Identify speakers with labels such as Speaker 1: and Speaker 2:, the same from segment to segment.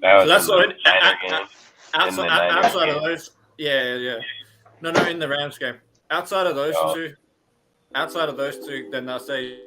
Speaker 1: That
Speaker 2: So
Speaker 1: was
Speaker 2: that's
Speaker 1: in the
Speaker 2: what
Speaker 1: Niner game. In the Niners
Speaker 2: outside of
Speaker 1: game.
Speaker 2: those. Yeah, yeah. No, in the Rams game. Outside of those
Speaker 1: Oh,
Speaker 2: two, outside of those two, then I'll say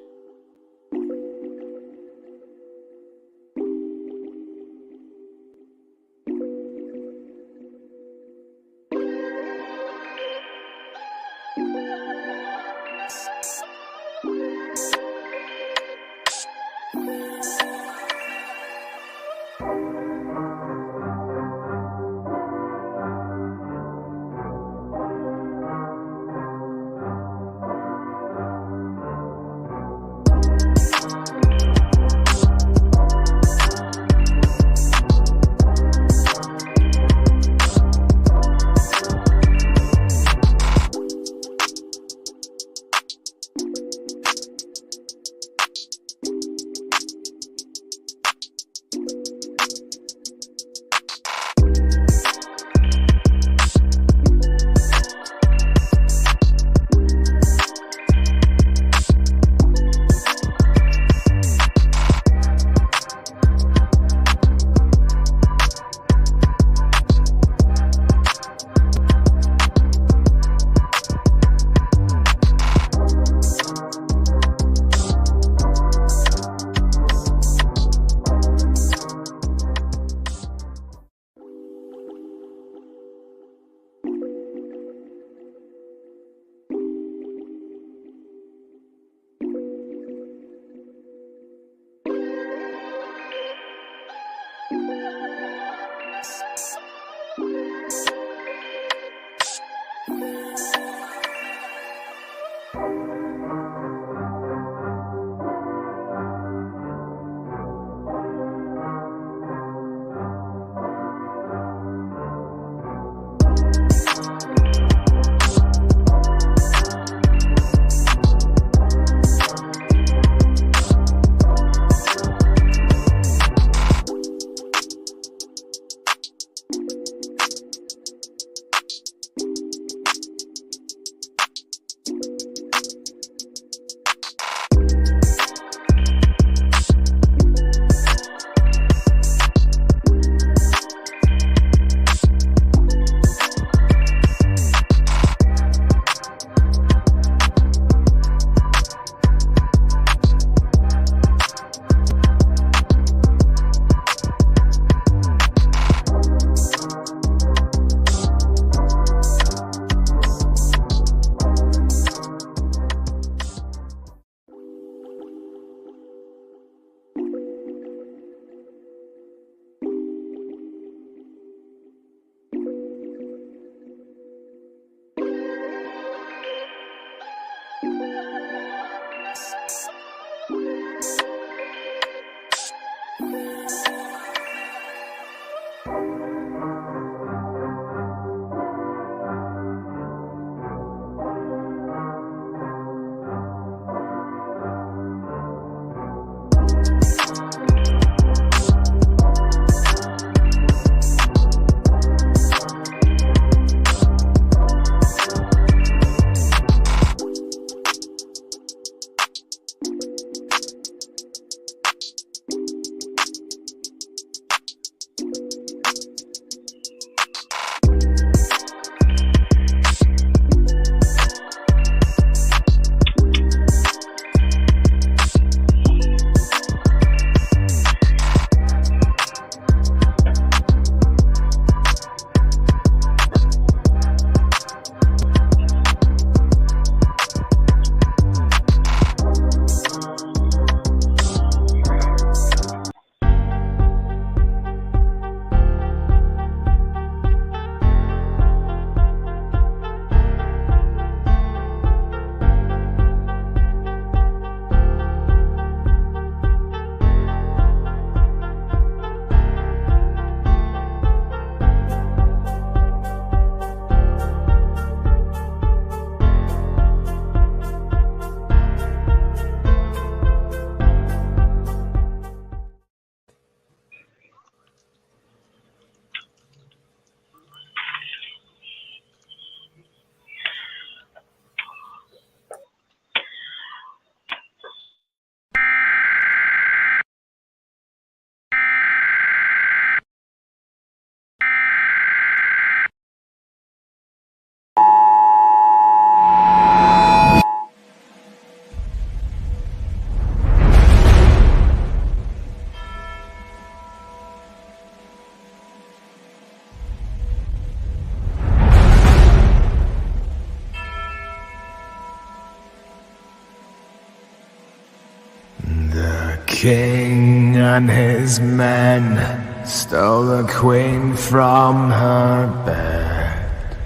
Speaker 3: king and his men stole the queen from her bed.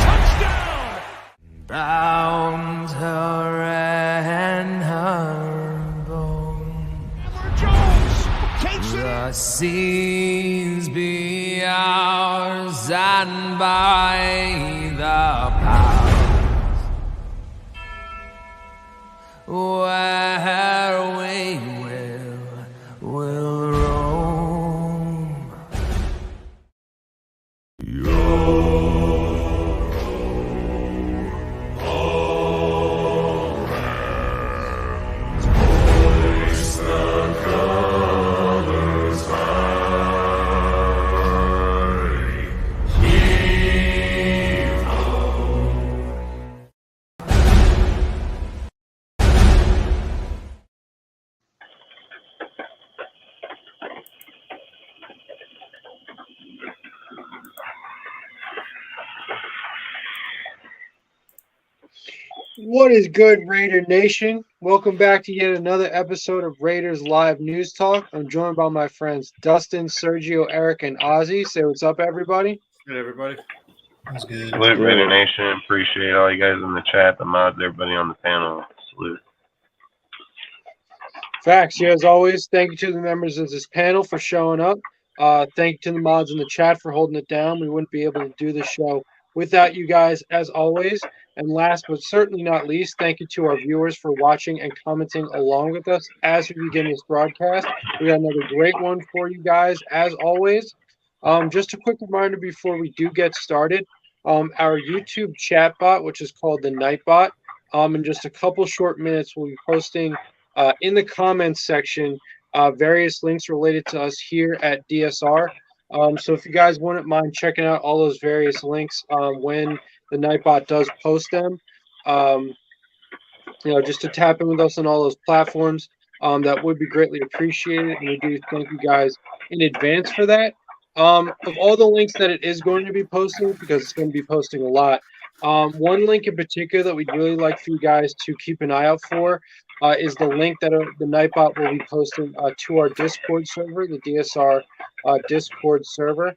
Speaker 4: Touchdown!
Speaker 3: Bound her and her bone.
Speaker 4: Jones takes it
Speaker 3: The
Speaker 4: in.
Speaker 3: seas be ours, and by the powers where we will roam.
Speaker 5: What is good, Raider Nation? Welcome back to yet another episode of Raiders Live News Talk. I'm joined by my friends Dustin, Sergio, Eric, and Ozzy. Say what's up, everybody.
Speaker 2: Good, everybody.
Speaker 6: That's good.
Speaker 1: Salute, Raider Nation. Appreciate all you guys in the chat, the mods, everybody on the panel. Salute.
Speaker 5: Facts. Yeah, as always, thank you to the members of this panel for showing up. Thank you to the mods in the chat for holding it down. We wouldn't be able to do this show without you guys, as always. And last but certainly not least, thank you to our viewers for watching and commenting along with us as we begin this broadcast. We got another great one for you guys, as always. Just a quick reminder before we do get started, our YouTube chat bot, which is called the Nightbot, in just a couple short minutes, we'll be posting in the comments section various links related to us here at DSR. So if you guys wouldn't mind checking out all those various links when the Nightbot does post them, just to tap in with us on all those platforms, that would be greatly appreciated. And we do thank you guys in advance for that. Of all the links that it is going to be posting, because it's going to be posting a lot, one link in particular that we'd really like for you guys to keep an eye out for is the link that the Nightbot will be posting to our Discord server, the DSR Discord server.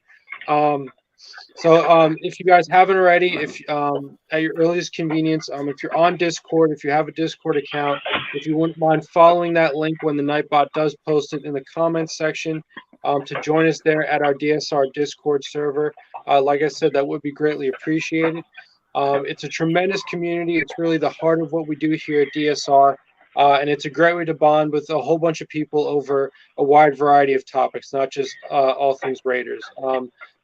Speaker 5: So if you guys haven't already, if at your earliest convenience, if you're on Discord, if you have a Discord account, if you wouldn't mind following that link when the Nightbot does post it in the comments section, to join us there at our DSR Discord server. Like I said, that would be greatly appreciated. It's a tremendous community. It's really the heart of what we do here at DSR. And it's a great way to bond with a whole bunch of people over a wide variety of topics, not just all things Raiders.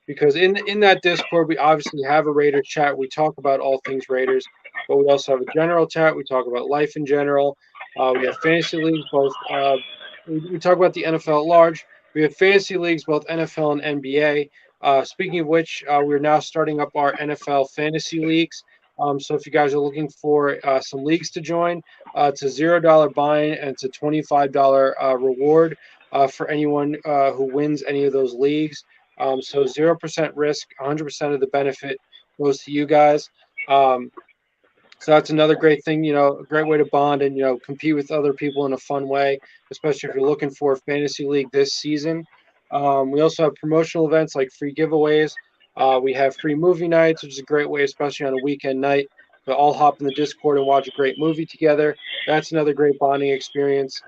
Speaker 5: Because in that Discord, we obviously have a Raiders chat. We talk about all things Raiders, but we also have a general chat. We talk about life in general. We have fantasy leagues, both. We talk about the NFL at large. We have fantasy leagues, both NFL and NBA. Speaking of which, we're now starting up our NFL fantasy leagues. So if you guys are looking for some leagues to join, it's a $0 buy-in and it's a $25 reward for anyone who wins any of those leagues. So 0% risk, 100% of the benefit goes to you guys. So that's another great thing, a great way to bond and, compete with other people in a fun way, especially if you're looking for a fantasy league this season. We also have promotional events like free giveaways. We have free movie nights, which is a great way, especially on a weekend night, to all hop in the Discord and watch a great movie together. That's another great bonding experience.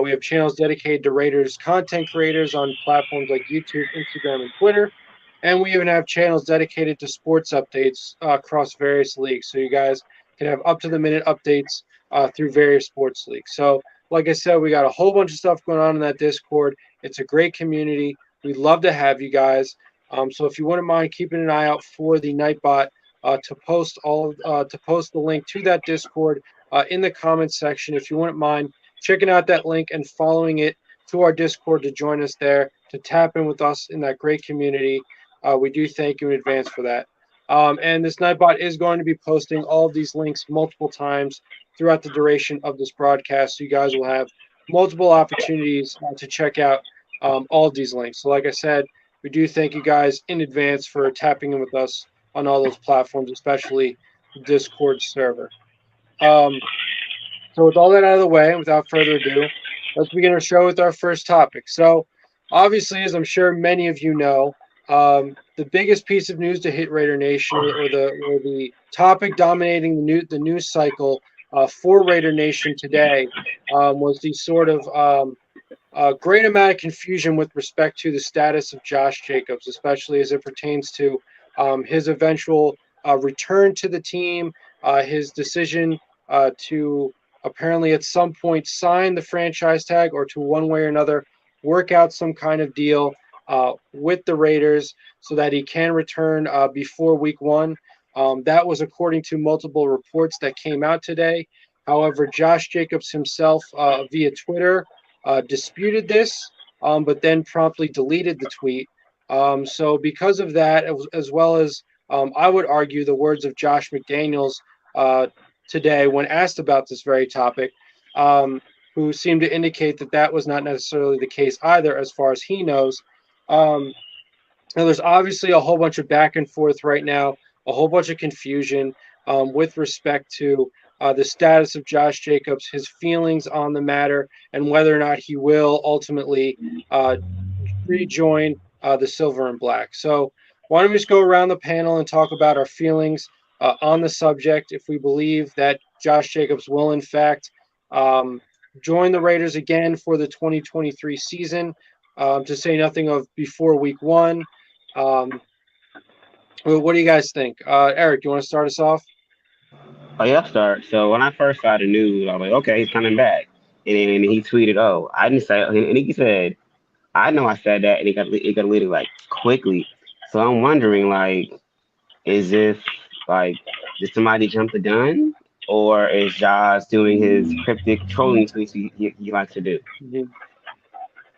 Speaker 5: We have channels dedicated to Raiders content creators on platforms like YouTube, Instagram, and Twitter. And we even have channels dedicated to sports updates across various leagues. So you guys can have up-to-the-minute updates through various sports leagues. So like I said, we got a whole bunch of stuff going on in that Discord. It's a great community. We'd love to have you guys. So if you wouldn't mind keeping an eye out for the Nightbot to post the link to that Discord in the comments section. If you wouldn't mind checking out that link and following it to our Discord to join us there, to tap in with us in that great community. We do thank you in advance for that. And this Nightbot is going to be posting all of these links multiple times throughout the duration of this broadcast. So you guys will have multiple opportunities to check out all of these links. So like I said, we do thank you guys in advance for tapping in with us on all those platforms, especially the Discord server. So with all that out of the way, without further ado, let's begin our show with our first topic. So, obviously, as I'm sure many of you know, the biggest piece of news to hit Raider Nation, or the topic dominating the news cycle for Raider Nation today, was the sort of great amount of confusion with respect to the status of Josh Jacobs, especially as it pertains to his eventual return to the team, his decision to apparently at some point sign the franchise tag, or to one way or another work out some kind of deal with the Raiders so that he can return before week one. That was according to multiple reports that came out today. However, Josh Jacobs himself via Twitter disputed this, but then promptly deleted the tweet. So because of that, as well as I would argue the words of Josh McDaniels today when asked about this very topic, who seemed to indicate that that was not necessarily the case either, as far as he knows. Now there's obviously a whole bunch of back and forth right now, a whole bunch of confusion with respect to the status of Josh Jacobs, his feelings on the matter, and whether or not he will ultimately rejoin the Silver and Black. So why don't we just go around the panel and talk about our feelings on the subject, if we believe that Josh Jacobs will in fact join the Raiders again for the 2023 season, to say nothing of before week one. What do you guys think? Eric, you want to start us off?
Speaker 6: Oh yeah, I'll start. So when I first saw the news, I was like, okay, he's coming back. And then he tweeted, "Oh, I didn't say." And he said, "I know I said that," and it got deleted like quickly. So I'm wondering, like, is this like did somebody jump the gun, or is Josh doing his cryptic trolling tweets he likes to do?
Speaker 5: Mhm.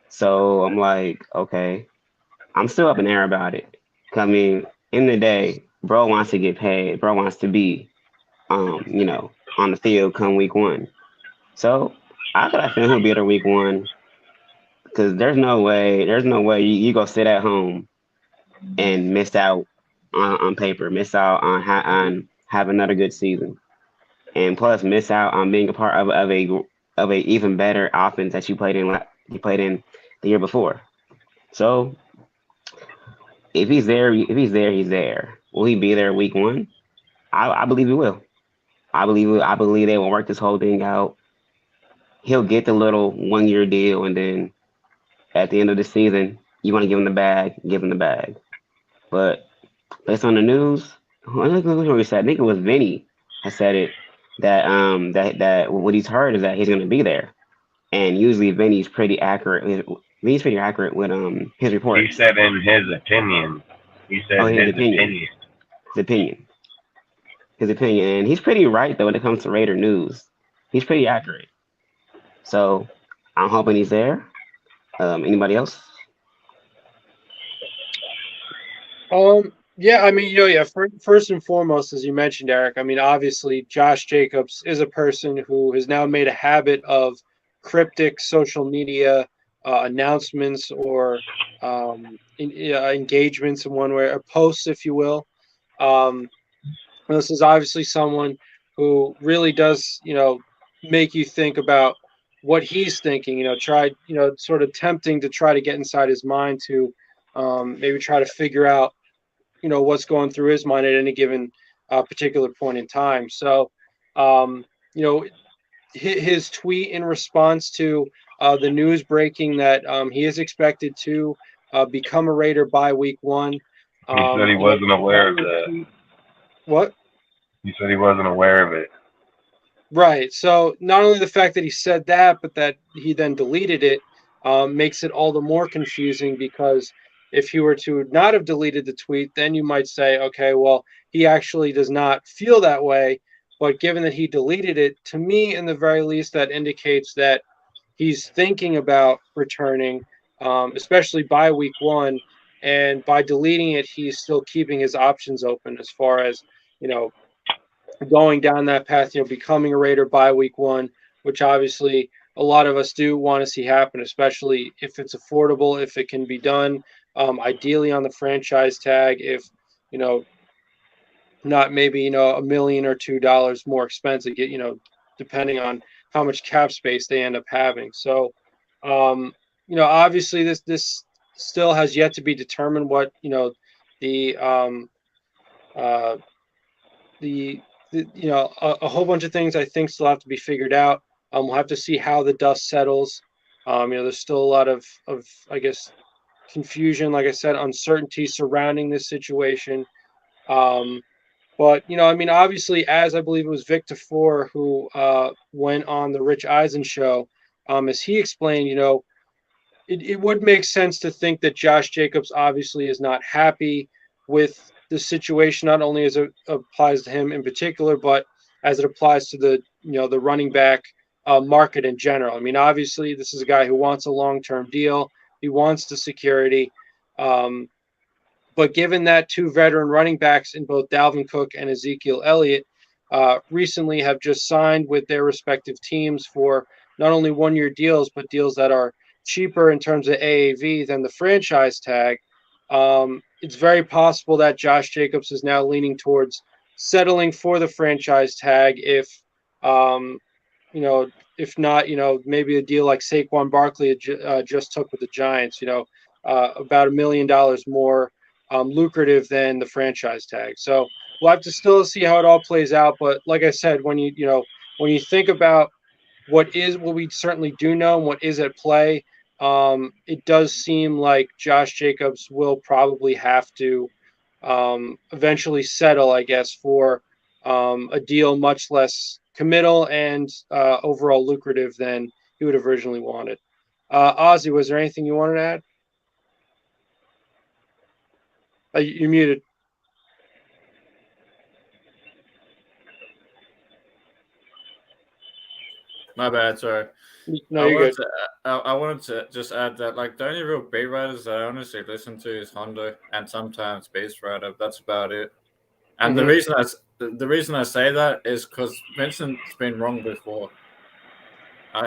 Speaker 6: So I'm like, okay, I'm still up in the air about it. 'Cause, I mean, in the day, bro wants to get paid. Bro wants to be, on the field come week one. So I think he'll be there week one, because there's no way you go sit at home and miss out on paper, miss out on have another good season, and plus miss out on being a part of a even better offense that you played in the year before. So if he's there, he's there. Will he be there week one? I believe he will. I believe they will work this whole thing out. He'll get the little 1 year deal, and then at the end of the season, you want to give him the bag, give him the bag. But based on the news, who said? I think it was Vinny that said it, that that what he's heard is that he's going to be there, and usually Vinny's pretty accurate. Vinny's pretty accurate with his reports.
Speaker 1: He said in his opinion. He said his opinion.
Speaker 6: His opinion, and he's pretty right though when it comes to Raider news. He's pretty accurate. So I'm hoping he's there. Anybody else?
Speaker 5: Yeah, I mean, first and foremost, as you mentioned, Eric, I mean, obviously, Josh Jacobs is a person who has now made a habit of cryptic social media announcements, or engagements in one way, or posts, if you will. This is obviously someone who really does, make you think about what he's thinking, sort of tempting to try to get inside his mind to maybe try to figure out, what's going through his mind at any given particular point in time. So, his tweet in response to the news breaking that he is expected to become a Raider by week one.
Speaker 1: He said he wasn't aware of that.
Speaker 5: What?
Speaker 1: He said he wasn't aware of it.
Speaker 5: Right. So not only the fact that he said that, but that he then deleted it, makes it all the more confusing, because if he were to not have deleted the tweet, then you might say, okay, well, he actually does not feel that way. But given that he deleted it, to me, in the very least, that indicates that he's thinking about returning, especially by week one. And by deleting it, he's still keeping his options open as far as, going down that path, becoming a Raider by week one, which obviously a lot of us do want to see happen, especially if it's affordable, if it can be done, ideally on the franchise tag, if, not maybe, $1 million or $2 more expensive, depending on how much cap space they end up having. So Obviously this still has yet to be determined what the a whole bunch of things I think still have to be figured out. We'll have to see how the dust settles. There's still a lot of I guess confusion, like I said, uncertainty surrounding this situation. But obviously, as I believe it was Victor Four who went on the Rich Eisen show, as he explained, it would make sense to think that Josh Jacobs obviously is not happy with the situation, not only as it applies to him in particular, but as it applies to the running back market in general. Obviously, this is a guy who wants a long-term deal. He wants the security. But given that two veteran running backs in both Dalvin Cook and Ezekiel Elliott recently have just signed with their respective teams for not only one-year deals, but deals that are cheaper in terms of AAV than the franchise tag, it's very possible that Josh Jacobs is now leaning towards settling for the franchise tag if not, maybe a deal like Saquon Barkley just took with the Giants, about $1 million more lucrative than the franchise tag. So we'll have to still see how it all plays out. But like I said, when you think about what we certainly do know and what is at play, it does seem like Josh Jacobs will probably have to eventually settle, I guess, for a deal much less committal and overall lucrative than he would have originally wanted. Ozzy, was there anything you wanted to add? You're muted.
Speaker 2: My bad, sorry.
Speaker 5: No, you're good.
Speaker 2: I wanted to just add that, like, the only real beat writers I honestly listen to is Hondo and sometimes Beast Rider. That's about it. And the reason I say that is because Vincent's been wrong before.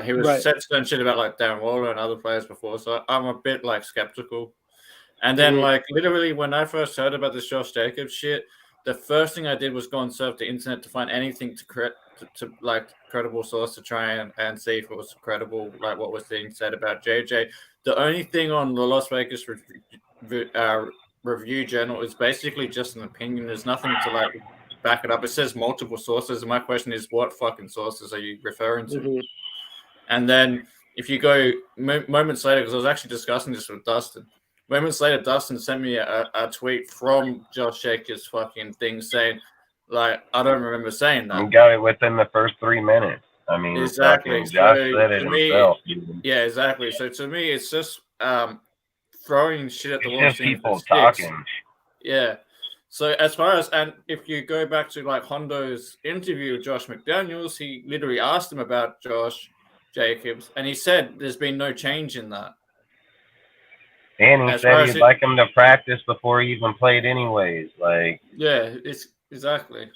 Speaker 2: He was said certain shit about like Dan Waller and other players before, so I'm a bit like skeptical. And then like literally when I first heard about this Josh Jacobs shit, the first thing I did was go and surf the internet to find anything to like credible source to try and see if it was credible, like what was being said about JJ. The only thing on the Las Vegas Review Journal is basically just an opinion. There's nothing to like back it up. It says multiple sources, and my question is, what fucking sources are you referring to? And then if you go moments later, because I was actually discussing this with Dustin. Moments later, Dustin sent me a tweet from Josh Jacobs' fucking thing saying, like, I don't remember saying that.
Speaker 1: You got it within the first 3 minutes. I mean,
Speaker 2: exactly.
Speaker 1: Josh said it himself.
Speaker 2: Yeah, exactly. So to me, it's just throwing shit at the wall.
Speaker 1: Just people talking.
Speaker 2: Yeah. So as far as, and if you go back to like Hondo's interview with Josh McDaniels, he literally asked him about Josh Jacobs, and he said there's been no change in that.
Speaker 1: And he said he'd like him to practice before he even played anyways. Like,
Speaker 2: yeah, it's exactly.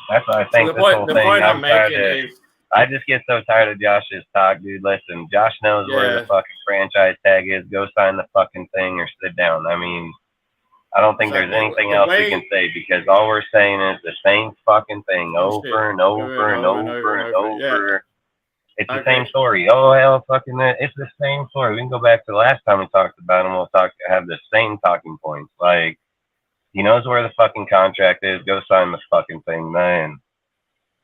Speaker 1: That's what I think.
Speaker 2: So the point I'm making is,
Speaker 1: I just get so tired of Josh's talk, dude. Listen, Josh knows where the fucking franchise tag is. Go sign the fucking thing or sit down. I mean, I don't think there's anything else we can say because all we're saying is the same fucking thing over and over and over and over. It's the same story. Oh, hell, fucking it's the same story. We can go back to the last time we talked about him. We'll have the same talking points. Like, he knows where the fucking contract is. Go sign the fucking thing, man.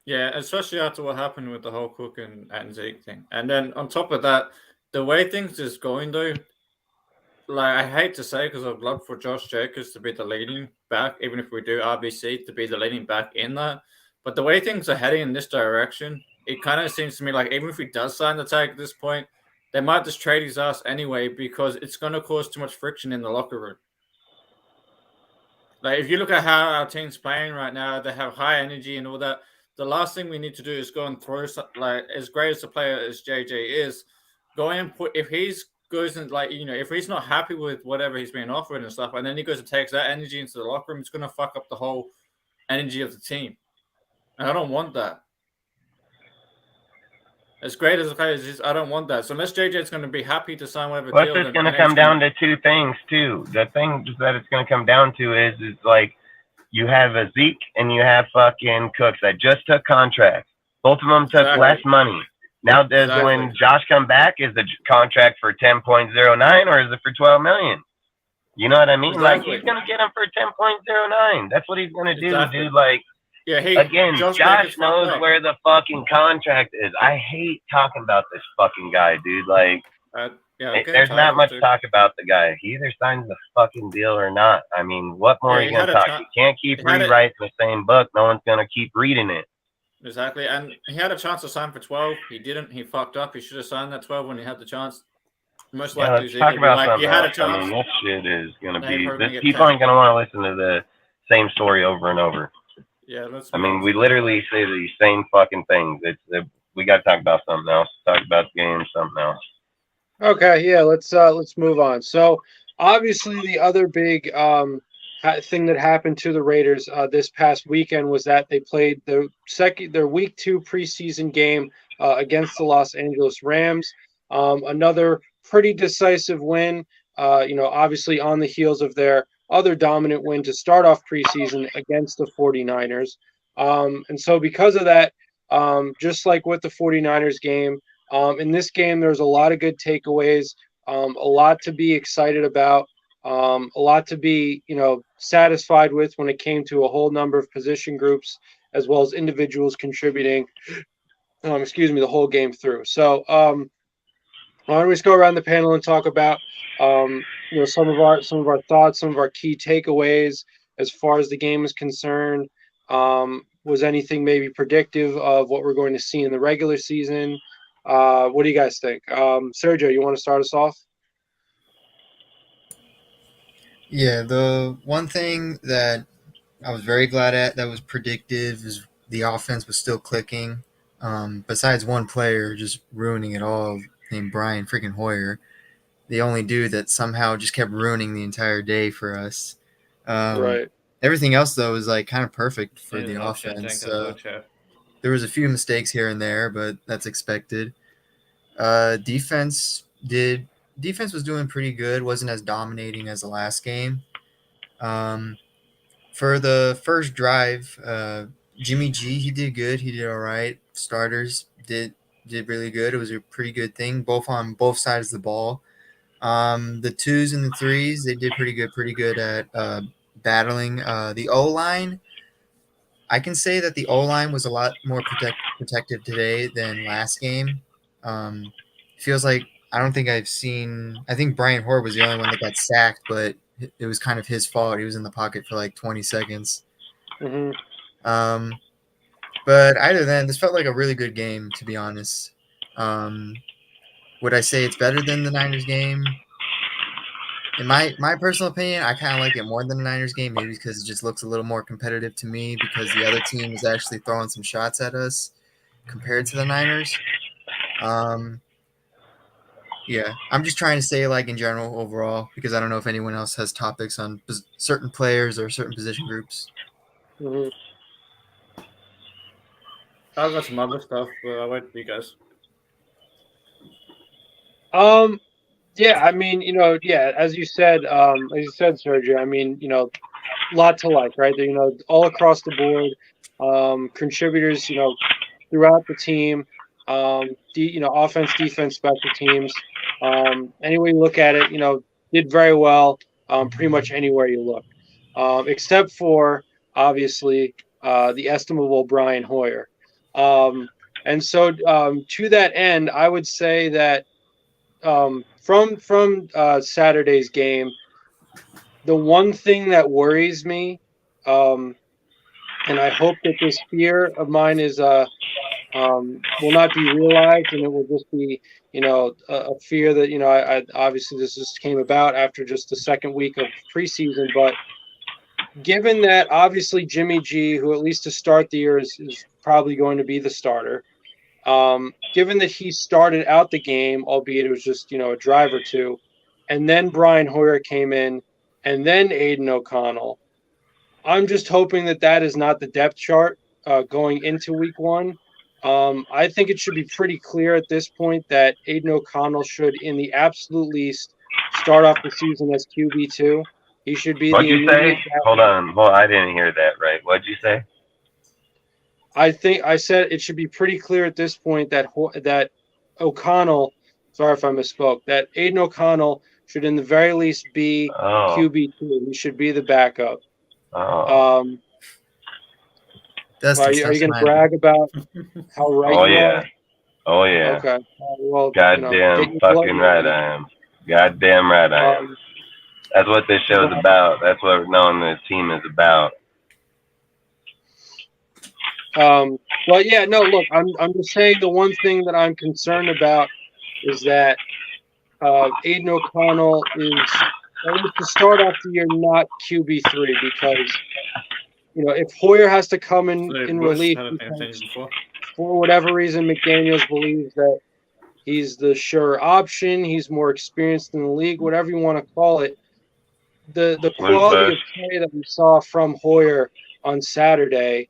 Speaker 2: Yeah, especially after what happened with the whole Cook and Zeke thing. And then on top of that, the way things is going, though, like, I hate to say because I'd love for Josh Jacobs to be the leading back, even if we do RBC, to be the leading back in that. But the way things are heading in this direction, it kind of seems to me like even if he does sign the tag at this point, they might just trade his ass anyway because it's going to cause too much friction in the locker room. Like, if you look at how our team's playing right now, they have high energy and all that. The last thing we need to do is go and throw, like, as great as a player as JJ is, go and put, if he's goes and, like, you know, if he's not happy with whatever he's being offered and stuff, and then he goes and takes that energy into the locker room, it's going to fuck up the whole energy of the team. And I don't want that. As great as the player is, I don't want that. So unless JJ's going to be happy to sign whatever deal.
Speaker 1: It's going to come down to two things, too. The thing that it's going to come down to is like you have a Zeke and you have fucking Cooks that just took contracts. Both of them took less money. Now, when Josh come back, is the contract for 10.09 or is it for 12 million? You know what I mean?
Speaker 2: Exactly.
Speaker 1: Like, he's gonna get him for 10.09. That's what he's gonna do,
Speaker 2: Exactly.
Speaker 1: dude. Like,
Speaker 2: yeah,
Speaker 1: again, Josh knows where the fucking contract is. I hate talking about this fucking guy, dude. Like, there's not much talk about the guy. He either signs the fucking deal or not. I mean, what more are you gonna talk? You can't keep rewriting the same book. No one's gonna keep reading it.
Speaker 2: Exactly, and he had a chance to sign for 12. He didn't. He fucked up. He should have signed that 12 when he had the chance. Most likely,
Speaker 1: let's talk about something
Speaker 2: you had a
Speaker 1: else.
Speaker 2: chance.
Speaker 1: I mean, this shit is gonna be. People aren't gonna want to listen to the same story over and over.
Speaker 2: Yeah,
Speaker 1: I mean, we literally say the same fucking things. We got to talk about something else. Talk about the game, something else.
Speaker 5: Okay, yeah, let's move on. So obviously, the other big thing that happened to the Raiders this past weekend was that they played their Week 2 preseason game against the Los Angeles Rams. Another pretty decisive win. Obviously on the heels of their other dominant win to start off preseason against the 49ers. And so because of that, just like with the 49ers game, in this game, there's a lot of good takeaways, a lot to be excited about, a lot to be, satisfied with when it came to a whole number of position groups, as well as individuals contributing, the whole game through. So why don't we just go around the panel and talk about, some of our thoughts, some of our key takeaways as far as the game is concerned. Was anything maybe predictive of what we're going to see in the regular season? What do you guys think? Sergio, you want to start us off?
Speaker 7: Yeah, the one thing that I was very glad at that was predictive is the offense was still clicking. Besides one player just ruining it all, named Brian freaking Hoyer, the only dude that somehow just kept ruining the entire day for us.
Speaker 5: Right.
Speaker 7: Everything else, though, was like kind of perfect for the offense. There was a few mistakes here and there, but that's expected. Defense was doing pretty good. Wasn't as dominating as the last game. For the first drive, Jimmy G, he did good. He did all right. Starters did really good. It was a pretty good thing, both on both sides of the ball. The 2s and the 3s, they did pretty good at battling. The O-line, I can say that the O-line was a lot more protective today than last game. Feels like I think Brian Hoyer was the only one that got sacked, but it was kind of his fault. He was in the pocket for like 20 seconds.
Speaker 5: Mm-hmm.
Speaker 7: But either then, this felt like a really good game, to be honest. Would I say it's better than the Niners game? In my personal opinion, I kind of like it more than the Niners game, maybe because it just looks a little more competitive to me because the other team is actually throwing some shots at us compared to the Niners. Yeah, I'm just trying to say like in general overall because I don't know if anyone else has topics on certain players or certain position groups.
Speaker 5: Mm-hmm.
Speaker 2: I've got some other stuff, but I'll wait for you guys.
Speaker 5: Yeah, I mean, as you said, Sergio, I mean, lot to like, right? All across the board, contributors, throughout the team, offense, defense, special teams. Any way you look at it, did very well, pretty much anywhere you look, except for obviously the estimable Brian Hoyer. And so to that end, I would say that from Saturday's game, the one thing that worries me, and I hope that this fear of mine is will not be realized, and it will just be a fear that I obviously this just came about after just the second week of preseason, but given that obviously Jimmy G, who at least to start the year is probably going to be the starter, given that he started out the game, albeit it was just a drive or two, and then Brian Hoyer came in, and then Aiden O'Connell, I'm just hoping that is not the depth chart going into week 1. I think it should be pretty clear at this point that Aiden O'Connell should, in the absolute least, start off the season as QB2. He should be.
Speaker 1: What'd you say? Hold on. Well, I didn't hear that right. What'd you say?
Speaker 5: I think I said it should be pretty clear at this point that that O'Connell, sorry if I misspoke, that Aiden O'Connell should in the very least be QB2. He should be the backup.
Speaker 7: Dusty,
Speaker 5: Are you going to
Speaker 7: smiling.
Speaker 5: brag about how right
Speaker 1: Oh
Speaker 5: you
Speaker 1: yeah.
Speaker 5: are?
Speaker 1: Oh yeah.
Speaker 5: Okay. Well,
Speaker 1: Goddamn fucking right I am. Goddamn right I am. That's what this show's about. That's what knowing the team is about.
Speaker 5: Well, yeah, no, look, I'm just saying the one thing that I'm concerned about is that Aiden O'Connell is, at least to start off the year, not QB3 because, if Hoyer has to come in relief for whatever reason, McDaniels believes that he's the sure option, he's more experienced in the league, whatever you want to call it. The quality of play that we saw from Hoyer on Saturday,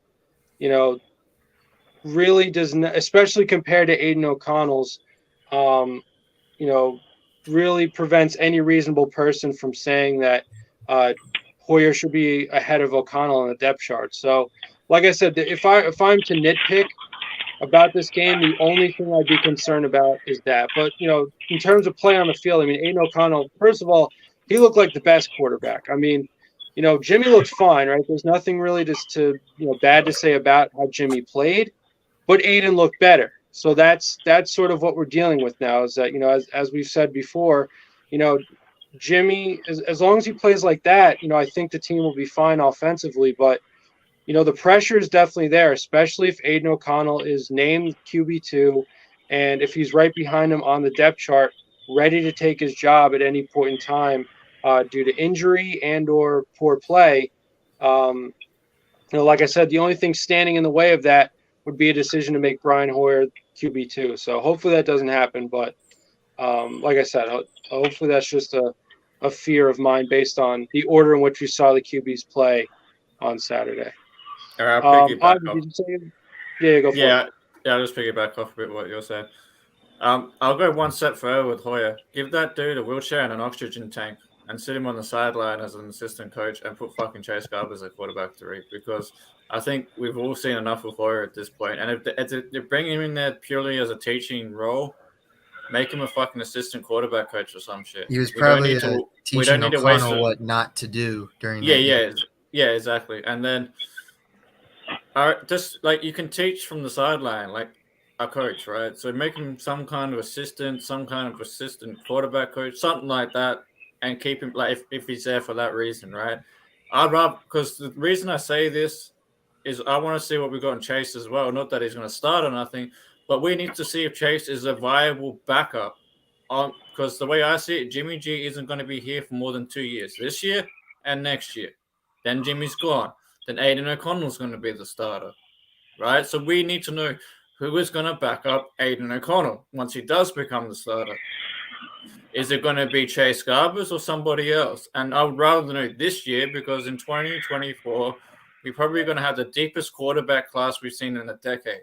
Speaker 5: really does not, especially compared to Aiden O'Connell's, really prevents any reasonable person from saying that Hoyer should be ahead of O'Connell on the depth chart. So, like I said, if I'm to nitpick about this game, the only thing I'd be concerned about is that. But, in terms of play on the field, I mean, Aiden O'Connell, first of all, he looked like the best quarterback. I mean, Jimmy looked fine, right? There's nothing really bad to say about how Jimmy played, but Aiden looked better. So that's sort of what we're dealing with now is that, as we've said before, Jimmy, as long as he plays like that, I think the team will be fine offensively. But, the pressure is definitely there, especially if Aiden O'Connell is named QB2 and if he's right behind him on the depth chart, ready to take his job at any point in time due to injury and or poor play. Like I said, the only thing standing in the way of that would be a decision to make Brian Hoyer QB2. So hopefully that doesn't happen. But like I said, hopefully that's just a fear of mine based on the order in which we saw the QBs play on Saturday.
Speaker 2: All right, I'll pick it back
Speaker 5: up. Yeah, go for it.
Speaker 2: Yeah, I'll just pick it back off a bit what you're saying. I'll go one step further with Hoyer. Give that dude a wheelchair and an oxygen tank and sit him on the sideline as an assistant coach and put fucking Chase Garbers as a quarterback 3 because I think we've all seen enough of Hoyer at this point. And if they bring him in there purely as a teaching role, make him a fucking assistant quarterback coach or some shit.
Speaker 7: He was probably teaching O'Connell what not to do during that game.
Speaker 2: Yeah, exactly. And then just like you can teach from the sideline, like a coach, right? So make him some kind of assistant quarterback coach, something like that, and keep him like if he's there for that reason, right? I'd rather, because the reason I say this is I want to see what we got in Chase as well. Not that he's going to start or nothing, but we need to see if Chase is a viable backup. Because the way I see it, Jimmy G isn't going to be here for more than 2 years, this year and next year. Then Jimmy's gone. Then Aiden O'Connell's going to be the starter, right? So we need to know who is going to back up Aiden O'Connell once he does become the starter. Is it going to be Chase Garbers or somebody else? And I would rather know this year because in 2024, we're probably going to have the deepest quarterback class we've seen in a decade.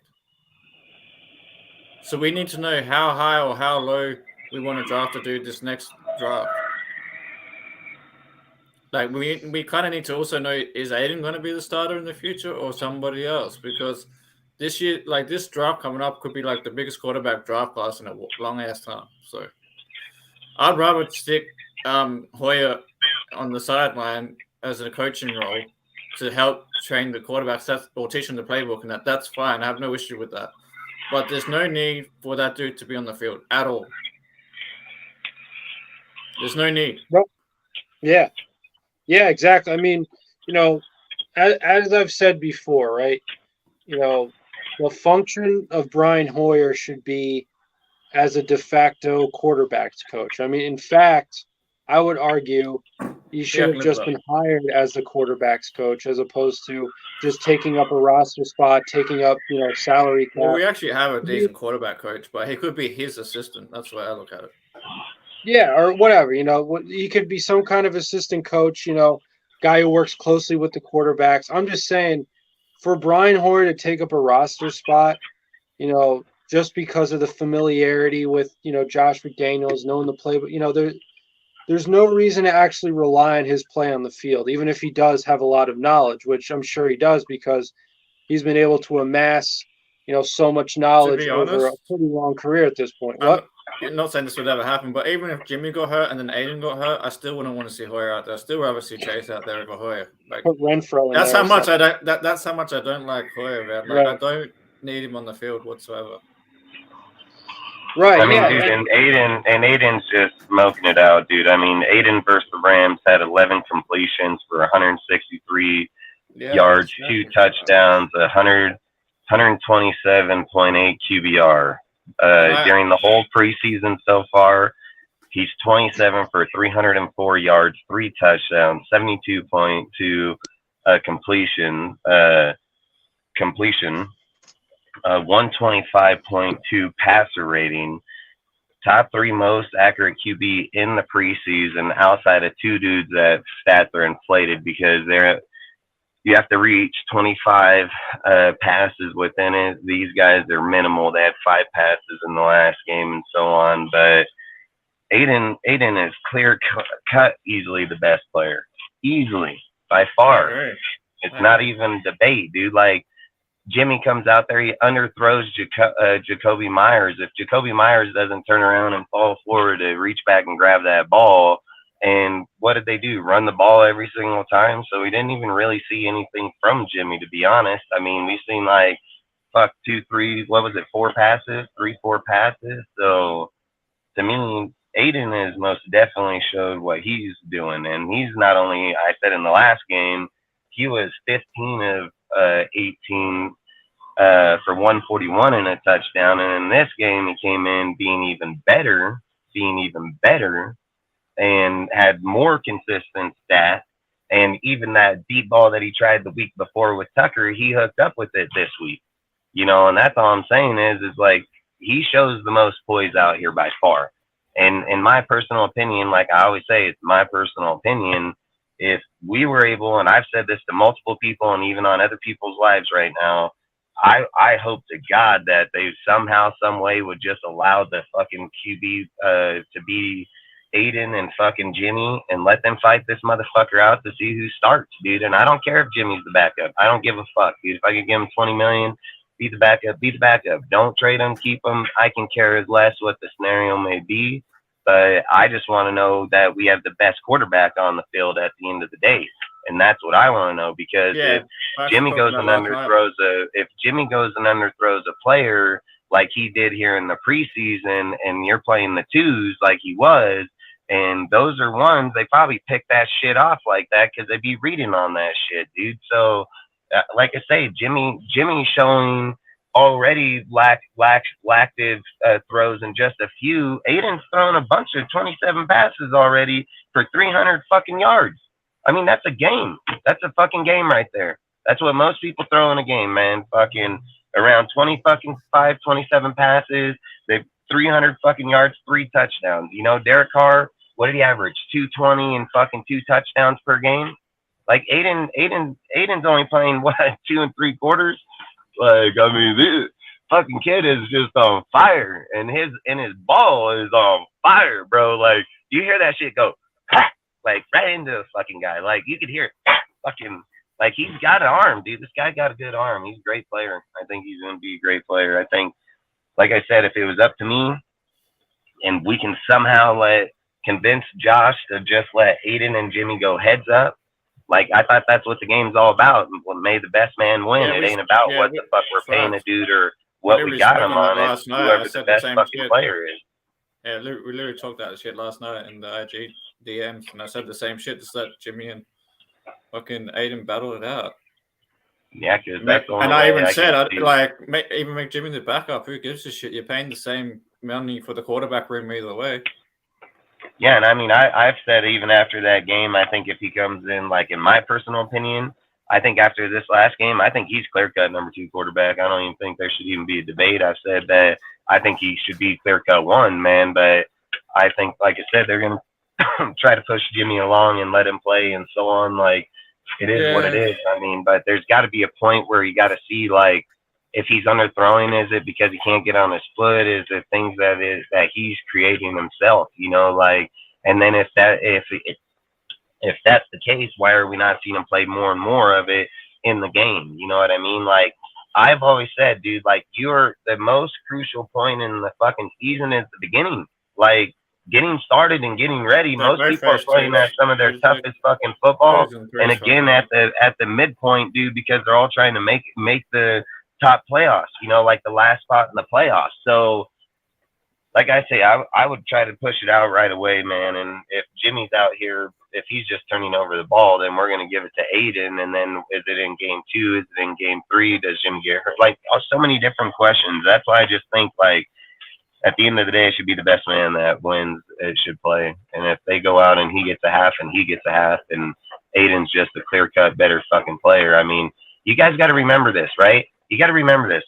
Speaker 2: So we need to know how high or how low we want to draft a dude this next draft. Like we kind of need to also know, is Aiden going to be the starter in the future or somebody else? Because this year, like this draft coming up could be like the biggest quarterback draft class in a long ass time. So I'd rather stick Hoyer on the sideline as a coaching role to help train the quarterbacks or teach them the playbook, and that's fine. I have no issue with that. But there's no need for that dude to be on the field at all. There's no need.
Speaker 5: Yeah. Yeah, exactly. I mean, as I've said before, right, the function of Brian Hoyer should be as a de facto quarterbacks coach. I mean, in fact, I would argue he should have just been hired as the quarterbacks coach as opposed to just taking up a roster spot, taking up, salary cap.
Speaker 2: Well, we actually have a decent quarterback coach, but he could be his assistant. That's the way I look at it.
Speaker 5: Yeah, or whatever, he could be some kind of assistant coach, guy who works closely with the quarterbacks. I'm just saying, for Brian Hoyer to take up a roster spot, just because of the familiarity with, Josh McDaniels, knowing the play, but, there's no reason to actually rely on his play on the field, even if he does have a lot of knowledge, which I'm sure he does because he's been able to amass, so much knowledge over a
Speaker 2: honest,
Speaker 5: pretty long career at this point.
Speaker 2: I'm not saying this would ever happen, but even if Jimmy got hurt and then Aiden got hurt, I still wouldn't want to see Hoyer out there. I still rather see Chase out there over Hoyer. Like,
Speaker 5: put Renfro in
Speaker 2: that's
Speaker 5: there
Speaker 2: how much I don't. That's how much I don't like Hoyer, man. Like,
Speaker 5: Right.
Speaker 2: I don't need him on the field whatsoever.
Speaker 5: Right.
Speaker 1: I mean,
Speaker 5: yeah,
Speaker 1: dude, and Aiden's just smoking it out, dude. I mean, Aiden versus the Rams had 11 completions for 163 yards, 2 touchdowns, 127.8 QBR. During the whole preseason so far, he's 27 for 304 yards, 3 touchdowns, 72.2 completion, 125.2 passer rating, top 3 most accurate QB in the preseason, outside of 2 dudes that stats are inflated because you have to reach 25 passes within it. These guys are minimal. They had 5 passes in the last game and so on. But Aiden is clear cut, easily the best player, easily by far. It's not even debate, dude. Like, Jimmy comes out there, he underthrows Jacoby Myers. If Jacoby Myers doesn't turn around and fall forward to reach back and grab that ball, and what did they do? Run the ball every single time? So we didn't even really see anything from Jimmy, to be honest. I mean, we've seen 4 passes, 3-4 passes. So to me, Aiden has most definitely showed what he's doing. And he's not only, I said in the last game, he was 15 of 18 for 141 and a touchdown. And in this game, he came in being even better, and had more consistent stats. And even that deep ball that he tried the week before with Tucker, he hooked up with it this week. And that's all I'm saying is like, he shows the most poise out here by far. And in my personal opinion, like I always say, it's my personal opinion, if we were able, and I've said this to multiple people and even on other people's lives right now, I hope to God that they somehow, some way would just allow the fucking QB to be Aiden and fucking Jimmy and let them fight this motherfucker out to see who starts, dude. And I don't care if Jimmy's the backup. I don't give a fuck, dude. If I could give him $20 million, be the backup. Don't trade him, keep him. I can care as less what the scenario may be. But I just want to know that we have the best quarterback on the field at the end of the day. And that's what I want to know, because if Jimmy goes and underthrows a player like he did here in the preseason, and you're playing the twos like he was, and those are ones, they probably pick that shit off like that because they be reading on that shit, dude. So, like I say, Jimmy's showing already lactive throws in just a few. Aiden's thrown a bunch of 27 passes already for 300 fucking yards. I mean, that's a game. That's a fucking game right there. That's what most people throw in a game, man. Fucking around 27 passes. They've 300 fucking yards, 3 touchdowns. Derek Carr, what did he average? 220 and fucking 2 touchdowns per game. Like Aiden's only playing 2 3/4. Like, I mean, this fucking kid is just on fire, and his ball is on fire, bro. Like, you hear that shit go, ha! Like, right into the fucking guy. Like, you could hear it, fucking, like, he's got an arm, dude. This guy got a good arm. He's a great player. I think he's going to be a great player. I think, like I said, if it was up to me, and we can somehow convince Josh to just let Aiden and Jimmy go heads up, like, I thought that's what the game's all about. What made the best man win. It ain't about what the fuck we're paying a dude or what we got him on. It's whoever the best fucking player is.
Speaker 2: Yeah, we literally talked that shit last night in the IG DMs, and I said the same shit. Just let Jimmy and fucking Aiden battle it out.
Speaker 1: Yeah, because that's the only
Speaker 2: and I
Speaker 1: way
Speaker 2: even said,
Speaker 1: make
Speaker 2: Jimmy the backup. Who gives a shit? You're paying the same money for the quarterback room either way.
Speaker 1: Yeah, and I mean, I've said even after that game, I think if he comes in, like, in my personal opinion, I think after this last game, I think he's clear-cut number 2 quarterback. I don't even think there should even be a debate. I've said that I think he should be clear-cut 1, man, but I think, like I said, they're going to try to push Jimmy along and let him play and so on. Like, it is what it is. I mean, but there's got to be a point where you got to see, like, if he's underthrowing, is it because he can't get on his foot? Is it things that he's creating himself? And then if that's the case, why are we not seeing him play more and more of it in the game? You know what I mean? Like, I've always said, dude, like you're the most crucial point in the fucking season is the beginning. Like getting started and getting ready.
Speaker 2: They're
Speaker 1: Most
Speaker 2: both
Speaker 1: people are
Speaker 2: fresh
Speaker 1: playing
Speaker 2: twos.
Speaker 1: at some of their
Speaker 2: Twos, like,
Speaker 1: toughest fucking football.
Speaker 2: twos and
Speaker 1: And
Speaker 2: threes
Speaker 1: again
Speaker 2: fucking-
Speaker 1: at the midpoint, dude, because they're all trying to make the top playoffs, you know, like the last spot in the playoffs. So like I say, I would try to push it out right away, man. And if Jimmy's out here, if he's just turning over the ball, then we're going to give it to Aiden. And then is it in game 2? Is it in game 3? Does Jimmy get hurt? Like, so many different questions. That's why I just think, like, at the end of the day, it should be the best man that wins. It should play. And if they go out and he gets a half and he gets a half and Aiden's just a clear-cut better fucking player, I mean, you guys got to remember this, right? You got to remember this.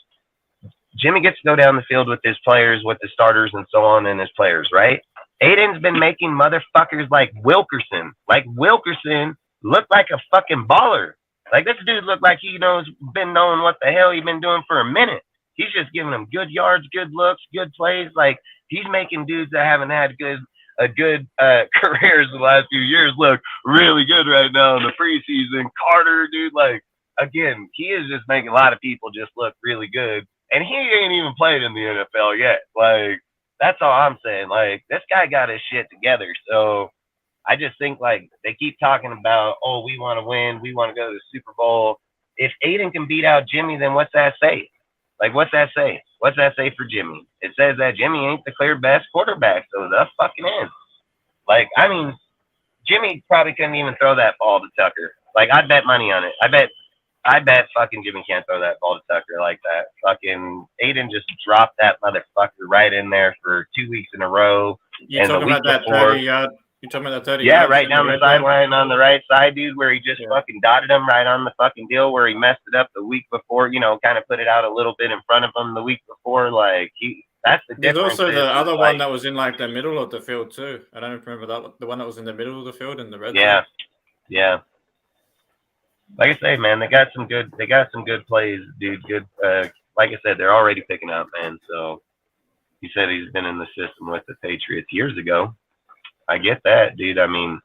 Speaker 1: Jimmy gets to go down the field with his players, with the starters and so on, and his players, right? Aiden's been making motherfuckers like Wilkerson. Like Wilkerson looked like a fucking baller. Like this dude looked like he been knowing what the hell he's been doing for a minute. He's just giving them good yards, good looks, good plays. Like he's making dudes that haven't had good careers the last few years look really good right now in the preseason. Carter, dude, like again, he is just making a lot of people just look really good. And he ain't even played in the NFL yet. Like, that's all I'm saying. Like, this guy got his shit together. So I just think, like, they keep talking about, oh, we want to win. We want to go to the Super Bowl. If Aiden can beat out Jimmy, then what's that say? Like, what's that say? What's that say for Jimmy? It says that Jimmy ain't the clear best quarterback. So the fucking is. Like, I mean, Jimmy probably couldn't even throw that ball to Tucker. Like, I'd bet money on it. I bet fucking Jimmy can't throw that ball to Tucker like that. Fucking Aiden just dropped that motherfucker right in there for 2 weeks in a row.
Speaker 2: You're talking about that 30 yard. You're talking about that 30
Speaker 1: Yeah,
Speaker 2: yard
Speaker 1: right down the sideline on the right side, dude, where he just fucking dotted him right on the fucking deal where he messed it up the week before, kind of put it out a little bit in front of him the week before. Like, that's the difference.
Speaker 2: There's also the other one that was in, like, the middle of the field, too. I don't remember that one. The one that was in the middle of the field in the red zone.
Speaker 1: Yeah. Like I say, man, they got some good plays, dude. Good, like I said, they're already picking up, man. So he said he's been in the system with the Patriots years ago. I get that, dude. I mean,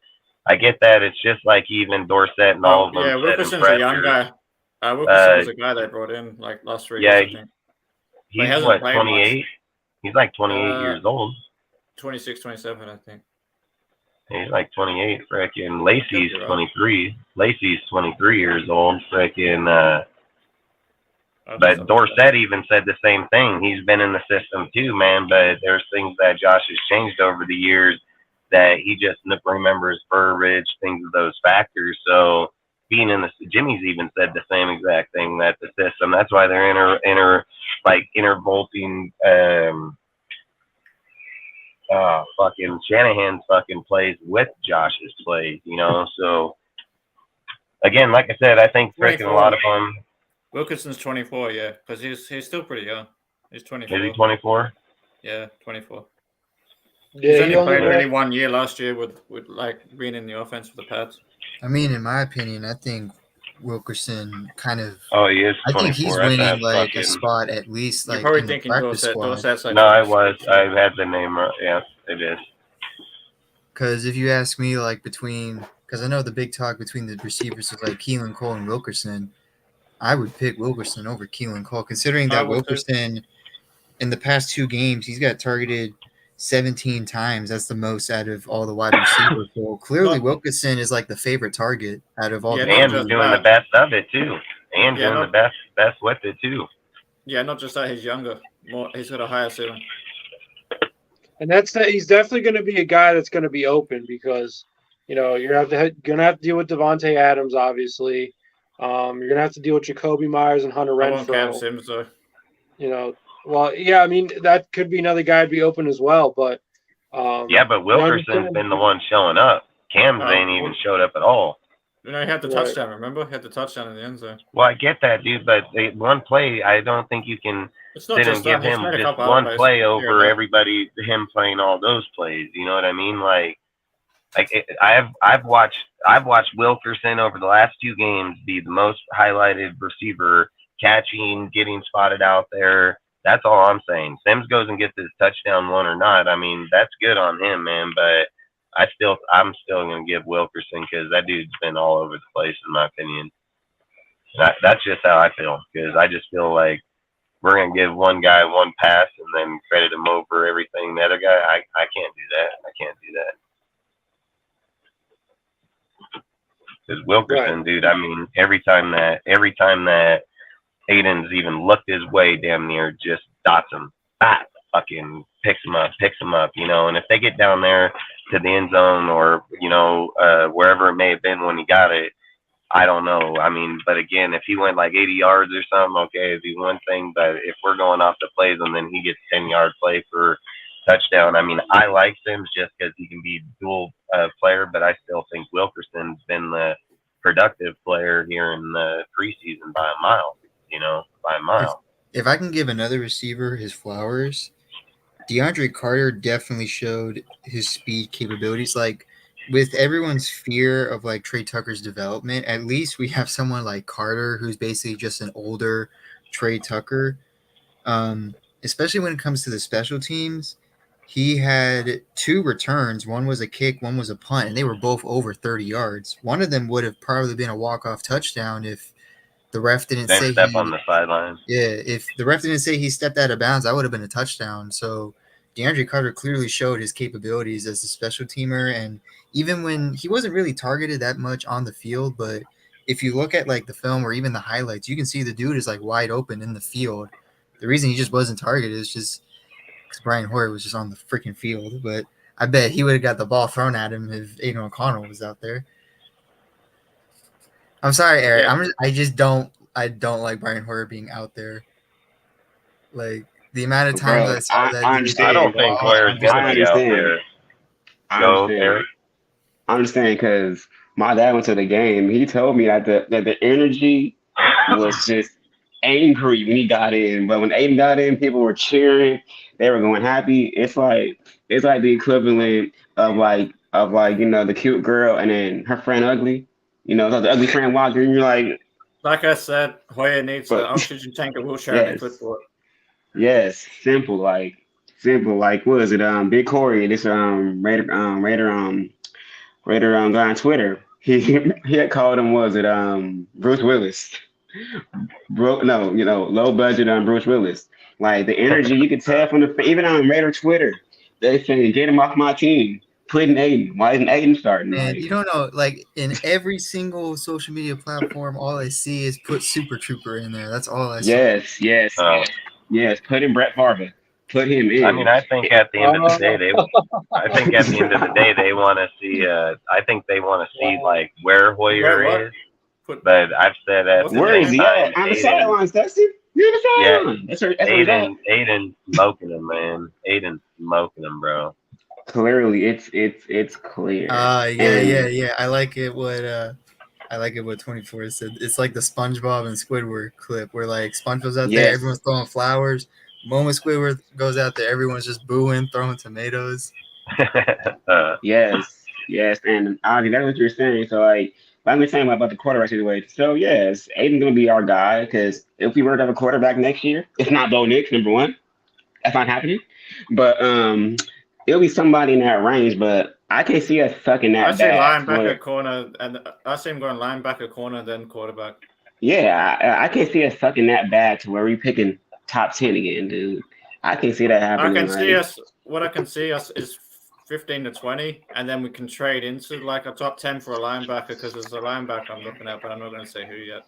Speaker 1: I get that. It's just like even Dorsett and all of them.
Speaker 2: Yeah, Wilkerson's a young guy. Wilkerson's a guy they brought in like last week.
Speaker 1: Yeah,
Speaker 2: I think.
Speaker 1: He's what, 28? He's like 28 years old.
Speaker 2: 26, 27, I think.
Speaker 1: He's like 28. Frickin' Lacey's 23. Lacey's 23 years old. Frickin'. But Dorsett even said the same thing. He's been in the system too, man. But there's things that Josh has changed over the years that he just remembers verbiage, things of those factors. So being in the Jimmy's even said the same exact thing, that the system. That's why they're intervolting. Fucking Shanahan's fucking plays with Josh's plays, So again, like I said, I think freaking a lot of them.
Speaker 2: Wilkerson's 24, yeah, because he's still pretty young. He's 24.
Speaker 1: Is he 24?
Speaker 2: Yeah, 24.
Speaker 5: Yeah,
Speaker 2: he's only played only 1 year last year with like being in the offense with the Pats.
Speaker 7: I mean, in my opinion, I think Wilkerson kind of.
Speaker 1: Oh, he is 24.
Speaker 7: I think he's winning like a spot at least. Like,
Speaker 2: you're probably
Speaker 7: in
Speaker 2: thinking
Speaker 7: the practice
Speaker 2: Dorsett's like.
Speaker 1: No, I had the name right. Yeah, it is.
Speaker 7: Because if you ask me, like because I know the big talk between the receivers is like Keelan Cole and Wilkerson. I would pick Wilkerson over Keelan Cole, considering that Wilkerson in the past 2 games he's got targeted 17 times. That's the most out of all the wide receivers. So clearly, Wilkerson is like the favorite target out of all.
Speaker 1: And doing the best of it too, and doing the best with it too.
Speaker 2: Yeah, not just that, he's younger. He's got a higher ceiling.
Speaker 5: And he's definitely going to be a guy that's going to be open because you're going to have to deal with Devontae Adams, obviously. You're going to have to deal with Jacoby Myers and Hunter Renfrow.
Speaker 2: Cam Sims, though.
Speaker 5: Well, yeah, I mean, that could be another guy to be open as well, but
Speaker 1: but Wilkerson's been the one showing up. Cam's ain't even showed up at all.
Speaker 2: He had the touchdown, remember? He had the touchdown in the end zone.
Speaker 1: Well, I get that, dude, but one play, I don't think you can sit and give him just one play over everybody, him playing all those plays. You know what I mean? I've watched Wilkerson over the last 2 games be the most highlighted receiver, catching, getting spotted out there. That's all I'm saying. Sims goes and gets his touchdown one or not. I mean, that's good on him, man. But I'm still gonna give Wilkerson because that dude's been all over the place in my opinion. That's just how I feel, because I just feel like we're going to give one guy one pass and then credit him over everything the other guy. I can't do that. I can't do that. Because Wilkerson, dude, I mean, every time that Aiden's even looked his way, damn near just dots him. Fucking picks him up, you know. And if they get down there to the end zone or, you know, wherever it may have been when he got it, I don't know. I mean, but again, if he went like 80 yards or something, okay, it'd be one thing. But if we're going off the plays and then he gets 10-yard play for touchdown, I mean, I like Sims just because he can be dual player, but I still think Wilkerson's been the productive player here in the preseason by a mile, you know, by a mile.
Speaker 7: If I can give another receiver his flowers, DeAndre Carter definitely showed his speed capabilities. Like, with everyone's fear of like Trey Tucker's development, at least we have someone like Carter who's basically just an older Trey Tucker. Especially when it comes to the special teams, he had 2 returns. One was a kick, one was a punt, and they were both over 30 yards. One of them would have probably been a walk-off touchdown if the ref didn't say
Speaker 1: step on the sideline.
Speaker 7: Yeah, if the ref didn't say he stepped out of bounds, that would have been a touchdown. So DeAndre Carter clearly showed his capabilities as a special teamer, and even when he wasn't really targeted that much on the field, but if you look at like the film or even the highlights, you can see the dude is like wide open in the field. The reason he just wasn't targeted is just because Brian Hoyer was just on the freaking field. But I bet he would have got the ball thrown at him if Aiden O'Connell was out there. I'm sorry, Eric.
Speaker 2: Yeah.
Speaker 7: I don't like Brian Hoyer being out there. Like, the amount of times I saw that.
Speaker 6: I understand.
Speaker 1: I don't think Hoyer's gonna be out there.
Speaker 6: I understand because my dad went to the game. He told me that the energy was just angry when he got in. But when Aiden got in, people were cheering. They were going happy. It's like the equivalent of like you know, the cute girl and then her friend ugly. You know, the ugly friend walked in, and you're like
Speaker 2: I said, Hoyer needs an oxygen tank, a wheelchair, and a clipboard.
Speaker 6: Yes, simple. Like what is it? Big Corey, this Raider guy on Twitter. He had called him, was it Bruce Willis? Low budget Bruce Willis. Like, the energy you could tell from even on Raider Twitter, they saying, get him off my team. Put in Aiden. Why isn't Aiden starting?
Speaker 7: Man, you don't know. Like, in every single social media platform, all I see is put Super Trooper in there. That's all I see.
Speaker 6: Yes. Put in Brett Favre. Put him in.
Speaker 1: I mean, I think at the end of the day, they want to see. I think they want to see like where Hoyer is. But I've said that.
Speaker 6: Where is he at? On the sidelines, Dusty. You're on the sideline.
Speaker 1: Aiden's smoking him, man. Aiden's smoking him, bro.
Speaker 6: Clearly, it's clear.
Speaker 7: Yeah. I like it what 24 said. It's like the SpongeBob and Squidward clip where like SpongeBob's out there, everyone's throwing flowers. The moment Squidward goes out there, everyone's just booing, throwing tomatoes.
Speaker 6: Yes, and Ozzy, that's what you're saying. So like I'm saying about the quarterback situation. So yes, Aiden's gonna be our guy because if we were to have a quarterback next year, it's not Bo Nix, number one. That's not happening. But it'll be somebody in that range, but I can't see us sucking that.
Speaker 2: I see linebacker corner, and I see him going linebacker corner, then quarterback.
Speaker 6: Yeah, I can't see us sucking that bad to where we picking top 10 again, dude. I can see that happening.
Speaker 2: What I can see us is 15 to 20, and then we can trade into like a top 10 for a linebacker because there's a linebacker I'm looking at, but I'm not going to say who yet.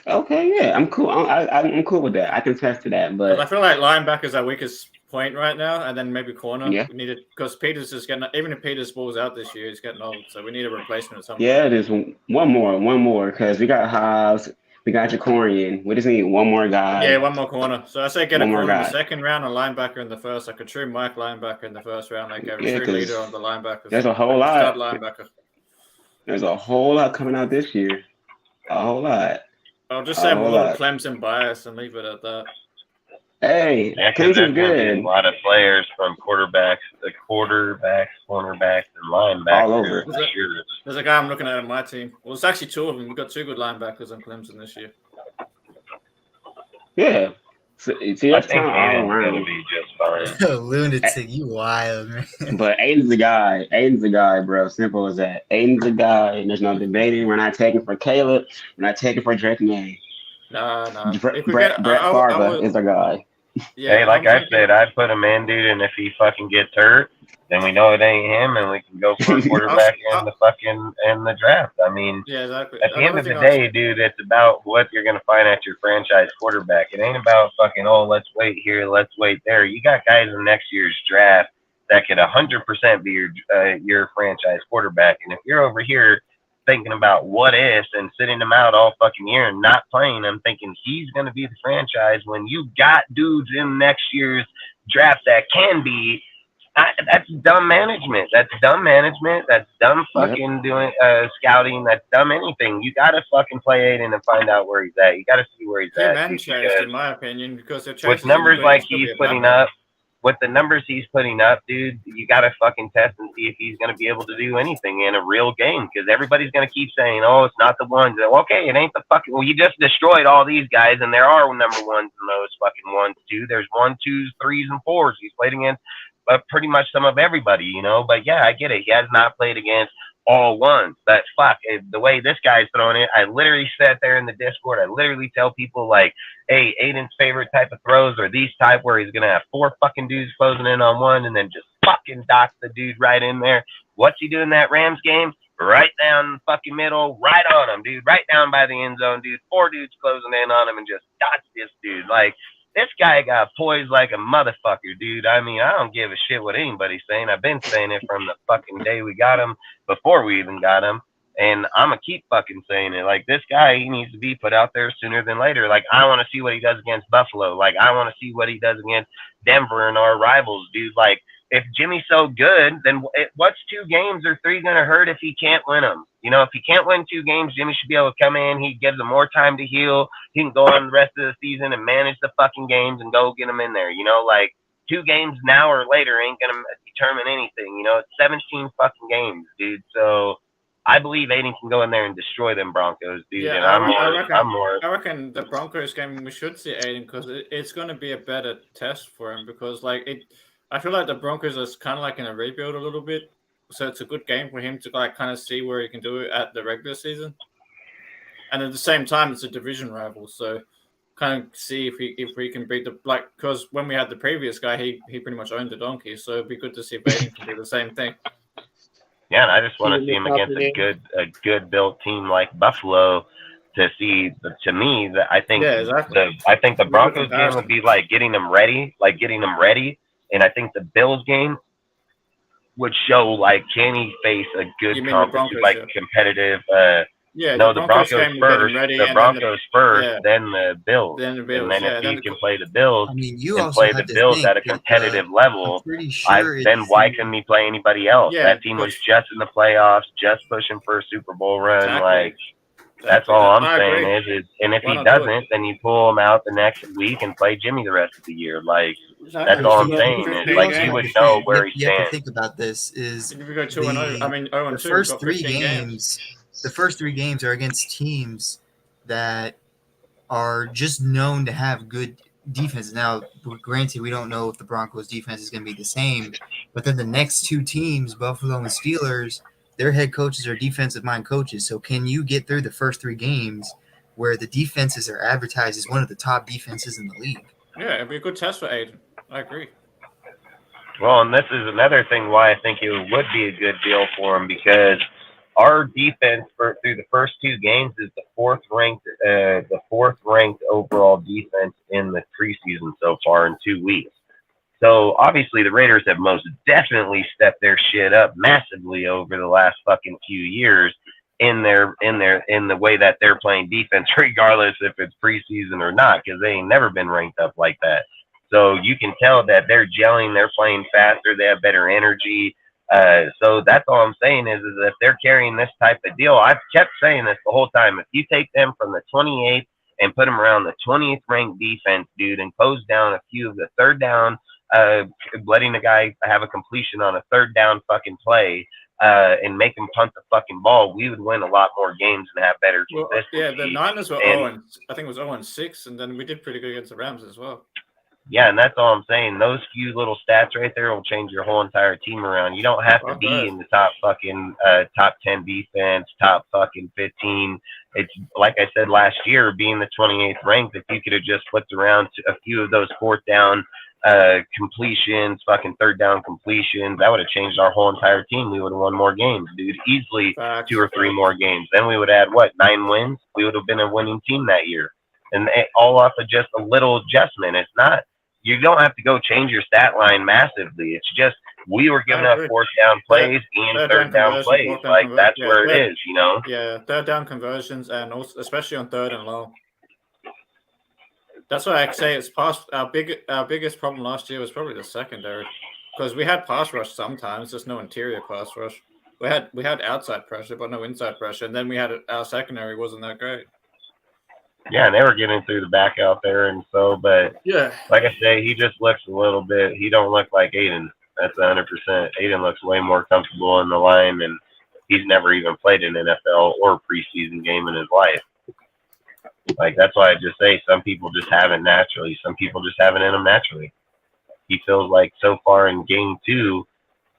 Speaker 6: Okay, yeah, I'm cool. I'm cool with that. I can test to that, but
Speaker 2: I feel like linebacker's our weakest point right now, and then maybe corner.
Speaker 6: Yeah.
Speaker 2: We need it because Peters is getting. Even if Peters balls out this year, he's getting old, so we need a replacement or something.
Speaker 6: Yeah, there's one more because we got Hobbs, we got Jacorian. We just need one more guy.
Speaker 2: Yeah, one more corner. So I say get a corner in the second round, a linebacker in the first, like a true Mike linebacker in the first round, like a true leader on the linebackers.
Speaker 6: There's a whole lot.
Speaker 2: Linebacker.
Speaker 6: There's a whole lot coming out this year. A whole lot.
Speaker 2: I'll just say I'm a little Clemson bias and leave it at that.
Speaker 6: Hey, Clemson's good.
Speaker 1: A lot of players from cornerbacks, and linebackers.
Speaker 6: All over.
Speaker 2: There's a guy I'm looking at on my team. Well, it's actually 2 of them. We've got 2 good linebackers on Clemson this year.
Speaker 6: Yeah. See,
Speaker 1: I
Speaker 6: that's
Speaker 1: think
Speaker 6: kind of all
Speaker 1: Aiden's gonna
Speaker 6: around.
Speaker 1: be just fine.
Speaker 7: Lunatic, you wild, man.
Speaker 6: But Aiden's the guy. Aiden's the guy, bro. Simple as that. Aiden's the guy, and there's no debating. We're not taking for Caleb. We're not taking for Drake May.
Speaker 2: Nah.
Speaker 6: Brett Favre is the guy.
Speaker 2: Yeah,
Speaker 1: Hey, like
Speaker 2: I'm
Speaker 1: I said, I'd put him in, dude, and if he fucking gets hurt, then we know it ain't him, and we can go for a quarterback in the draft. I mean,
Speaker 2: yeah, exactly.
Speaker 1: at the end of the day, dude, it's about what you're gonna find at your franchise quarterback. It ain't about fucking, oh, let's wait here, let's wait there. You got guys in next year's draft that could 100% be your franchise quarterback, and if you're over here thinking about what ifs and sitting them out all fucking year and not playing them, thinking he's going to be the franchise when you got dudes in next year's draft that can be, that's dumb management. That's dumb management. That's dumb fucking doing scouting. That's dumb anything. You got to fucking play Aiden and find out where he's at. You got to see where he's at.
Speaker 2: And chased, in my opinion, because
Speaker 1: with numbers like he's putting up, with the numbers he's putting up, dude, you got to fucking test and see if he's going to be able to do anything in a real game, because everybody's going to keep saying, oh, it's not the ones. Okay, it ain't the fucking, well, you just destroyed all these guys, and there are number ones in those fucking ones, too. There's 1, 2s, 3s, and 4s. He's played against pretty much some of everybody, you know, but yeah, I get it. He has not played against all ones, but fuck, the way this guy's throwing it, I literally sat there in the Discord, I literally tell people like, hey, Aiden's favorite type of throws are these type where he's gonna have 4 fucking dudes closing in on one and then just fucking dock the dude right in there. What's he doing that Rams game? Right down the fucking middle, right on him, dude, right down by the end zone, dude. 4 dudes closing in on him and just dots this dude. Like, this guy got poised like a motherfucker, dude. I mean, I don't give a shit what anybody's saying. I've been saying it from the fucking day we got him, before we even got him. And I'm going to keep fucking saying it. Like, this guy, he needs to be put out there sooner than later. Like, I want to see what he does against Buffalo. Like, I want to see what he does against Denver and our rivals, dude. Like, if Jimmy's so good, then what's 2 games or 3 going to hurt if he can't win them? You know, if he can't win 2 games, Jimmy should be able to come in. He gives him more time to heal. He can go on the rest of the season and manage the fucking games and go get them in there. You know, like, 2 games now or later ain't going to determine anything. You know, it's 17 fucking games, dude. So I believe Aiden can go in there and destroy them Broncos, dude.
Speaker 2: Yeah,
Speaker 1: and
Speaker 2: I reckon the Broncos game, we should see Aiden, because it's going to be a better test for him, because, like, I feel like the Broncos is kind of like in a rebuild a little bit. So it's a good game for him to like kind of see where he can do it at the regular season. And at the same time, it's a division rival. So kind of see if we can beat the, like, because when we had the previous guy, he pretty much owned the donkey. So it'd be good to see if Aiden can do the same thing.
Speaker 1: Yeah, and I just want to see him against a good built team like Buffalo. To see, to me, that I think the Broncos game would be like getting them ready, and I think the Bills game would show like, can he face a good competitive? No, the Broncos first. The Broncos first, then the Bills. And then if you can play the Bills, and play the Bills at a competitive level, then why couldn't he play anybody else? That team was just in the playoffs, just pushing for a Super Bowl run, like. That's all I'm saying is, and if he doesn't, then you pull him out the next week and play Jimmy the rest of the year. Like, that's all I'm saying is, like, he would know where he stands.
Speaker 7: You have to think about this is the first 3 games. The first 3 games are against teams that are just known to have good defense. Now, granted, we don't know if the Broncos' defense is going to be the same, but then the next 2 teams, Buffalo and Steelers, their head coaches are defensive-minded coaches. So can you get through the first 3 games where the defenses are advertised as one of the top defenses in the league?
Speaker 2: Yeah, it'd be a good test for Aiden. I agree.
Speaker 1: Well, and this is another thing why I think it would be a good deal for him, because our defense through the first 2 games is the 4th ranked overall defense in the preseason so far in 2 weeks. So obviously the Raiders have most definitely stepped their shit up massively over the last fucking few years in the way that they're playing defense, regardless if it's preseason or not, because they ain't never been ranked up like that. So you can tell that they're gelling, they're playing faster, they have better energy. So that's all I'm saying is if they're carrying this type of deal, I've kept saying this the whole time. If you take them from the 28th and put them around the 20th ranked defense, dude, and close down a few of the third down, letting the guy have a completion on a 3rd down fucking play, and make them punt the fucking ball, we would win a lot more games and have better
Speaker 2: Well,
Speaker 1: consistency.
Speaker 2: yeah, the Niners were
Speaker 1: And-
Speaker 2: 0, I think it was 0-6, and then we did pretty good against the Rams as well.
Speaker 1: Yeah, and that's all I'm saying. Those few little stats right there will change your whole entire team around. You don't have to
Speaker 2: Fuck
Speaker 1: be
Speaker 2: right.
Speaker 1: in the top fucking top 10 defense, top fucking 15. It's like I said last year, being the 28th ranked, if you could have just flipped around to a few of those fourth down completions, fucking third down completions, that would have changed our whole entire team. We would have won more games, dude. Easily
Speaker 2: Facts.
Speaker 1: 2 or 3 more games. Then we would add, 9 wins? We would have been a winning team that year. And all off of just a little adjustment. It's not, you don't have to go change your stat line massively. It's just we were giving up fourth down plays and third down plays. Like, that's where it is, you know?
Speaker 2: Yeah, third down conversions, and also, especially on third and long. That's why I say it's past our biggest problem last year was probably the secondary, because we had pass rush sometimes, just no interior pass rush. We had outside pressure, but no inside pressure, and then we had our secondary wasn't that great.
Speaker 1: Yeah, and they were getting through the back out there, and so, but
Speaker 2: Yeah,
Speaker 1: like I say, he just looks a little bit. He don't look like Aiden. That's 100%. Aiden looks way more comfortable in the line, and he's never even played an NFL or preseason game in his life. Like, that's why I just say some people just have it naturally. Some people just have it in them naturally. He feels like so far in game 2,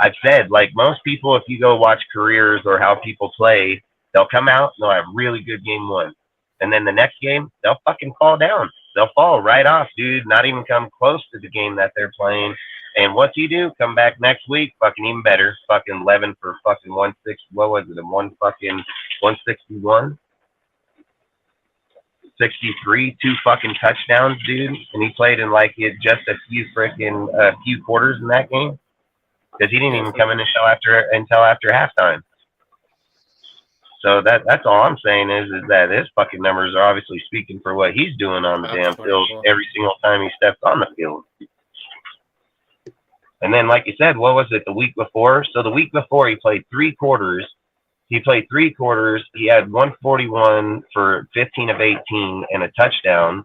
Speaker 1: I've said, like most people, if you go watch careers or how people play, they'll come out and they'll have really good game 1. And then the next game, they'll fucking fall down. They'll fall right off, dude. Not even come close to the game that they're playing. And what's he do? Come back next week, fucking even better. Fucking 11 for fucking 160. What was it? 161, 63, 2 fucking touchdowns, dude. And he played in like it just a few quarters in that game because he didn't even come in the show until after halftime. So that's all I'm saying is that his fucking numbers are obviously speaking for what he's doing on the damn field every single time he steps on the field. And then, like you said, what was it the week before? So the week before he played 3 quarters. He had 141 for 15 of 18 and a touchdown.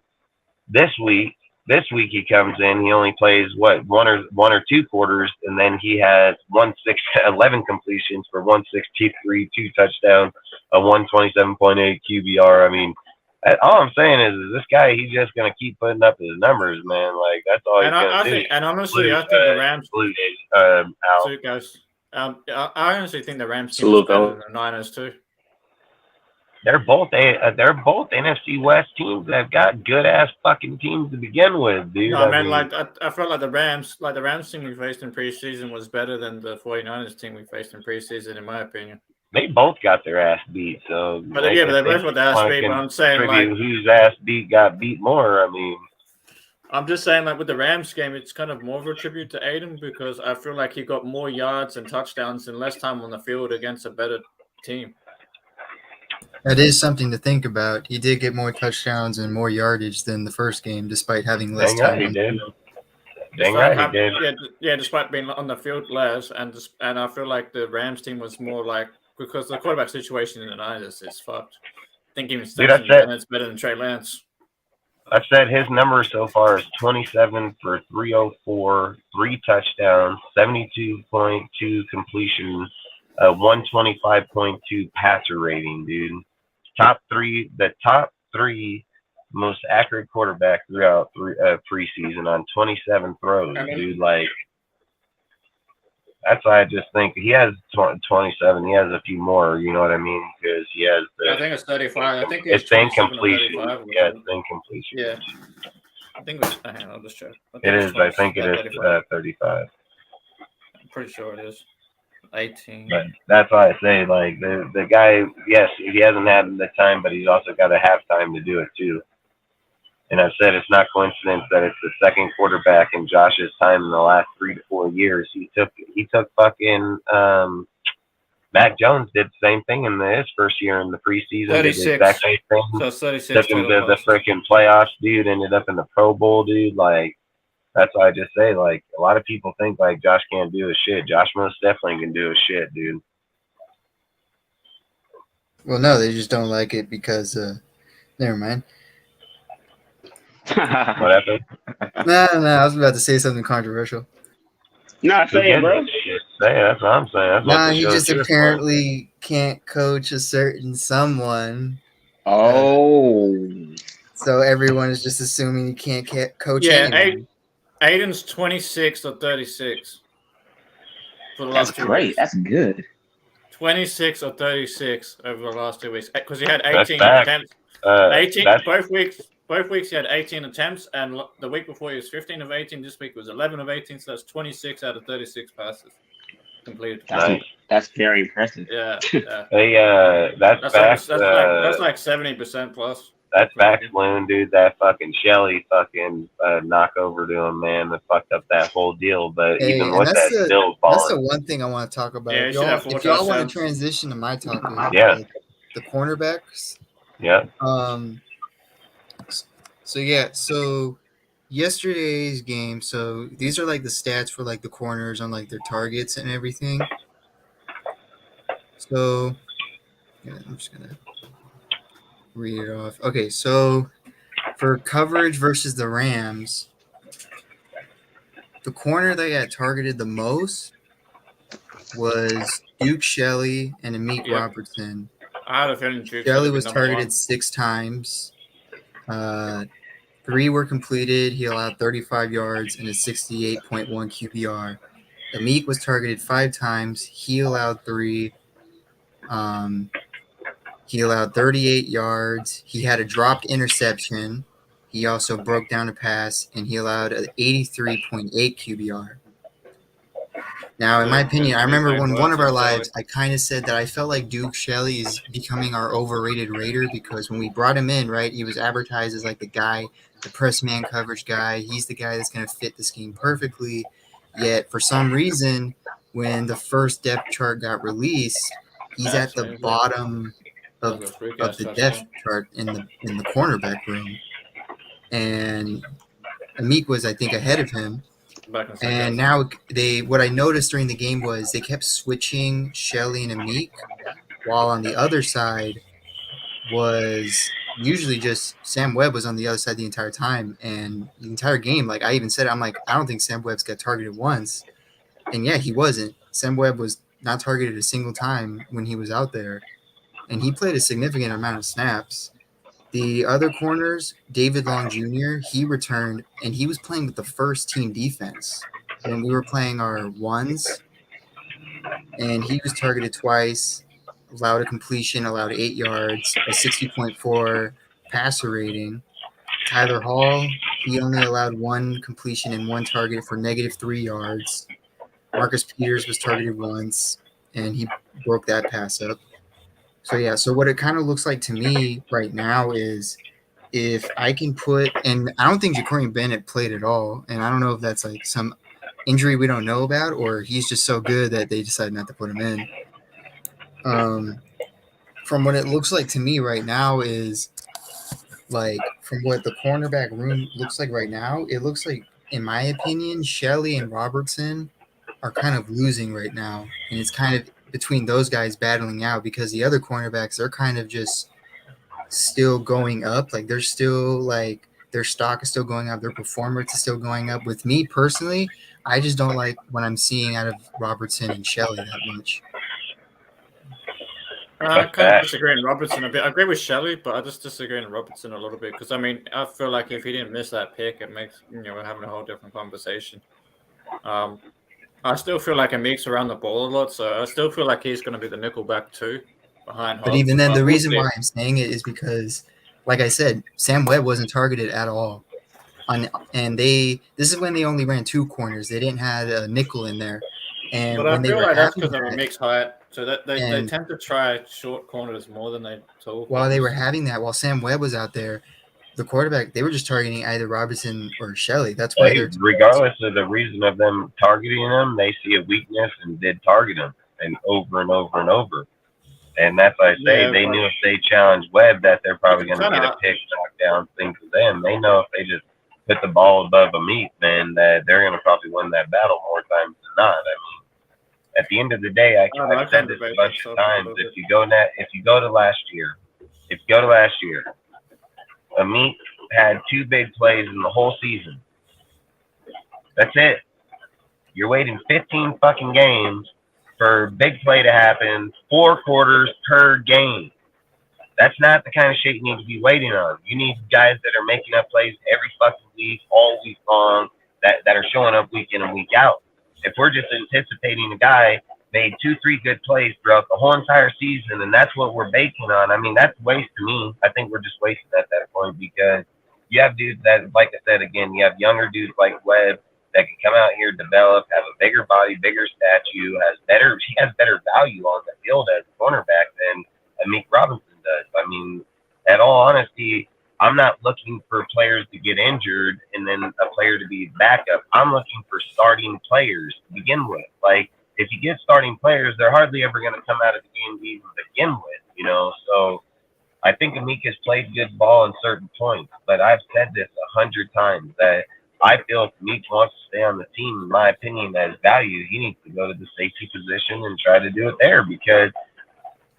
Speaker 1: This week he comes in. He only plays one or 2 quarters, and then he has 11 completions for 163, 2 touchdowns, a 127.8 QBR. I mean, all I'm saying is this guy, he's just gonna keep putting up his numbers, man. Like that's all he's gonna do.
Speaker 2: And honestly, I think the Rams.
Speaker 1: Out.
Speaker 2: So guys, I honestly think the Rams team is better than the Niners too.
Speaker 7: They're both NFC West teams that have got good ass fucking teams to begin with, dude.
Speaker 2: No, I mean, like I felt like the Rams team we faced in preseason was better than the 49ers team we faced in preseason, in my opinion.
Speaker 1: They both got their ass beat, so.
Speaker 2: But yeah, but they both got their ass beat. But I'm saying, like,
Speaker 1: whose ass got beat more. I mean,
Speaker 2: I'm just saying, like with the Rams game, it's kind of more of a tribute to Aiden because I feel like he got more yards and touchdowns and less time on the field against a better team.
Speaker 7: That is something to think about. He did get more touchdowns and more yardage than the first game, despite having less time.
Speaker 1: He did. Dang right, he did.
Speaker 2: Yeah, despite being on the field less, and I feel like the Rams team was more like because the quarterback situation in the Niners is fucked. I think even Stetson Bennett's better than Trey Lance.
Speaker 1: I've said his number so far is 27 for 304, 3 touchdowns, 72.2 completions, 125.2 passer rating, dude. The top three most accurate quarterback throughout preseason on 27 throws, dude. Like, that's why I just think he has 27. He has a few more, you know what I mean? Because he has
Speaker 2: I think it's 35. I think
Speaker 1: it's incompletion. Yeah, it's incompletion.
Speaker 2: Yeah. I think it was, I'll just check.
Speaker 1: It is. I think it is 35.
Speaker 2: I'm pretty sure it is. 18.
Speaker 1: But that's why I say, like, the guy, yes, he hasn't had the time, but he's also got to have time to do it, too. And I've said it's not coincidence that it's the second quarterback in Josh's time in the last 3 to 4 years. He took fucking Mac Jones did the same thing in his first year in the preseason.
Speaker 2: 36.
Speaker 1: The exact same thing.
Speaker 2: So 36.
Speaker 1: Took him to the freaking playoffs, dude. Ended up in the Pro Bowl, dude. Like, that's why I just say, like, a lot of people think like Josh can't do his shit. Josh most definitely can do his shit, dude.
Speaker 7: Well, no, they just don't like it because never mind.
Speaker 1: What happened?
Speaker 7: No, I was about to say something controversial.
Speaker 6: Nah, say it, bro.
Speaker 1: Shit. That's what I'm saying. That's what
Speaker 7: Nah,
Speaker 1: the
Speaker 7: he
Speaker 1: show
Speaker 7: just
Speaker 1: should have
Speaker 7: apparently can't coach a certain someone.
Speaker 6: Oh,
Speaker 7: So everyone is just assuming he can't coach
Speaker 2: Yeah,
Speaker 7: anyone.
Speaker 2: Aiden's 26 or 36 for the
Speaker 6: that's
Speaker 2: last 2
Speaker 6: great.
Speaker 2: weeks.
Speaker 6: That's good.
Speaker 2: 26 or 36 over the last 2 weeks because he had
Speaker 1: That's
Speaker 2: 18
Speaker 1: back.
Speaker 2: attempts. 18
Speaker 1: That's
Speaker 2: both weeks he had 18 attempts, and the week before he was 15 of 18. This week was 11 of 18, so that's 26 out of 36 passes completed.
Speaker 6: That's very impressive.
Speaker 2: Yeah.
Speaker 1: hey, that's facts.
Speaker 2: That's like 70% plus.
Speaker 1: That's facts, Loon, dude. That fucking Shelly fucking knock over to him, man, that fucked up that whole deal. But
Speaker 7: Hey,
Speaker 1: even
Speaker 7: and
Speaker 1: with that, still
Speaker 7: that's the
Speaker 1: falling.
Speaker 7: one thing I want to talk about.
Speaker 2: Yeah, he should have 4
Speaker 7: if y'all want
Speaker 2: touchdowns.
Speaker 7: to transition to my topic,
Speaker 1: Yeah.
Speaker 7: like the cornerbacks.
Speaker 1: Yeah.
Speaker 7: So yesterday's game. So these are like the stats for like the corners on like their targets and everything. So yeah, I'm just gonna read it off. Okay, so for coverage versus the Rams, the corner that got targeted the most was Duke Shelley and Amik Robertson.
Speaker 2: I had a feeling Duke
Speaker 7: Shelley was targeted 6 times. 3 were completed. He allowed 35 yards and a 68.1 QBR. Amik was targeted 5 times. He allowed 3. He allowed 38 yards. He had a dropped interception. He also broke down a pass, and he allowed an 83.8 QBR. Now, in my opinion, I remember when one of our lives, I kind of said that I felt like Duke Shelley is becoming our overrated Raider because when we brought him in, right, he was advertised as like the guy, the press man coverage guy. He's the guy that's going to fit the scheme perfectly. Yet, for some reason, when the first depth chart got released, he's at the bottom of the depth chart in the cornerback room. And Amik was, I think, ahead of him. And now what I noticed during the game was they kept switching Shelley and Amik, while on the other side was usually just Sam Webb was on the other side the entire time. And the entire game, like I even said, I'm like, I don't think Sam Webb's got targeted once. And yeah, he wasn't. Sam Webb was not targeted a single time when he was out there. And he played a significant amount of snaps. The other corners, David Long Jr., he returned, and he was playing with the first team defense when we were playing our ones. And he was targeted twice, allowed a completion, allowed 8 yards, a 60.4 passer rating. Tyler Hall, he only allowed 1 completion and 1 target for -3 yards. Marcus Peters was targeted once, and he broke that pass up. So, yeah, so what it kind of looks like to me right now is if I can put – and I don't think Jacorian Bennett played at all, and I don't know if that's like some injury we don't know about or he's just so good that they decided not to put him in. From what it looks like to me right now is like from what the cornerback room looks like right now, it looks like, in my opinion, Shelley and Robertson are kind of losing right now, and it's kind of – between those guys battling out because the other cornerbacks are kind of just still going up. Like they're still like their stock is still going up. Their performance is still going up. With me personally, I just don't like what I'm seeing out of Robertson and Shelley that much.
Speaker 2: I kind of disagree in Robertson a bit. I agree with Shelley, but I just disagree in Robertson a little bit because I mean I feel like if he didn't miss that pick, it makes we're having a whole different conversation. I still feel like Amik's around the ball a lot, so I still feel like he's going to be the nickelback too, behind Hobbs.
Speaker 7: But even then, the reason why I'm saying it is because, like I said, Sam Webb wasn't targeted at all. This is when they only ran 2 corners. They didn't have a nickel in there. And
Speaker 2: but I feel like that's because of Amik's height. So that they tend to try short corners more than they tall.
Speaker 7: While they were having that, while Sam Webb was out there, the quarterback, they were just targeting either Robertson or Shelley. That's why they're
Speaker 1: regardless of the reason of them targeting them, they see a weakness and did target them and over and over and over. And that's why I say they knew if they challenged Webb that they're probably going to get a pick, knockdown thing for them. They know if they just put the ball above Amik, then that they're going to probably win that battle more times than not. I mean, at the end of the day, I've said this a bunch of times. If you go to last year, Amik had 2 big plays in the whole season. That's it. You're waiting 15 fucking games for big play to happen, 4 quarters per game. That's not the kind of shit you need to be waiting on. You need guys that are making up plays every fucking week, all week long, that are showing up week in and week out. If we're just anticipating a guy made 2-3 good plays throughout the whole entire season, and that's what we're banking on, I mean, that's waste to me. I think we're just wasting at that point because you have dudes that, like I said, again, you have younger dudes like Webb that can come out here, develop, have a bigger body, bigger statue, he has better value on the field as a cornerback than Amik Robinson does. I mean, at all honesty, I'm not looking for players to get injured and then a player to be backup. I'm looking for starting players to begin with. Like, if you get starting players, they're hardly ever going to come out of the game to even begin with, you know? So I think Amik has played good ball in certain points, but I've said this 100 times that I feel if Amik wants to stay on the team, in my opinion, as value, he needs to go to the safety position and try to do it there because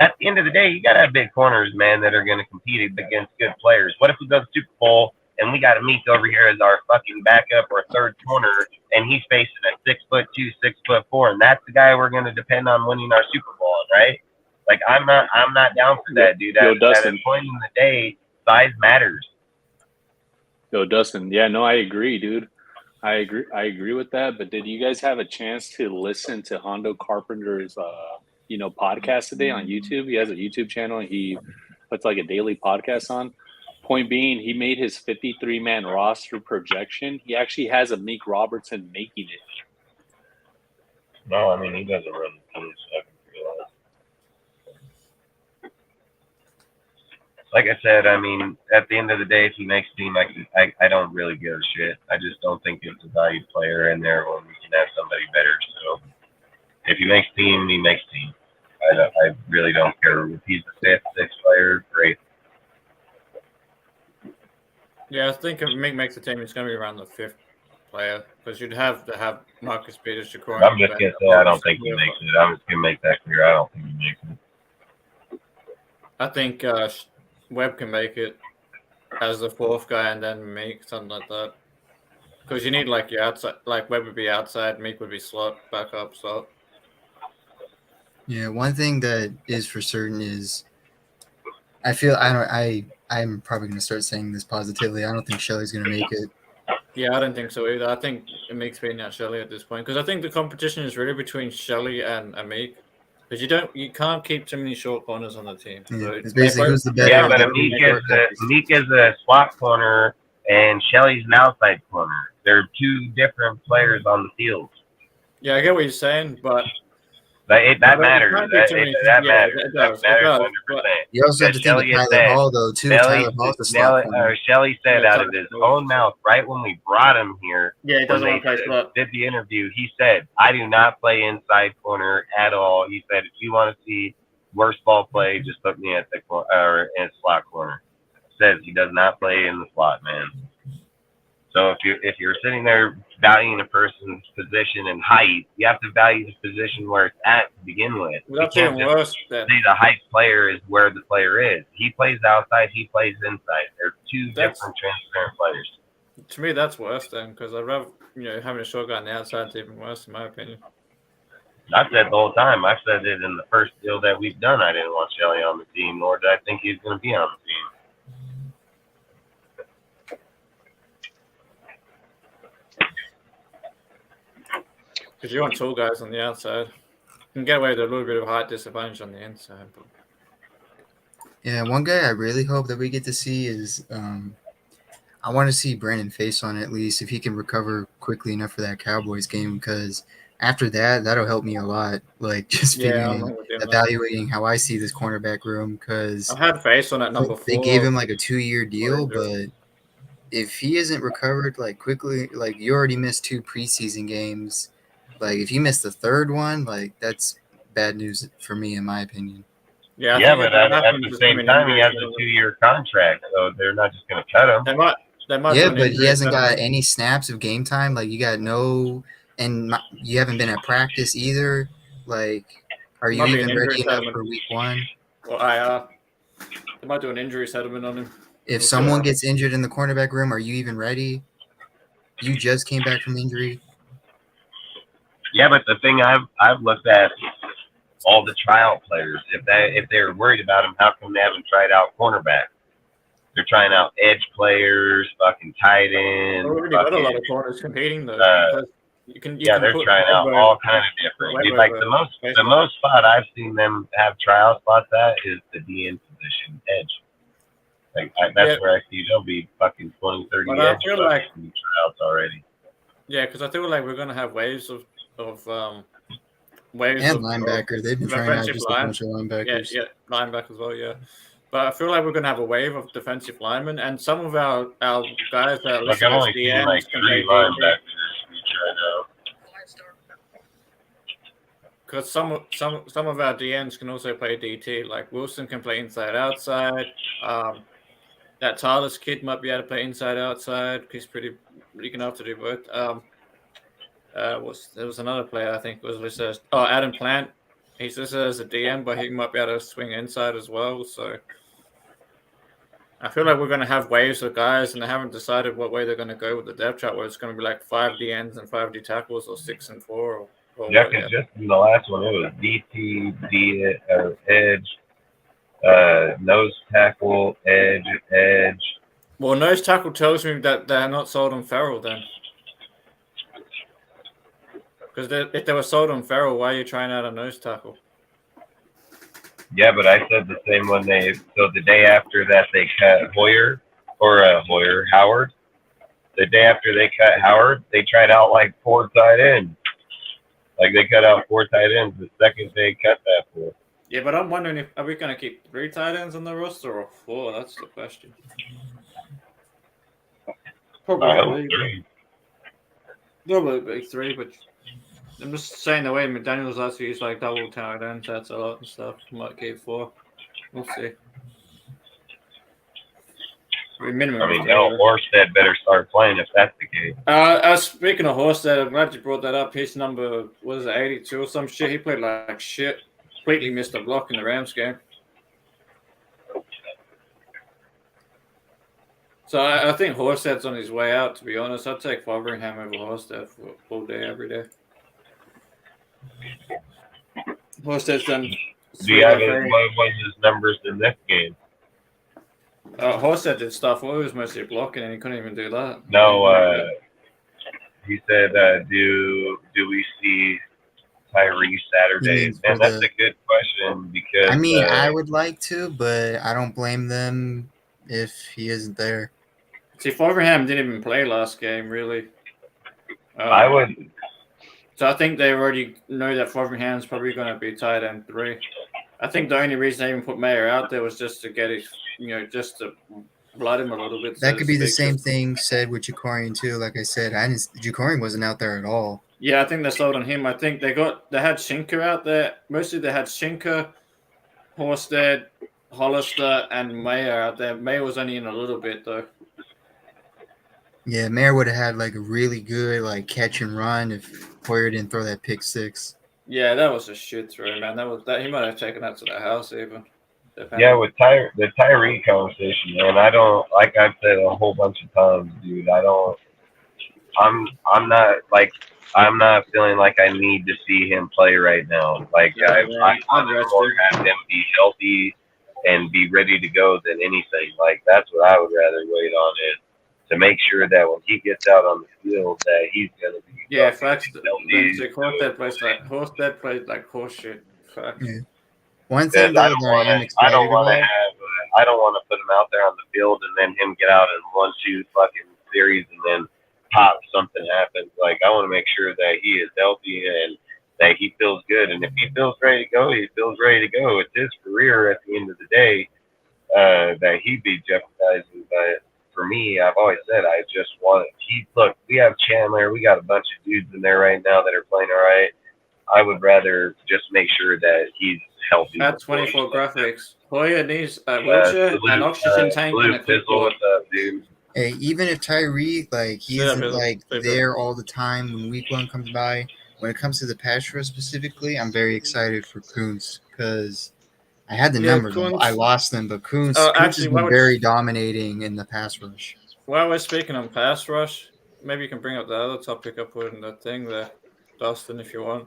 Speaker 1: at the end of the day, you got to have big corners, man, that are going to compete against good players. What if we go to the Super Bowl and we got Amik over here as our fucking backup or third corner, and he's facing a 6'2", 6'4", and that's the guy we're going to depend on winning our Super Bowl on, right? Like, I'm not down for that, dude. At a point in the day, size matters.
Speaker 8: Yo, Dustin. Yeah, no, I agree, dude. I agree with that. But did you guys have a chance to listen to Hondo Carpenter's podcast today on YouTube? He has a YouTube channel. He puts like a daily podcast on. Point being, he made his 53-man roster projection. He actually has Amik Robertson making it.
Speaker 1: No, I mean, he doesn't run the team, so I can realize. Like I said, I mean, at the end of the day, if he makes team, I don't really give a shit. I just don't think it's a valued player in there when we can have somebody better. So if he makes team, he makes team. I really don't care if he's the 5th, 6th player. Great.
Speaker 2: Yeah, I think if Amik makes the team, it's going to be around the 5th player because you'd have to have Marcus Peters, Shakur.
Speaker 1: I'm just going to say I don't think he makes it. I'm just going to make that clear. I don't think he makes it.
Speaker 2: I think Webb can make it as the 4th guy and then Meek, something like that. Because you need like your outside, like Webb would be outside, Meek would be slot, backup slot.
Speaker 7: Yeah, one thing that is for certain is I'm probably going to start saying this positively. I don't think Shelley's going to make it.
Speaker 2: Yeah, I don't think so either. I think Amik's beating out Shelley at this point because I think the competition is really between Shelley and Amik. Because you can't keep too many short corners on the team.
Speaker 7: Yeah,
Speaker 2: So
Speaker 7: it's basically who's the better.
Speaker 1: Yeah, but Amik is a slot corner and Shelley's an outside corner. They're 2 different players on the field.
Speaker 2: Yeah, I get what you're saying, but
Speaker 1: that matters. That matters.
Speaker 2: It does.
Speaker 1: That matters 100%.
Speaker 7: You also have to think of Tyler Hall, though, too. Tyler Hall's a slot corner.
Speaker 1: Shelley said out of his own mouth, right when we brought him here,
Speaker 2: Yeah, he doesn't want to play slot.
Speaker 1: did the interview, he said, I do not play inside corner at all. He said, if you want to see worst ball play, just put me at the in slot corner. Says he does not play in the slot, man. So if you're sitting there valuing a person's position and height, you have to value the position where it's at to begin with.
Speaker 2: Well, that's even worse then.
Speaker 1: Say the height player is where the player is. He plays outside, he plays inside. They're 2 different transparent players.
Speaker 2: To me, that's worse then because I'd rather having a short guy on the outside is even worse in my opinion.
Speaker 1: I've said the whole time. I've said it in the first deal that we've done. I didn't want Shelley on the team, nor did I think he was going to be on the team.
Speaker 2: Because you want tall guys on the outside. You can get away with a little bit of height disadvantage on the inside. But...
Speaker 7: Yeah, one guy I really hope that we get to see is I want to see Brandon Faison at least if he can recover quickly enough for that Cowboys game because after that'll help me a lot. Like just evaluating how I see this cornerback room because
Speaker 2: I had Faison at number 4.
Speaker 7: They gave him like a 2-year deal, but if he isn't recovered like quickly, like you already missed 2 preseason games. Like if you miss the 3rd one, like that's bad news for me in my opinion.
Speaker 2: Yeah,
Speaker 1: but at the same time, he has a 2-year contract, so they're not just going to cut him.
Speaker 2: They might
Speaker 7: Yeah, but he hasn't got any snaps of game time. Like you got and you haven't been at practice either. Like, are you even ready enough for week 1?
Speaker 2: Well, they might do an injury settlement on him.
Speaker 7: If someone gets injured in the cornerback room, are you even ready? You just came back from injury.
Speaker 1: Yeah, but the thing I've looked at all the tryout players. If they're worried about him, how come they haven't tried out cornerback? They're trying out edge players, fucking tight ends.
Speaker 2: Already got a lot of corners competing though.
Speaker 1: They're trying out all kind of different. Like the most spot I've seen them have tryout spots at is the DN position, edge. That's where I see they'll be fucking 20, 30
Speaker 2: but
Speaker 1: edge
Speaker 2: I feel like
Speaker 1: tryouts already.
Speaker 2: Yeah, because I feel like we're gonna have waves of waves
Speaker 7: and
Speaker 2: of
Speaker 7: linebacker. They've been trying out just a bunch of linebackers.
Speaker 2: Yeah, linebacker as well. Yeah, but I feel like we're gonna have a wave of defensive linemen, and some of our guys that are listed as DNs
Speaker 1: like
Speaker 2: can
Speaker 1: 3
Speaker 2: play
Speaker 1: linebackers we try out.
Speaker 2: because some of our DNs can also play DT. Like Wilson can play inside outside. That Tyler's kid might be able to play inside outside. He's pretty big enough to do both. There was another player I think was listed as Adam Plant. He's listed as a DM, but he might be able to swing inside as well. So I feel like we're going to have waves of guys, and they haven't decided what way they're going to go with the depth chart. Where it's going to be like 5 DNs and 5 D tackles, or 6 and 4.
Speaker 1: Yeah, because just in the last one, it was DT, edge, nose tackle, edge.
Speaker 2: Well, nose tackle tells me that they're not sold on Farrell then. Because if they were sold on Farrell, why are you trying out a nose tackle?
Speaker 1: Yeah, but I said the same when so the day after that they cut Howard. The day after they cut Howard, they tried out like 4 tight ends. Like they cut out 4 tight ends the second they cut that 4.
Speaker 2: Yeah, but I'm wondering are we going to keep 3 tight ends on the roster or 4? That's the question. Probably
Speaker 1: 3.
Speaker 2: Probably 3, but I'm just saying the way McDaniels likes to use like double tight ends, that's a lot and stuff. Might keep 4. We'll see. Minimum.
Speaker 1: I mean, Horsted better start playing if that's the case.
Speaker 2: Speaking of Horsted, I'm glad you brought that up. His number was 82 or some shit. He played like shit. Completely missed a block in the Rams game. So I think Horsted's on his way out, to be honest. I'd take Fotheringham over Horsted for all day, every day. Horsted's done.
Speaker 1: What was his numbers in this game?
Speaker 2: Horsted did stuff. Well, he was mostly blocking, and he couldn't even do that.
Speaker 1: No, he said, do we see Tyree Saturday? And that's a good question because
Speaker 7: I mean, I would like to, but I don't blame them if he isn't there.
Speaker 2: See, Fotheringham didn't even play last game, really.
Speaker 1: I would.
Speaker 2: So I think they already know that Fotheringham's probably going to be tight end 3. I think the only reason they even put Mayer out there was just to get his, just to blood him a little bit.
Speaker 7: That could be the same thing said with Jakorian too. Like I said, Jakorian wasn't out there at all.
Speaker 2: Yeah, I think they sold on him. I think they had Schinker out there. Mostly they had Schinker, Horsted, Hollister, and Mayer out there. Mayer was only in a little bit though.
Speaker 7: Yeah, Mayer would have had like a really good like catch and run if Hoyer didn't throw that pick 6.
Speaker 2: Yeah, that was a shit throw, man. He might have taken that to the house even.
Speaker 1: Yeah, with the Tyree conversation, man. I don't, like I've said a whole bunch of times, dude. I'm not feeling like I need to see him play right now. Like I'd rather have him be healthy and be ready to go than anything. Like that's what I would rather wait on is to make sure that when he gets out on the field that he's gonna be.
Speaker 2: Yeah, facts. Horsted plays like horse shit. Facts.
Speaker 7: Yeah. One thing that
Speaker 1: I don't want to put him out there on the field and then him get out in 1-2 fucking series and then pop something happens. Like I want to make sure that he is healthy and that he feels good. And if he feels ready to go, he feels ready to go. It's his career at the end of the day that he'd be jeopardizing. But for me, I've always said I just want look, we have Chandler, we got a bunch of dudes in there right now that are playing all right. I would rather just make sure that he's healthy.
Speaker 2: At 24 graphics. Hoyer needs a wheelchair, an oxygen tank, and a clipboard.
Speaker 1: What's up, dude?
Speaker 7: Hey, even if Tyree he isn't there all the time when week 1 comes by, when it comes to the pass rush specifically, I'm very excited for Kuntz because I had the numbers. I lost them, but Kuntz has been very dominating in the pass rush.
Speaker 2: While we're speaking on pass rush, maybe you can bring up the other topic I put in the thing there. Dustin, if you want,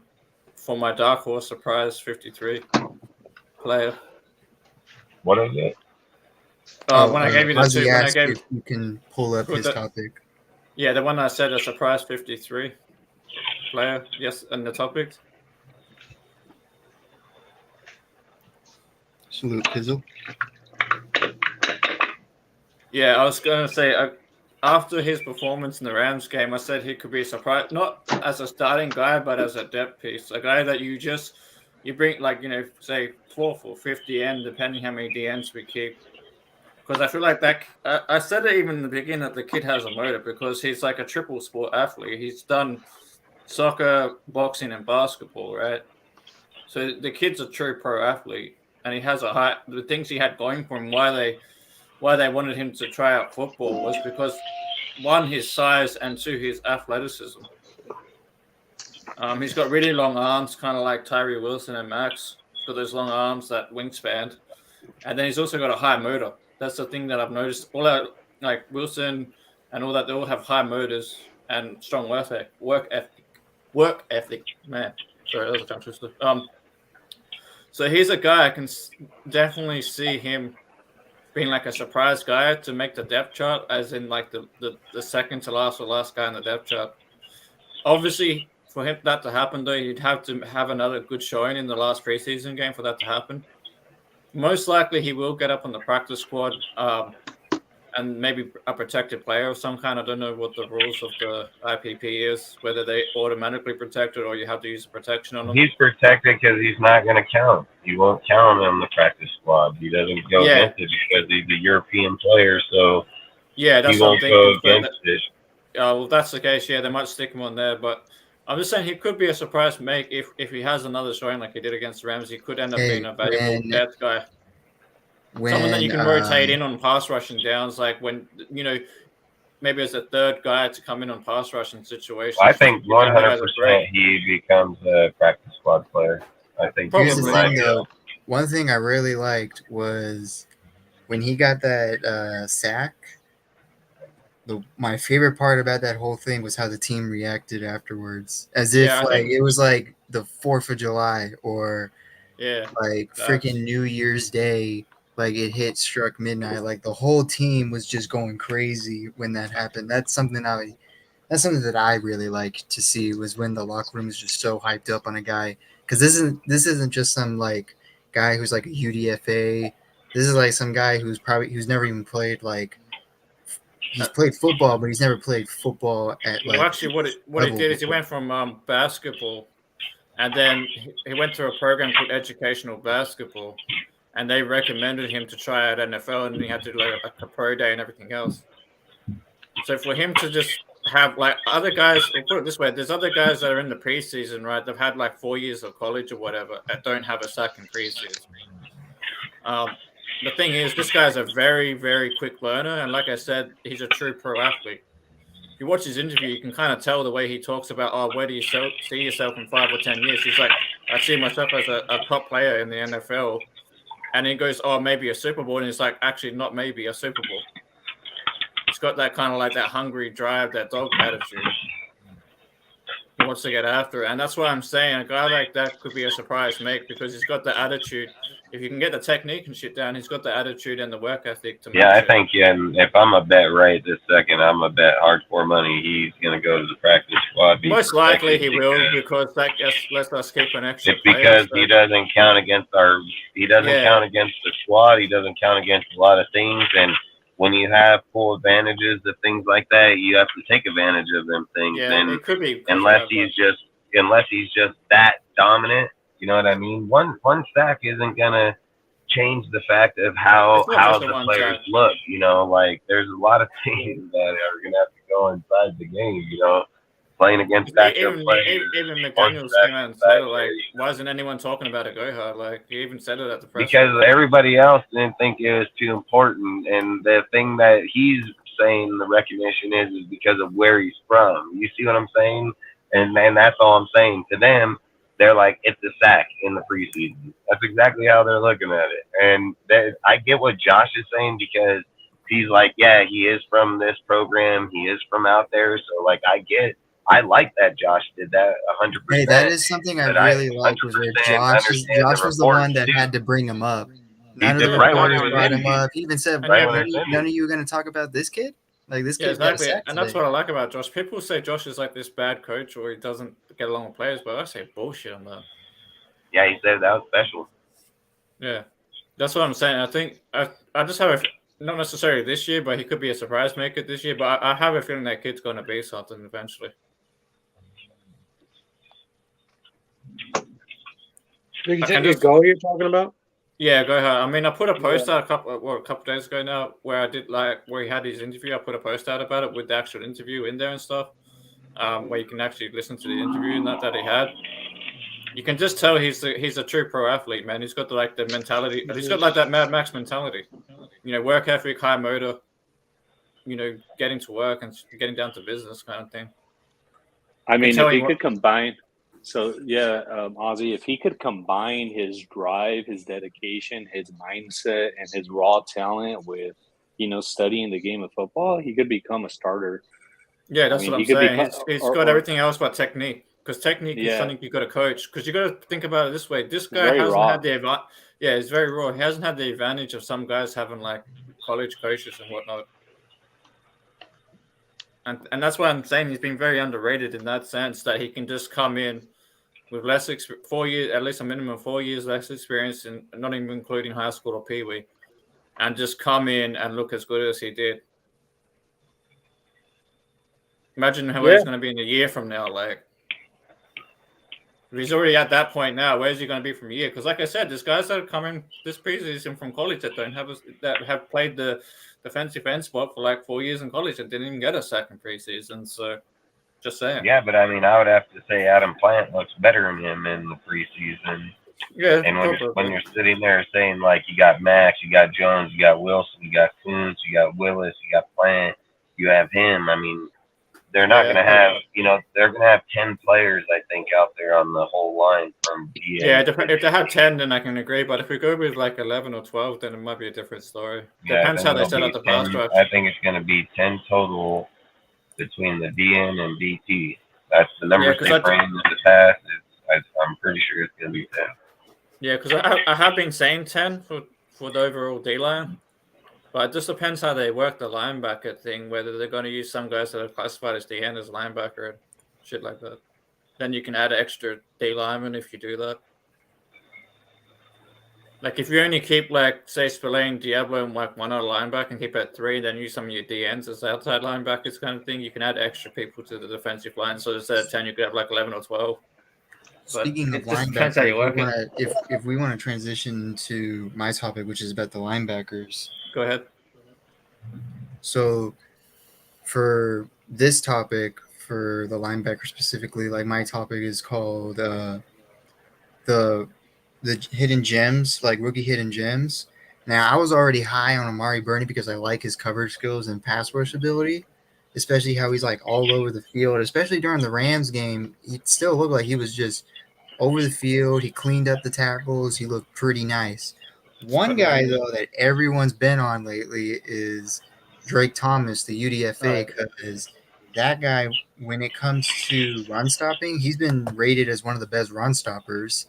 Speaker 2: for my dark horse surprise 53 player.
Speaker 1: What is it?
Speaker 2: When I gave you the
Speaker 7: Ozzy
Speaker 2: two, when I
Speaker 7: asked
Speaker 2: gave
Speaker 7: if you can pull up his topic.
Speaker 2: Yeah, the one I said a surprise 53 player. Yes, and the topic.
Speaker 7: Salute, Pizzle.
Speaker 2: Yeah, I was going to say, after his performance in the Rams game, I said he could be a surprise, not as a starting guy, but as a depth piece. A guy that you bring, like, say, 4th or 50 end, depending how many DNs we keep. Because I feel like that, I said it even in the beginning that the kid has a motor because he's like a triple sport athlete. He's done soccer, boxing, and basketball, right? So the kid's a true pro athlete, and he has the things he had going for him, why they wanted him to try out football was because, one, his size, and two, his athleticism. He's got really long arms, kind of like Tyree Wilson and Max. He's got those long arms, that wingspan. And then he's also got a high motor. That's the thing that I've noticed. All that, like Wilson and all that, they all have high motors and strong work ethic. Man, sorry, that was a tongue twister. So he's a guy I can definitely see him being like a surprise guy to make the depth chart, as in like the second to last or last guy in the depth chart. Obviously, for him that to happen, though, you'd have to have another good showing in the last preseason game for that to happen. Most likely, he will get up on the practice squad and maybe a protected player of some kind. I don't know what the rules of the IPP is, whether they automatically protected or you have to use protection on him.
Speaker 1: He's protected because he's not going to count. You won't count him on the practice squad. He doesn't go against it because he's a European player, so
Speaker 2: that's
Speaker 1: he won't go against it.
Speaker 2: Well, that's the case. Yeah, they might stick him on there, but I'm just saying he could be a surprise make if he has another showing like he did against the Rams. He could end up being a valuable depth guy. Someone that you can rotate in on pass rushing downs, like when, maybe as a third guy to come in on pass rushing situations.
Speaker 1: I think 100% he becomes a practice squad player. I think
Speaker 7: here's the thing, though. One thing I really liked was when he got that sack. My favorite part about that whole thing was how the team reacted afterwards, as if it was like the 4th of July or freaking New Year's Day. Like it struck midnight. Like the whole team was just going crazy when that happened. That's something that I really like to see, was when the locker room is just so hyped up on a guy. Because this isn't just some like guy who's like a UDFA. This is like some guy who's never even played like. He's played football, but he's never played football at like.
Speaker 2: Well, actually, what he did is he went from basketball, and then he went to a program called Educational Basketball. And they recommended him to try out NFL, and he had to do like a pro day and everything else. So for him to just have like other guys, we'll put it this way, there's other guys that are in the preseason, right? They've had like 4 years of college or whatever that don't have a sack in preseason. The thing is, this guy's a very, very quick learner, and like I said, he's a true pro athlete. If you watch his interview, you can kind of tell the way he talks about, where do you see yourself in 5 or 10 years? He's like, I see myself as a top player in the NFL. And he goes, maybe a Super Bowl. And it's like, actually, not maybe, a Super Bowl. He's got that kind of like that hungry drive, that dog attitude. He wants to get after it. And that's what I'm saying. A guy like that could be a surprise make because he's got the attitude. If you can get the technique and shit down, he's got the attitude and the work ethic to make
Speaker 1: I think, if I'm a bet right this second, I'm a bet hardcore money. He's going to go to the practice squad.
Speaker 2: Most likely he will, because that lets us keep an extra
Speaker 1: It's because he doesn't count against count against the squad. He doesn't count against a lot of things. And when you have full advantages of things like that, you have to take advantage of them things.
Speaker 2: Yeah,
Speaker 1: and
Speaker 2: it could be.
Speaker 1: Unless he's just that dominant. You know what I mean? One sack isn't gonna change the fact of how the players look. Like there's a lot of things that are gonna have to go inside the game. Playing against
Speaker 2: even McDaniels came out and said, like, why isn't anyone talking about it? Go hard. Like he even said it at the press.
Speaker 1: Because everybody else didn't think it was too important, and the thing that he's saying the recognition is because of where he's from. You see what I'm saying? And that's all I'm saying to them. They're like, it's a sack in the preseason. That's exactly how they're looking at it. And I get what Josh is saying because he's like, he is from this program. He is from out there. So, like, I I like that Josh did that 100%.
Speaker 7: Hey, that is something I
Speaker 1: But I
Speaker 7: really like. Was where
Speaker 1: 100%
Speaker 7: Josh
Speaker 1: understand the
Speaker 7: was the one
Speaker 1: reports,
Speaker 7: that
Speaker 1: too.
Speaker 7: had to bring him up.
Speaker 1: He
Speaker 7: None of
Speaker 1: did
Speaker 7: the
Speaker 1: right when he
Speaker 7: reporters
Speaker 1: was
Speaker 7: brought him
Speaker 1: interviewed.
Speaker 7: up. He even said,
Speaker 1: Right when he was
Speaker 7: none
Speaker 1: interviewed.
Speaker 7: of you are going to talk about this kid? Like, this
Speaker 2: Yeah,
Speaker 7: kid got
Speaker 2: exactly.
Speaker 7: sacked
Speaker 2: And that's
Speaker 7: today.
Speaker 2: what I like about Josh. People say Josh is like this bad coach or he doesn't get along with players, but I say bullshit on that.
Speaker 1: Yeah, he said that was special.
Speaker 2: Yeah, that's what I'm saying. I think I just have not necessarily this year, but he could be a surprise maker this year. But I have a feeling that kid's going to be something eventually.
Speaker 5: You can take a go you're talking about?
Speaker 2: Yeah, go ahead. I mean, I put a post out a couple days ago now where I did where he had his interview. I put a post out about it with the actual interview in there and stuff, where you can actually listen to the interview and that he had. You can just tell he's a true pro athlete, man. He's got the mentality. He's got like that Mad Max mentality. You know, work ethic, high motor. You know, getting to work and getting down to business kind of thing.
Speaker 8: I mean, if he could combine, Ozzy, if he could combine his drive, his dedication, his mindset, and his raw talent with, studying the game of football, he could become a starter.
Speaker 2: Yeah, that's what I'm saying. He's got everything else but technique. Because technique is something you got to coach. Because you got to think about it this way: this guy hasn't had the advantage. Yeah, it's very raw. He hasn't had the advantage of some guys having like college coaches and whatnot. And that's why I'm saying he's been very underrated in that sense that he can just come in with less 4 years, at least a minimum 4 years less experience, and not even including high school or Pee Wee, and just come in and look as good as he did. Imagine how he's going to be in a year from now. Like, he's already at that point now. Where's he going to be from a year? Because, like I said, there's guys that are coming this preseason from college that have played the defensive end spot for like 4 years in college and didn't even get a second preseason. So, just saying.
Speaker 1: Yeah, but I mean, I would have to say Adam Plant looks better than him in the preseason.
Speaker 2: Yeah,
Speaker 1: and when you're sitting there saying like you got Max, you got Jones, you got Wilson, you got Kuntz, you got Willis, you got Plant, you have him. I mean, they're not going to have, they're going to have 10 players, I think, out there on the whole line from BA.
Speaker 2: Yeah, if they have 10, then I can agree. But if we go with like 11 or 12, then it might be a different story. Depends how they set up the pass rush.
Speaker 1: I think it's going to be 10 total between the DN and DT. That's the numbers they bring in the past. I'm pretty sure it's going to be 10.
Speaker 2: Yeah, because I have been saying 10 for the overall D-line. But it just depends how they work the linebacker thing, whether they're going to use some guys that are classified as DN as linebacker and shit like that. Then you can add extra D lineman if you do that. Like if you only keep like say Spillane, Diablo, and like one other linebacker and keep it at 3, then use some of your DNs as outside linebackers kind of thing. You can add extra people to the defensive line. So instead of 10, you could have like 11 or 12.
Speaker 7: Speaking of linebackers, if we want to transition to my topic, which is about the linebackers.
Speaker 2: Go ahead.
Speaker 7: So for this topic, for the linebacker specifically, like my topic is called the hidden gems, like rookie hidden gems. Now, I was already high on Amari Burney because I like his coverage skills and pass rush ability, especially how he's like all over the field, especially during the Rams game. He still looked like he was just over the field. He cleaned up the tackles. He looked pretty nice. One guy, though, that everyone's been on lately is Drake Thomas, the UDFA, because that guy, when it comes to run stopping, he's been rated as one of the best run stoppers.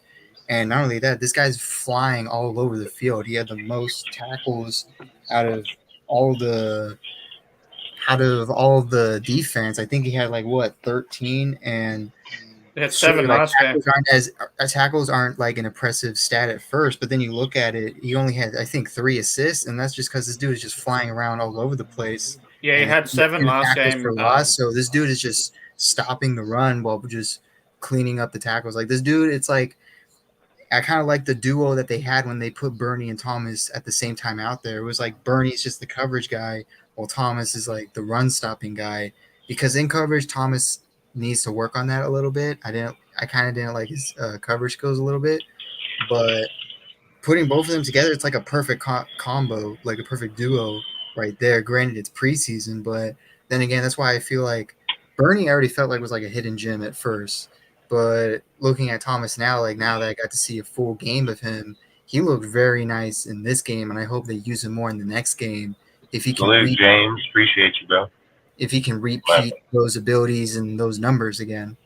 Speaker 7: And not only that, this guy's flying all over the field. He had the most tackles out of all the defense. I think he had 13, and
Speaker 2: they had 7 last game.
Speaker 7: Tackles aren't like an impressive stat at first, but then you look at it, he only had, I think, 3 assists, and that's just because this dude is just flying around all over the place.
Speaker 2: Yeah, he had 7 last game.
Speaker 7: For loss, so this dude is just stopping the run while just cleaning up the tackles. Like this dude, it's like I kind of like the duo that they had when they put Burney and Thomas at the same time out there. It was like Burney's just the coverage guy, while Thomas is like the run stopping guy. Because in coverage, Thomas needs to work on that a little bit. I kind of didn't like his coverage skills a little bit, but putting both of them together, it's like a perfect combo, like a perfect duo right there. Granted, it's preseason, but then again, that's why I feel like Burney I already felt like was like a hidden gem at first. But looking at Thomas now, like now that I got to see a full game of him, he looked very nice in this game, and I hope they use him more in the next game. If he can,
Speaker 1: James, appreciate you, bro.
Speaker 7: if he can repeat those abilities and those numbers again,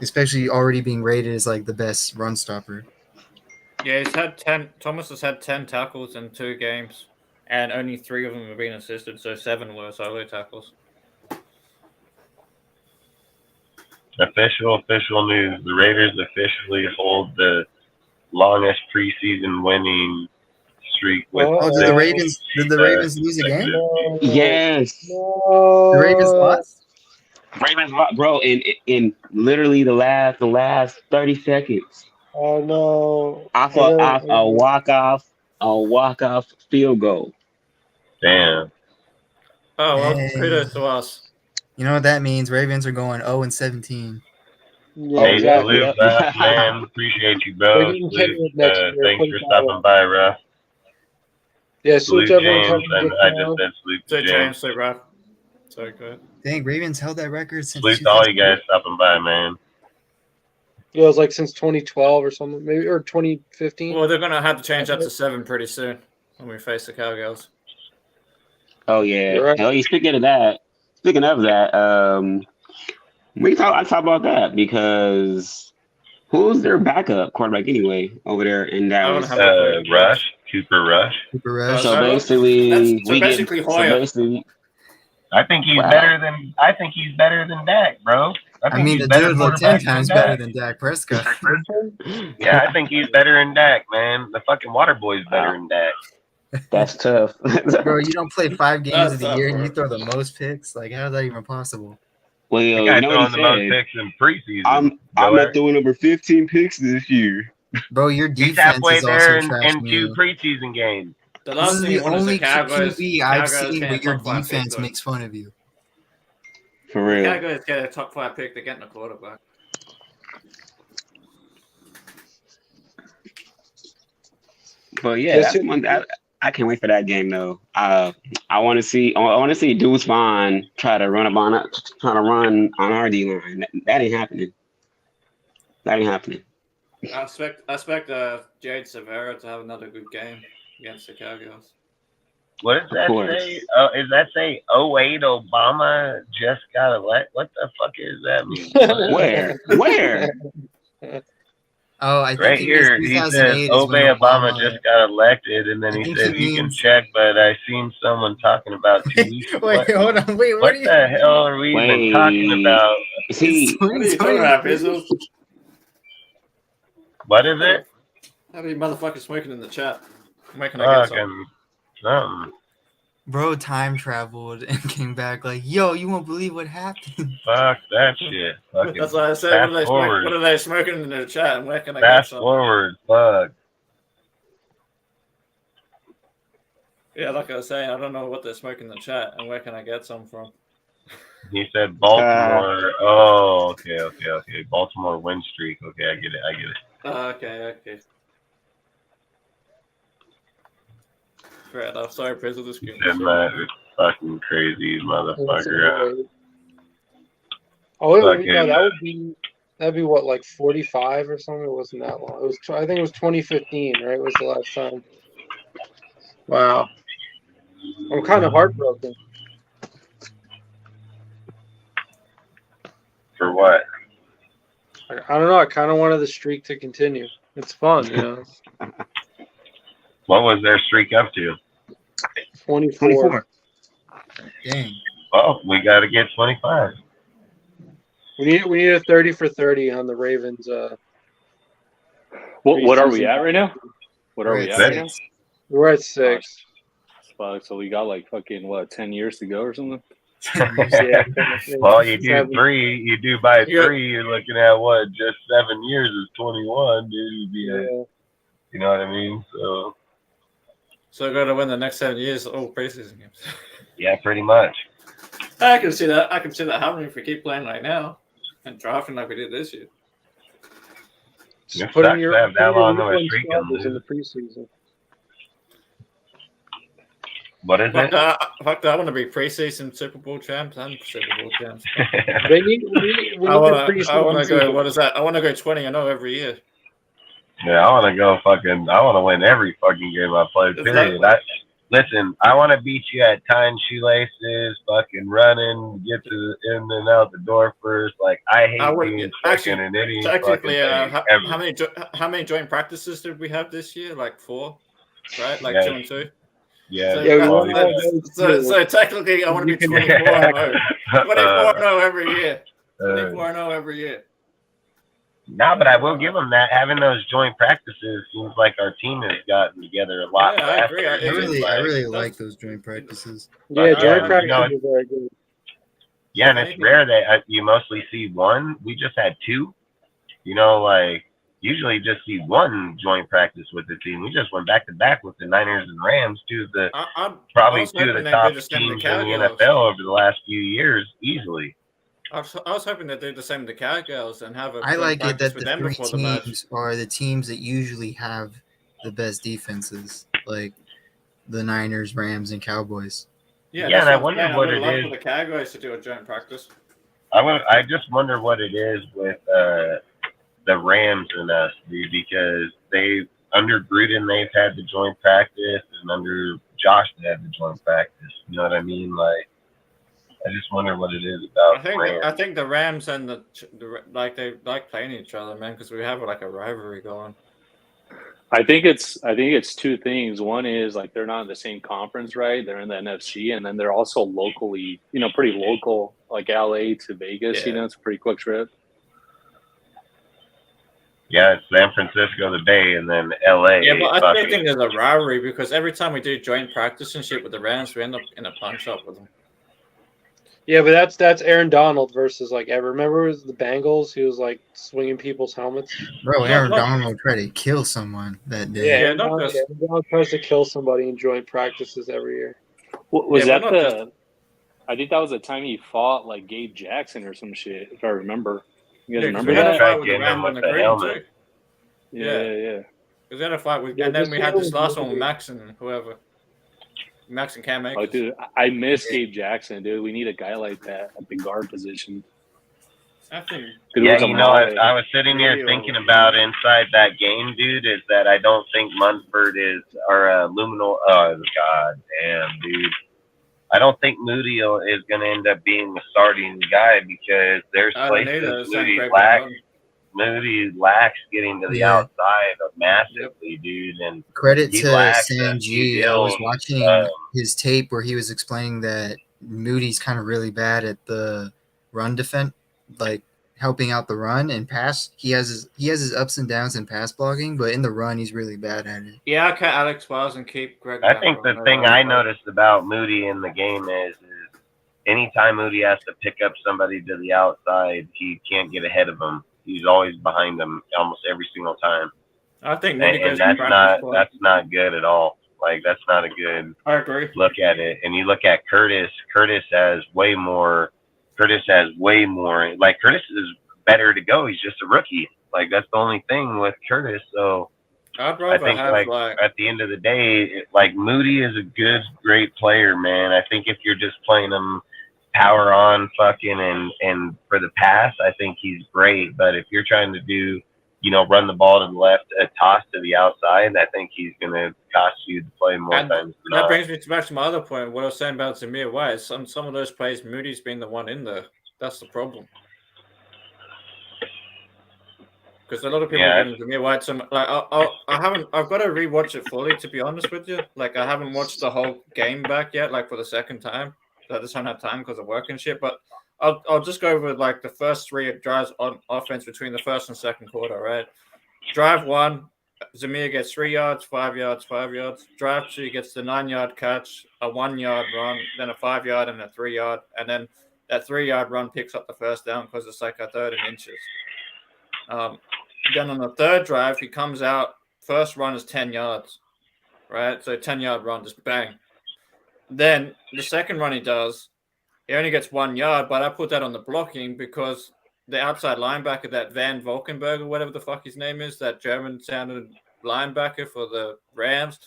Speaker 7: especially already being rated as like the best run stopper.
Speaker 2: Yeah, he's had 10. Thomas has had 10 tackles in 2 games, and only 3 of them have been assisted, so 7 were solo tackles.
Speaker 1: Official news. The Raiders officially hold the longest preseason winning streak. With
Speaker 7: Did the Ravens lose a game?
Speaker 6: Yes.
Speaker 7: The Ravens lost?
Speaker 6: Ravens lost, bro, in literally the last 30 seconds.
Speaker 5: Oh no!
Speaker 6: Off a walk-off field goal.
Speaker 1: Damn.
Speaker 2: Oh, well,
Speaker 7: Dang.
Speaker 2: kudos to us.
Speaker 7: You know what that means? Ravens are going 0-17.
Speaker 5: Yeah,
Speaker 1: Hey,
Speaker 5: exactly.
Speaker 1: salute, Ruff, man. Appreciate you, bro.
Speaker 5: They didn't take it next year.
Speaker 1: Thanks for stopping by, Ruff.
Speaker 5: Yeah,
Speaker 1: Salute
Speaker 5: salute everyone
Speaker 1: James,
Speaker 5: coming
Speaker 1: and
Speaker 5: to
Speaker 1: I
Speaker 5: the
Speaker 1: just
Speaker 5: town.
Speaker 1: said salute
Speaker 2: So
Speaker 1: to
Speaker 2: James,
Speaker 1: James.
Speaker 2: so Ralph. So good.
Speaker 7: Dang, Ravens held that record since
Speaker 1: Salute to all you guys stopping by, man.
Speaker 5: Yeah, it was like since 2012 or something, maybe, or 2015.
Speaker 2: Well, they're going to have to change that to 7 pretty soon when we face the Cowgirls.
Speaker 6: Oh yeah.
Speaker 5: You're right.
Speaker 6: Hell, speaking of that, I talk about that because who's their backup quarterback anyway over there in Dallas?
Speaker 1: Rush, Cooper Rush.
Speaker 7: Cooper Rush.
Speaker 6: So
Speaker 2: That's-
Speaker 6: basically,
Speaker 2: Hoyer.
Speaker 1: I think he's
Speaker 6: Wow.
Speaker 1: better than Dak, bro.
Speaker 7: I mean,
Speaker 1: he's
Speaker 7: the
Speaker 1: better
Speaker 7: dude looked 10
Speaker 1: quarterback
Speaker 7: times
Speaker 1: than
Speaker 7: better
Speaker 1: Dak.
Speaker 7: than Dak Prescott.
Speaker 1: Yeah, I think he's better than Dak, man. The fucking water boy's better than Dak.
Speaker 6: that's tough.
Speaker 7: Bro, you don't play 5 games
Speaker 2: That's
Speaker 7: of the
Speaker 2: tough,
Speaker 7: year and
Speaker 2: bro.
Speaker 7: you throw the most picks? Like, how is that even possible?
Speaker 6: Well,
Speaker 1: The
Speaker 6: you
Speaker 1: guy
Speaker 6: know
Speaker 1: throwing
Speaker 6: what
Speaker 1: the
Speaker 6: he
Speaker 1: most
Speaker 6: said?
Speaker 1: picks in preseason.
Speaker 6: I'm
Speaker 1: Go
Speaker 6: not
Speaker 1: ahead.
Speaker 6: throwing over 15 picks this year.
Speaker 7: Bro, your
Speaker 1: He's
Speaker 7: defense
Speaker 1: halfway
Speaker 7: is
Speaker 1: there
Speaker 7: also trash.
Speaker 1: in 2 preseason games.
Speaker 2: The
Speaker 7: This
Speaker 2: last
Speaker 7: is
Speaker 2: thing
Speaker 7: the
Speaker 2: you want is
Speaker 7: only
Speaker 2: the Cowgirls.
Speaker 7: QB I've
Speaker 2: Cowgirls
Speaker 7: seen
Speaker 2: get
Speaker 7: where
Speaker 2: a
Speaker 7: your
Speaker 2: top 5 pick,
Speaker 7: defense
Speaker 2: though.
Speaker 7: makes fun of you.
Speaker 6: For
Speaker 2: The
Speaker 6: real.
Speaker 2: Cowgirls get a top 5 pick. They're getting a quarterback.
Speaker 6: But yeah,
Speaker 5: Yes,
Speaker 6: that's one. I can't wait for that game though. I want to see Deuce Vaughn try to run on our D line. That ain't happening. That ain't happening.
Speaker 2: I expect Jade Severa to have another good game against the Cowgirls.
Speaker 1: What does that
Speaker 6: course.
Speaker 1: say? Oh, is that say 08 Obama just got elected? What the fuck is that mean?
Speaker 6: Where?
Speaker 7: Oh, I think
Speaker 1: Right
Speaker 7: he
Speaker 1: here,
Speaker 7: means
Speaker 1: he
Speaker 7: 2008
Speaker 1: says
Speaker 7: is
Speaker 1: Obey
Speaker 7: when
Speaker 1: Obama just got elected, and then
Speaker 7: I
Speaker 1: he
Speaker 7: think
Speaker 1: says
Speaker 7: he
Speaker 1: you can
Speaker 7: means-
Speaker 1: check, but I seen someone talking about 2 weeks.
Speaker 7: Wait, hold on. Wait, what
Speaker 1: What
Speaker 7: are you?
Speaker 1: the hell are we even talking about?
Speaker 6: See,
Speaker 2: What are you talking about, Bizzle?
Speaker 1: What is it?
Speaker 2: How many motherfuckers smoking in the chat? Where can I get some?
Speaker 1: Fucking something.
Speaker 7: Bro time traveled and came back like, yo, you won't believe what happened.
Speaker 1: Fuck that shit. Fucking
Speaker 2: That's what I said.
Speaker 1: fast forward.
Speaker 2: What are they smoking in the chat? And where can I get
Speaker 1: Fast
Speaker 2: some?
Speaker 1: forward. Fuck.
Speaker 2: Yeah, like I was saying, I don't know what they're smoking in the chat, and where can I get some from?
Speaker 1: He said Baltimore. Oh, okay. Baltimore win streak. Okay, I get it.
Speaker 2: Okay. Right, I'm sorry, Prizzle, this game.
Speaker 1: That man is fucking crazy motherfucker.
Speaker 5: Oh, wait,
Speaker 1: Fucking-
Speaker 5: no, that'd be what, like 45 or something? It wasn't that long. It was. I think it was 2015, right? Was the last time. Wow. I'm kind of heartbroken.
Speaker 1: For what?
Speaker 5: I don't know. I kind of wanted the streak to continue. It's fun, you know.
Speaker 1: What was their streak up to?
Speaker 5: 24.
Speaker 7: Dang.
Speaker 1: Well, we got to get 25.
Speaker 5: We need a 30 for 30 on the Ravens.
Speaker 8: What are we at right now? What are
Speaker 7: We're
Speaker 8: we
Speaker 7: at
Speaker 8: at right now?
Speaker 5: We're at 6.
Speaker 8: Fuck, so we got like fucking 10 years to go or something?
Speaker 5: Yeah.
Speaker 1: Well, you do
Speaker 5: 7.
Speaker 1: 3. You do by
Speaker 2: Yeah.
Speaker 1: 3. You're looking at what? Just 7 years is 21, dude. You'd be
Speaker 5: Yeah.
Speaker 1: you know what I mean? So
Speaker 2: So we're going to win the next 7 years, all preseason games.
Speaker 1: yeah, pretty much.
Speaker 2: I can see that. Happening if we keep playing right now and drafting like we did this year.
Speaker 5: Just
Speaker 1: It
Speaker 5: put in
Speaker 1: sucks
Speaker 5: your
Speaker 1: to have that
Speaker 5: put in
Speaker 1: long
Speaker 5: your
Speaker 1: of a
Speaker 5: weekend
Speaker 1: streak
Speaker 5: starters in
Speaker 1: and
Speaker 5: the preseason.
Speaker 1: What is
Speaker 2: Fuck
Speaker 1: it?
Speaker 2: that. I want to be preseason Super Bowl champs and Super Bowl champs.
Speaker 5: They need. We need
Speaker 2: I want to
Speaker 5: preseason
Speaker 2: go.
Speaker 5: too.
Speaker 2: What is that? I want to go 20-0 every year.
Speaker 1: Yeah, I want to go fucking. I want to win every fucking game I play. Period.
Speaker 2: Exactly.
Speaker 1: Listen, I want to beat you at tying shoelaces, fucking running, get to in and out the door first. Like I hate being second in any
Speaker 2: technically,
Speaker 1: fucking thing ever.
Speaker 2: how many joint practices did we have this year? Like 4, right? Like
Speaker 1: Yes.
Speaker 2: 2 and 2.
Speaker 1: Yeah.
Speaker 2: So,
Speaker 5: Yeah, we
Speaker 1: quality
Speaker 5: won't
Speaker 1: time.
Speaker 2: so technically, I want to be 24 and 0. 24 and 0 every year. 24 and 0 every year.
Speaker 1: No, but I will give them that. Having those joint practices seems like our team has gotten together a lot.
Speaker 2: Yeah, I agree.
Speaker 7: I really
Speaker 1: like,
Speaker 7: like those joint practices.
Speaker 5: Yeah,
Speaker 1: Yeah,
Speaker 5: joint
Speaker 1: you
Speaker 5: practice
Speaker 1: know,
Speaker 5: is very good.
Speaker 1: yeah, and it's rare that you mostly see one. We just had 2. You know, like usually just see one joint practice with the team. We just went back to back with the Niners and Rams, probably two of the top teams in the NFL over the last few years, easily.
Speaker 2: I was hoping that they'd do the same with the Cowgirls and have a
Speaker 7: I like it that
Speaker 2: with
Speaker 7: the
Speaker 2: them
Speaker 7: 3
Speaker 2: before the match.
Speaker 7: teams are the teams that usually have the best defenses, like the Niners, Rams, and Cowboys.
Speaker 2: Yeah,
Speaker 1: and I
Speaker 2: what I'm
Speaker 1: wonder
Speaker 2: saying.
Speaker 1: what
Speaker 2: I would
Speaker 1: it
Speaker 2: love
Speaker 1: is.
Speaker 2: for the Cowboys to do a joint practice.
Speaker 1: I just wonder what it is with the Rams and us, dude, because they under Gruden they've had the joint practice, and under Josh they had the joint practice. You know what I mean? Like, I just wonder what it is about.
Speaker 2: I think the Rams and the they like playing each other, man, because we have like a rivalry going.
Speaker 8: I think it's 2 things. One is like they're not in the same conference, right? They're in the NFC, and then they're also locally, pretty local, like LA to Vegas.
Speaker 2: Yeah.
Speaker 8: It's a pretty quick trip.
Speaker 1: Yeah, it's San Francisco, the Bay, and then LA.
Speaker 2: Yeah, but I still think there's a rivalry because every time we do joint practice and shit with the Rams, we end up in a punch up with them.
Speaker 5: Yeah, but that's Aaron Donald versus like ever. Remember it was the Bengals? He was like swinging people's helmets.
Speaker 7: Bro, Aaron Donald tried to kill someone that day.
Speaker 5: Yeah, Aaron Donald tries to kill somebody in joint practices every year.
Speaker 8: Was that the? I think that was the time he fought like Gabe Jackson or some shit, if I remember. You guys remember that?
Speaker 2: Yeah. Because we had a fight with, and then we had this last one with Max and whoever. Max and Cam Akers.
Speaker 8: Oh, dude, I miss Gabe Jackson, dude. We need a guy like that at the guard position.
Speaker 2: I think.
Speaker 1: Yeah, I was sitting here thinking about inside that game, dude, is that I don't think Munford is, or Luminal. Oh, God damn, dude. I don't think Moody is going to end up being the starting guy because there's places Moody lacks getting to the outside massively, dude. And
Speaker 7: credit to Sanji. I was watching his tape where he was explaining that Moody's kind of really bad at the run defense, like helping out the run and pass. He has his ups and downs in pass blocking, but in the run, he's really bad at it.
Speaker 2: Yeah, I cut Alex Wells and keep Greg.
Speaker 1: I think the thing I noticed about Moody in the game is anytime Moody has to pick up somebody to the outside, he can't get ahead of him. He's always behind them almost every single time.
Speaker 2: I think
Speaker 1: and that's not good at all. Like, that's not a good look at it. And you look at Curtis. Curtis has way more. Like, Curtis is better to go. He's just a rookie. Like, that's the only thing with Curtis. So
Speaker 2: I'd rather
Speaker 1: I think like at the end of the day, like, Moody is a great player, man. I think if you're just playing him power on fucking and for the pass, I think he's great. But if you're trying to do, run the ball to the left, a toss to the outside, I think he's going to cost you to play more times than
Speaker 2: that brings me back to my other point. What I was saying about Zamir White, some of those plays, Moody's been the one in there. That's the problem. Because a lot of people are getting Zamir White. I've got to rewatch it fully, to be honest with you. Like, I haven't watched the whole game back yet, like for the second time. I just don't have time because of work and shit. But I'll just go over like the first 3 drives on offense between the first and second quarter, right? Drive 1, Zamir gets 3 yards, 5 yards, 5 yards. Drive 2 gets the 9-yard catch, a 1-yard run, then a 5-yard and a 3-yard. And then that 3-yard run picks up the first down because it's like a 3rd and inches. Then on the 3rd drive, he comes out. First run is 10 yards, right? So 10-yard run, just bang. Then the second run he does, he only gets 1 yard, but I put that on the blocking because the outside linebacker, that Van Valkenburg or whatever the fuck his name is, that German-sounded linebacker for the Rams,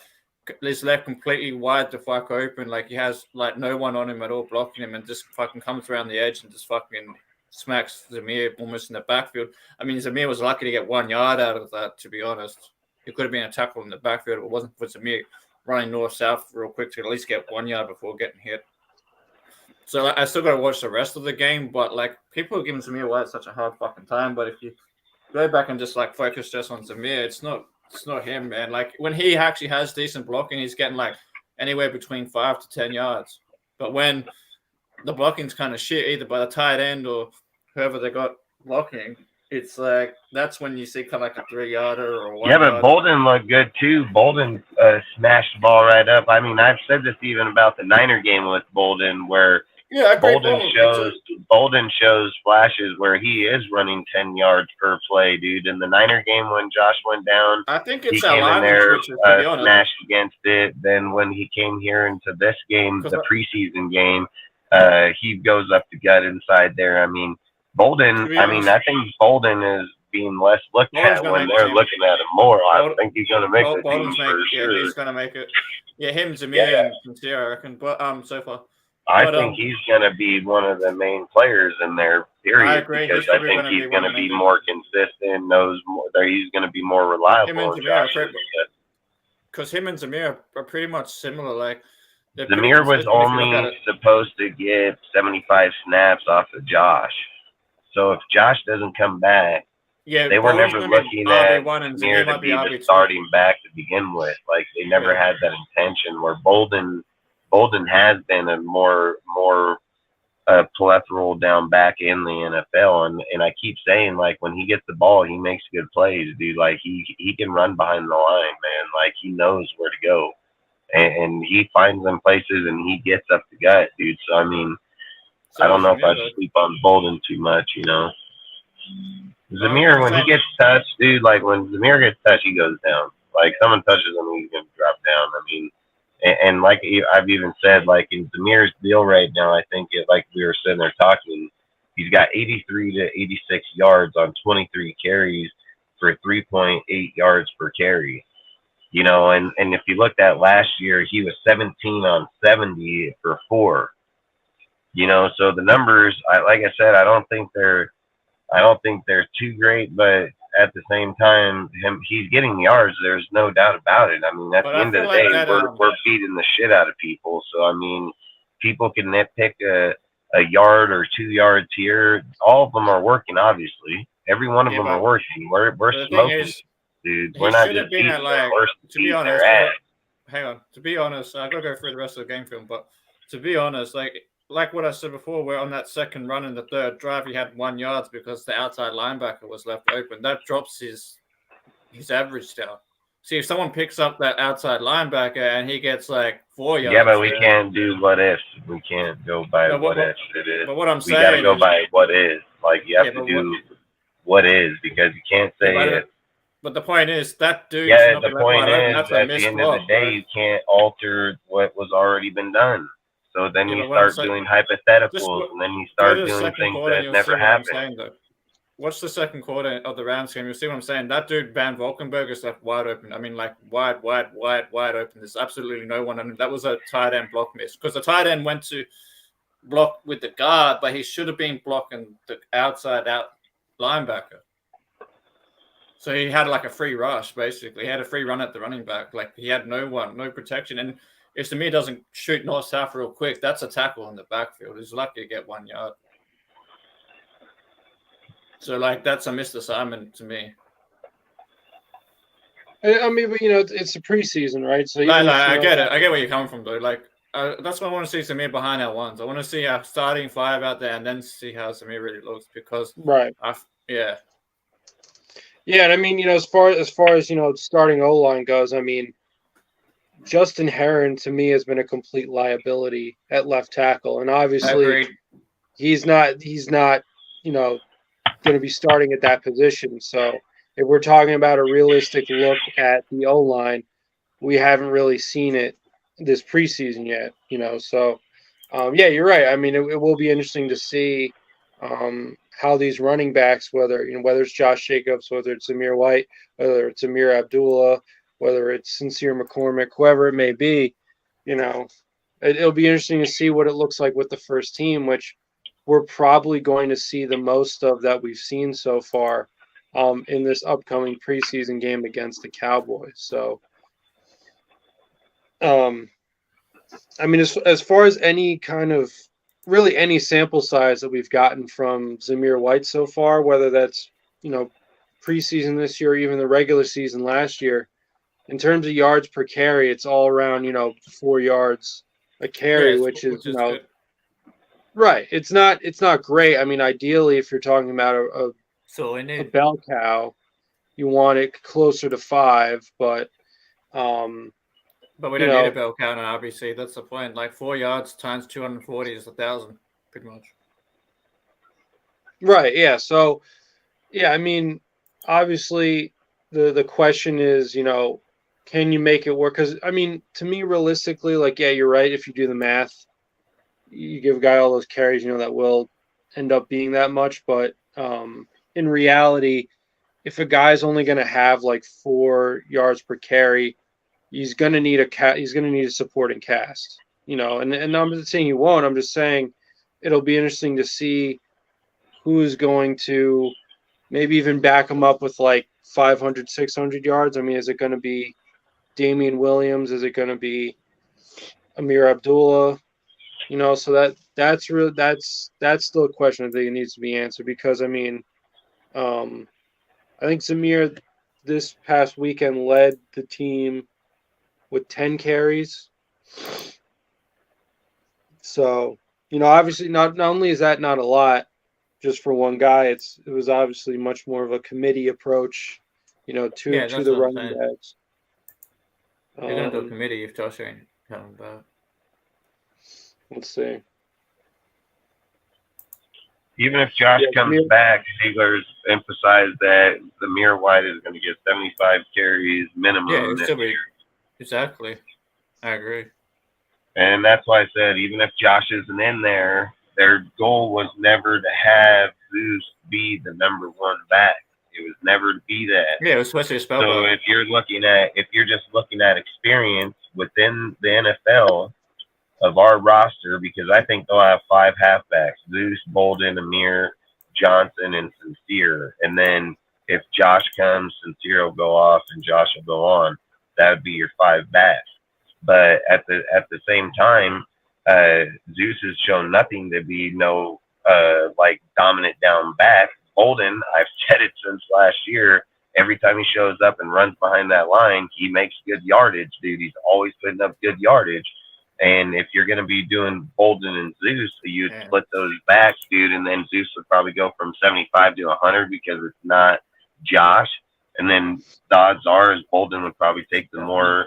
Speaker 2: is left completely wide the fuck open. Like, he has like no one on him at all blocking him, and just fucking comes around the edge and just fucking smacks Zamir almost in the backfield. I mean, Zamir was lucky to get 1 yard out of that, to be honest. It could have been a tackle in the backfield if it wasn't for Zamir running north-south real quick to at least get 1 yard before getting hit. So I still got to watch the rest of the game, but like people are giving Zamir White such a hard fucking time. But if you go back and just like focus just on Zamir, it's not him, man. Like when he actually has decent blocking, he's getting like anywhere between 5 to 10 yards. But when the blocking's kind of shit, either by the tight end or whoever they got blocking, it's like that's when you see kind of like a 3 yarder or 1
Speaker 1: Yeah, but
Speaker 2: yarder.
Speaker 1: Bolden looked good too. Bolden smashed the ball right up. I mean, I've said this even about the Niner game with Bolden, where Bolden shows flashes where he is running 10 yards per play, dude. In the Niner game when Josh went down,
Speaker 2: I think
Speaker 1: he
Speaker 2: it's
Speaker 1: came in there,
Speaker 2: switches, to be honest.
Speaker 1: smashed against it. Then when he came here into this game, the preseason game, he goes up the gut inside there. I mean, Bolden, I think Bolden is being less looked at when they're looking at him more. I think he's going to make the team for sure.
Speaker 2: Yeah, he's going to make it. Yeah, him, Zamir, and Sincere, I reckon. But so far.
Speaker 1: I think he's going to be one of the main players in there, period.
Speaker 2: I agree.
Speaker 1: Because I think he's going to be more consistent, knows more. He's going to be more reliable.
Speaker 2: Him and Zamir, because him and Zamir are pretty much similar. Like
Speaker 1: Zamir was only supposed to get 75 snaps off of Josh. So if Josh doesn't come back, they were never looking at Zamir to be the starting back to begin with. Like they never had that intention. Where Bolden has been a more plethora down back in the NFL, and I keep saying, like, when he gets the ball, he makes good plays, dude. Like he can run behind the line, man. Like he knows where to go, and he finds them places, and he gets up the gut, dude. So I mean, I don't know if I sleep on Bolden too much, you know. Zamir, when he gets touched, dude, like when Zamir gets touched, he goes down. Like someone touches him, he's gonna drop down. I mean. And like I've even said, like in Zamir's deal right now, I think like we were sitting there talking, he's got 83 to 86 yards on 23 carries for 3.8 yards per carry. You know, and if you looked at last year, he was 17 on 70 for 4. You know, so the numbers, like I said, I don't think they're too great, but at the same time, he's getting yards. There's no doubt about it. I mean, at the end of the day, we're beating the shit out of people. So I mean, people can nitpick a yard or 2 yards here. All of them are working. Obviously, every one of them are working. We're smoking, dude. We're not just beating them. We're
Speaker 2: to be honest, hang on. To be honest, I gotta go through the rest of the game film, but to be honest, like what I said before, where on that second run in the third drive, he had 1 yard because the outside linebacker was left open. That drops his average down. See, if someone picks up that outside linebacker and he gets like 4 yards.
Speaker 1: Yeah, but we can't do what ifs. We can't go by what ifs.
Speaker 2: But what I'm saying,
Speaker 1: we gotta go by what is. Like you have to do what is, because you can't say it.
Speaker 2: But the point is that dude.
Speaker 1: Yeah, the point is at the end of the day, you can't alter what was already been done. So then you start doing hypotheticals, and then you start doing things that never happened.
Speaker 2: Watch the second quarter of the Rams game. You'll see what I'm saying. That dude, Van Valkenburg, is left wide open. I mean, like wide open. There's absolutely no one. I mean, that was a tight end block miss because the tight end went to block with the guard, but he should have been blocking the outside out linebacker. So he had like a free rush, basically. He had a free run at the running back. Like he had no protection. And if Zamir doesn't shoot north-south real quick, that's a tackle in the backfield. He's lucky to get 1 yard. So, like, that's a missed assignment to me.
Speaker 5: I mean, but, you know, it's a preseason, right? So
Speaker 2: I get it. I get where you're coming from, though. Like, that's what I want to see Zamir behind our ones. I want to see our starting 5 out there and then see how Zamir really looks because, yeah.
Speaker 5: Yeah, and I mean, you know, as far as you know, starting O-line goes, I mean, Justin Herron to me has been a complete liability at left tackle, and obviously he's not, you know, going to be starting at that position. So if we're talking about a realistic look at the O-line, we haven't really seen it this preseason yet, you know. So yeah, you're right. I mean, it will be interesting to see how these running backs, whether it's Josh Jacobs, whether it's Zamir White, whether it's Amir Abdullah, whether it's Sincere McCormick, whoever it may be, you know, it'll be interesting to see what it looks like with the first team, which we're probably going to see the most of that we've seen so far in this upcoming preseason game against the Cowboys. So, I mean, as far as any kind of really any sample size that we've gotten from Zamir White so far, whether that's preseason this year or even the regular season last year, in terms of yards per carry, it's all around 4 yards a carry, which is
Speaker 2: good.
Speaker 5: right. It's not great. I mean, ideally, if you're talking about a bell cow, you want it closer to 5, but
Speaker 2: But we don't need a bell cow in an RBC. That's the point. Like 4 yards times 240 is 1,000, pretty much.
Speaker 5: Right. Yeah. So, yeah. I mean, obviously, the question is, can you make it work? Because I mean, to me, realistically, like, yeah, you're right. If you do the math, you give a guy all those carries, that will end up being that much. But in reality, if a guy's only going to have like 4 yards per carry, he's going to need a supporting cast, and I'm not saying he won't. I'm just saying it'll be interesting to see who is going to maybe even back him up with like 500, 600 yards. I mean, is it going to be Damian Williams? Is it going to be Amir Abdullah? So that's still a question I think it needs to be answered, because I mean, I think Zamir this past weekend led the team with 10 carries. So, obviously not only is that not a lot just for one guy, it was obviously much more of a committee approach, to the running backs.
Speaker 2: You're going to do a committee if Josh ain't coming back.
Speaker 5: Let's see.
Speaker 1: Even if Josh comes back, Ziegler's emphasized that Zamir White is going to get 75 carries minimum.
Speaker 2: Yeah, still be. Exactly. I agree.
Speaker 1: And that's why I said, even if Josh isn't in there, their goal was never to have Zeus be the number 1 back. It was never to be that.
Speaker 2: Yeah, it was supposed to be a spell.
Speaker 1: So if you're just looking at experience within the NFL of our roster, because I think they'll have 5 halfbacks: Zeus, Bolden, Amir, Johnson, and Sincere. And then if Josh comes, Sincere will go off and Josh will go on. That would be your 5 backs. But at the same time, Zeus has shown nothing to be like dominant down back. Bolden, I've said it since last year, every time he shows up and runs behind that line, he makes good yardage, dude. He's always putting up good yardage. And if you're going to be doing Bolden and Zeus, you'd split those backs, dude, and then Zeus would probably go from 75 to 100 because it's not Josh. And then the odds are Bolden would probably take the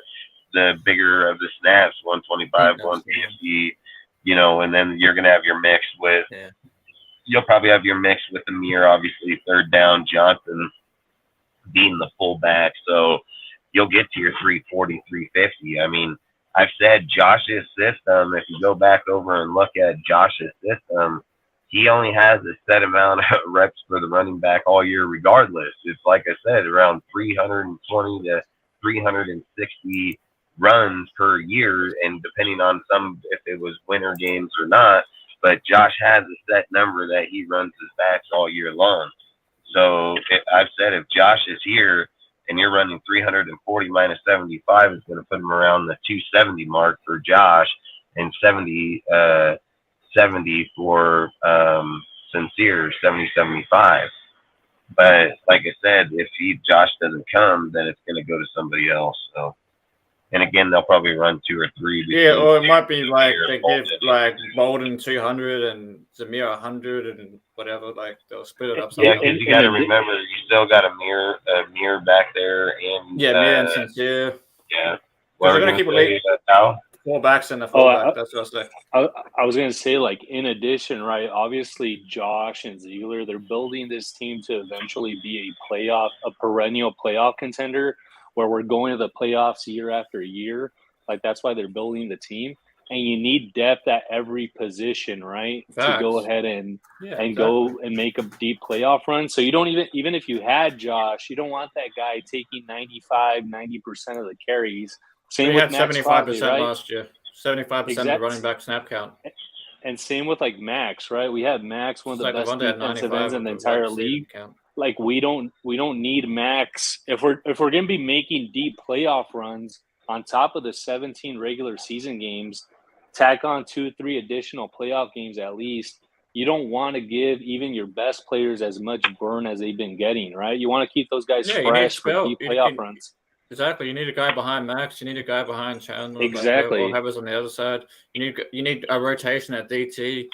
Speaker 1: bigger of the snaps, 125, 150, and then you're going to have your mix with, you'll probably have your mix with Amir, obviously, third down, Johnson being the fullback. So you'll get to your 340, 350. I mean, I've said Josh's system, if you go back over and look at Josh's system, he only has a set amount of reps for the running back all year regardless. It's like I said, around 320 to 360 runs per year, and depending on if it was winter games or not, but Josh has a set number that he runs his backs all year long. So I've said if Josh is here and you're running 340 minus 75, it's going to put him around the 270 mark for Josh, and 70 for Sincere, 70-75. But like I said, if Josh doesn't come, then it's going to go to somebody else. So, and again, they'll probably run 2 or 3.
Speaker 2: Yeah, or it might be like they give like Bolden 200 and Zamir 100 and whatever. Like they'll split it up.
Speaker 1: Yeah, because you got to remember, you still got a mirror back there, and
Speaker 2: Mir and Sincere.
Speaker 1: Yeah,
Speaker 2: well, they're gonna keep it
Speaker 1: now.
Speaker 2: 4 backs and a fullback. That's what I was saying.
Speaker 8: I was gonna say, like, in addition, right? Obviously, Josh and Ziegler, they're building this team to eventually be a perennial playoff contender, where we're going to the playoffs year after year. Like, that's why they're building the team. And you need depth at every position, right? To go ahead and go and make a deep playoff run. So you don't even if you had Josh, you don't want that guy taking 90% of the carries.
Speaker 2: Same with 75% last year. 75% of the running back snap count.
Speaker 8: And same with like Max, right? We had Max, one of the best defensive ends in the entire league. Like we don't need Max if we're gonna be making deep playoff runs. on top of the 17 regular season games, tack on 2-3 additional playoff games at least. You don't want to give even your best players as much burn as they've been getting, right? You want to keep those guys fresh for deep playoff runs.
Speaker 2: Exactly. You need a guy behind Max. You need a guy behind Chandler.
Speaker 8: Exactly.
Speaker 2: Or Havers on the other side. You need a rotation at DT.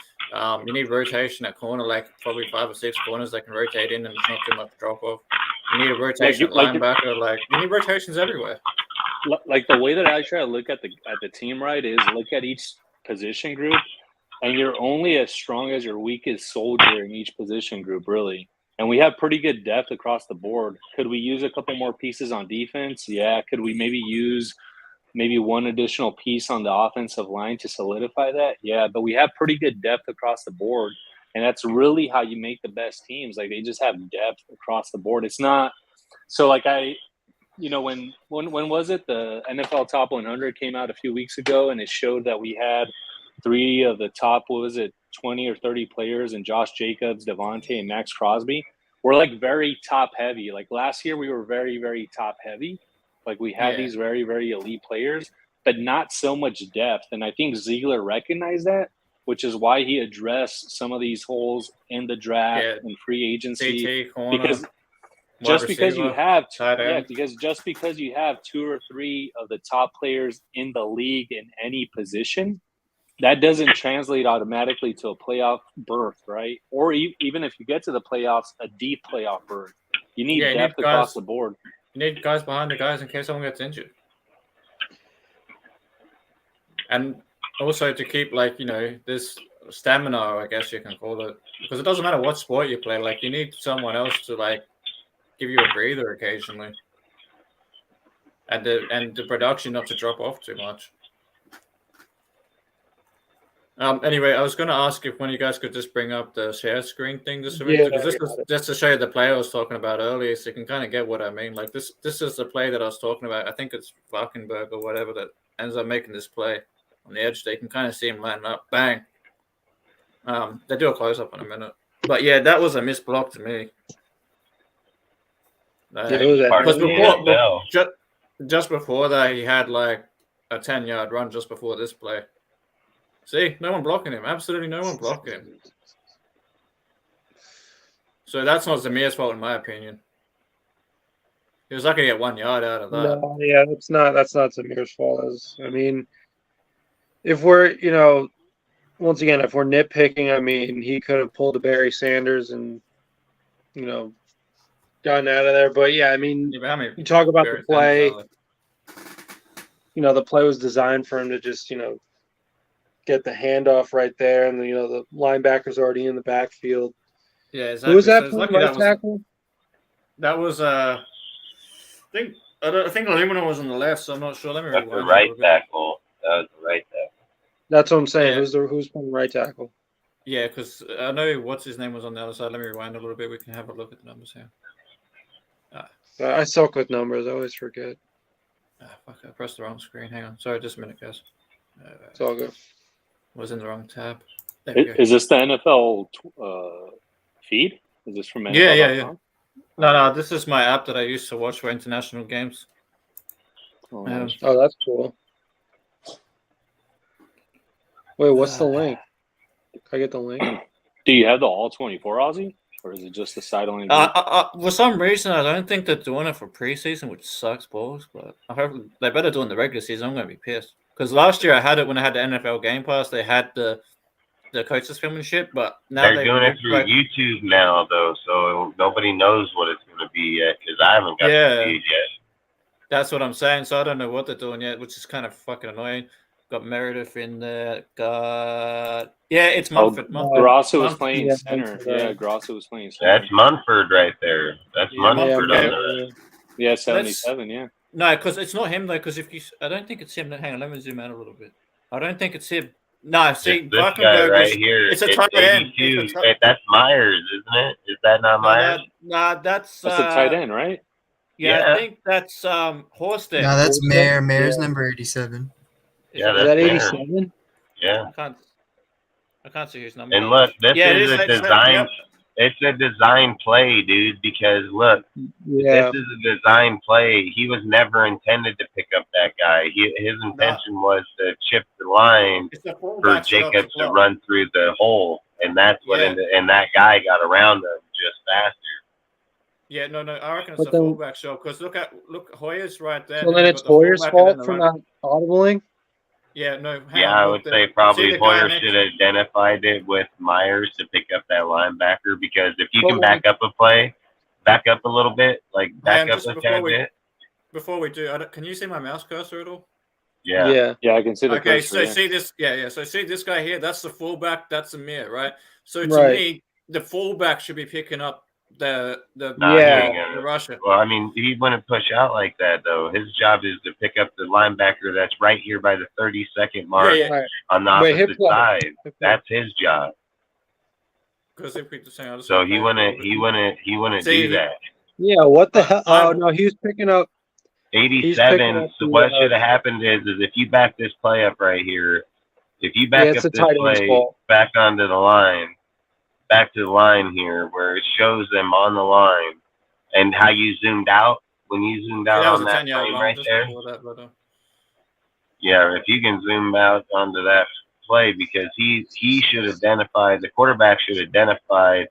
Speaker 2: You need rotation at corner, like probably 5 or 6 corners that can rotate in and it's not too much drop off. You need a rotation at linebacker. You need rotations everywhere.
Speaker 8: Like the way that I try to look at the team, right, is look at each position group, and you're only as strong as your weakest soldier in each position group, really. And we have pretty good depth across the board. Could we use a couple more pieces on defense? Yeah. Could we maybe use one additional piece on the offensive line to solidify that? Yeah. But we have pretty good depth across the board. And that's really how you make the best teams. Like, they just have depth across the board. It's not – so, like, when was it? The NFL Top 100 came out a few weeks ago, and it showed that we had 3 of the top, 20 or 30 players, and Josh Jacobs, Devontae, and Max Crosby. We're like very top heavy. Like last year we were very, very top heavy. Like we had these very, very elite players, but not so much depth. And I think Ziegler recognized that, which is why he addressed some of these holes in the draft and free agency. Because just because you have 2 or 3 of the top players in the league in any position, that doesn't translate automatically to a playoff berth, right? Or even if you get to the playoffs, a deep playoff berth. You need depth across the board.
Speaker 2: You need guys behind the guys in case someone gets injured. And also to keep, this stamina, I guess you can call it. Because it doesn't matter what sport you play. Like, you need someone else to, give you a breather occasionally. And the production not to drop off too much. Anyway, I was going to ask if one of you guys could just bring up the share screen thing just a minute, because this is just to show you the play I was talking about earlier, so you can kind of get what I mean. Like this is the play that I was talking about. I think it's Falkenberg or whatever that ends up making this play on the edge. They can kind of see him line up, bang. They do a close up in a minute, but yeah, that was a missed block to me. Because just before that, he had like a 10-yard run just before this play. See, no one blocking him. Absolutely no one blocking him. So that's not Zamir's fault, in my opinion. He was lucky to get 1 yard out of that.
Speaker 5: No, yeah, that's not Zamir's fault. I mean, if we're, once again, if we're nitpicking, I mean, he could have pulled a Barry Sanders and, gotten out of there. But yeah, I mean, you talk about the play. The play was designed for him to just, get the handoff right there, and the linebacker's already in the backfield.
Speaker 2: Yeah, exactly.
Speaker 5: Who was that right tackle?
Speaker 2: That was I think Illumina was on the left, so I'm not sure. Let me
Speaker 1: rewind. That's the right tackle. That was the right tackle.
Speaker 5: That's what I'm saying. Yeah. Who's playing right tackle?
Speaker 2: Yeah, because I know what's his name was on the other side. Let me rewind a little bit. We can have a look at the numbers here.
Speaker 5: I suck with numbers. I always forget.
Speaker 2: Fuck! I pressed the wrong screen. Hang on. Sorry, just a minute, guys.
Speaker 5: It's all good.
Speaker 2: Was in the wrong tab.
Speaker 8: Is this the NFL feed? Is this from NFL?
Speaker 2: Yeah. No. This is my app that I use to watch for international games.
Speaker 5: Oh, that's cool. Wait, what's the link? Can I get the link?
Speaker 8: Do you have the all 24 Aussie, or is it just the sideline?
Speaker 2: For some reason, I don't think they're doing it for preseason, which sucks balls. But I hope they better do it in the regular season. I'm going to be pissed. Because last year I had it when I had the NFL Game Pass. They had the coaches filming shit, but now
Speaker 1: they're doing it through YouTube now, though, so nobody knows what it's going to be yet. Because I haven't got to see it yet.
Speaker 2: That's what I'm saying. So I don't know what they're doing yet, which is kind of fucking annoying. Got Meredith in there. It's Munford.
Speaker 8: Grosso was playing center. Yeah, Grosso was playing center.
Speaker 1: That's Munford right there. That's Munford on there.
Speaker 8: Yeah, 77. Yeah.
Speaker 2: No, because it's not him though. Because I don't think it's him. Hang on, let me zoom out a little bit. I don't think it's him. No, see,
Speaker 1: this guy right here.
Speaker 2: It's a tight end.
Speaker 1: That's Myers, isn't it? Is that not Myers?
Speaker 2: No, that's
Speaker 8: a tight end, right?
Speaker 2: Yeah, I think that's Horsted.
Speaker 7: No, that's Mayer. Mayer's number 87.
Speaker 1: Yeah,
Speaker 5: that's 87.
Speaker 1: Yeah.
Speaker 2: I can't see his number.
Speaker 1: And look, this is a design. It's a design play, dude. Because look,
Speaker 5: Yeah.
Speaker 1: this is a design play. He was never intended to pick up that guy. His intention was to chip the line
Speaker 2: It's a
Speaker 1: for
Speaker 2: fullback's job
Speaker 1: Jacobs to
Speaker 2: block.
Speaker 1: run through the hole, and that's what.
Speaker 2: Yeah.
Speaker 1: And that guy got around him just faster.
Speaker 2: Yeah, no, I reckon it's
Speaker 5: But
Speaker 2: a
Speaker 5: then-
Speaker 2: fullback show because look, Hoyer's right there.
Speaker 5: So then
Speaker 2: you've
Speaker 5: it's
Speaker 2: got the
Speaker 5: Hoyer's
Speaker 2: fullback and then
Speaker 5: fault
Speaker 2: the
Speaker 5: for
Speaker 2: run-
Speaker 5: not audibling.
Speaker 2: Yeah, no. hang
Speaker 1: Yeah,
Speaker 2: on,
Speaker 1: I
Speaker 2: look,
Speaker 1: would
Speaker 2: the-
Speaker 1: say
Speaker 2: see
Speaker 1: probably
Speaker 2: the guy
Speaker 1: Hoyer
Speaker 2: next-
Speaker 1: should have identified it with Myers to pick up that linebacker, because if you
Speaker 5: But
Speaker 1: can back up a play, back up a little bit, like back up
Speaker 2: just
Speaker 1: a
Speaker 2: before
Speaker 1: tad
Speaker 2: we-
Speaker 1: bit.
Speaker 2: Before we do, can you see my mouse cursor at all?
Speaker 1: Yeah.
Speaker 8: Yeah, I can see the
Speaker 2: Okay,
Speaker 8: cursor,
Speaker 2: so
Speaker 8: yeah.
Speaker 2: see this, yeah. So see this guy here. That's the fullback. That's Amir, right? So to
Speaker 5: Right.
Speaker 2: me, the fullback should be picking up the
Speaker 1: Nah, he ain't
Speaker 5: Yeah.
Speaker 1: gonna-
Speaker 2: the rusher.
Speaker 1: Well, I mean, he wouldn't push out like that though. His job is to pick up the linebacker that's right here by the 30-second mark
Speaker 2: Yeah,
Speaker 5: Right.
Speaker 1: on the
Speaker 5: Wait, hip
Speaker 1: opposite
Speaker 5: play.
Speaker 1: side.
Speaker 5: Hip play.
Speaker 1: That's his job.
Speaker 2: Because if we just saying,
Speaker 1: So he wouldn't
Speaker 2: See,
Speaker 1: do that.
Speaker 5: Yeah. What the hell? Oh
Speaker 2: I'm-
Speaker 5: no, he was picking up.
Speaker 1: 87.
Speaker 5: up
Speaker 1: So
Speaker 5: the,
Speaker 1: what should have happened is if you back this play up right here, if you back
Speaker 5: Yeah, it's
Speaker 1: up
Speaker 5: the
Speaker 1: this
Speaker 5: tight end's
Speaker 1: play
Speaker 5: fault.
Speaker 1: back onto the line, back to the line here where it shows them on the line, and how you zoomed out when you zoomed out
Speaker 2: that was
Speaker 1: on
Speaker 2: a
Speaker 1: that
Speaker 2: 10-yard
Speaker 1: frame
Speaker 2: run
Speaker 1: right
Speaker 2: just
Speaker 1: there.
Speaker 2: before that, but,
Speaker 1: Yeah, if you can zoom out onto that play, because he should identify, the quarterback should identify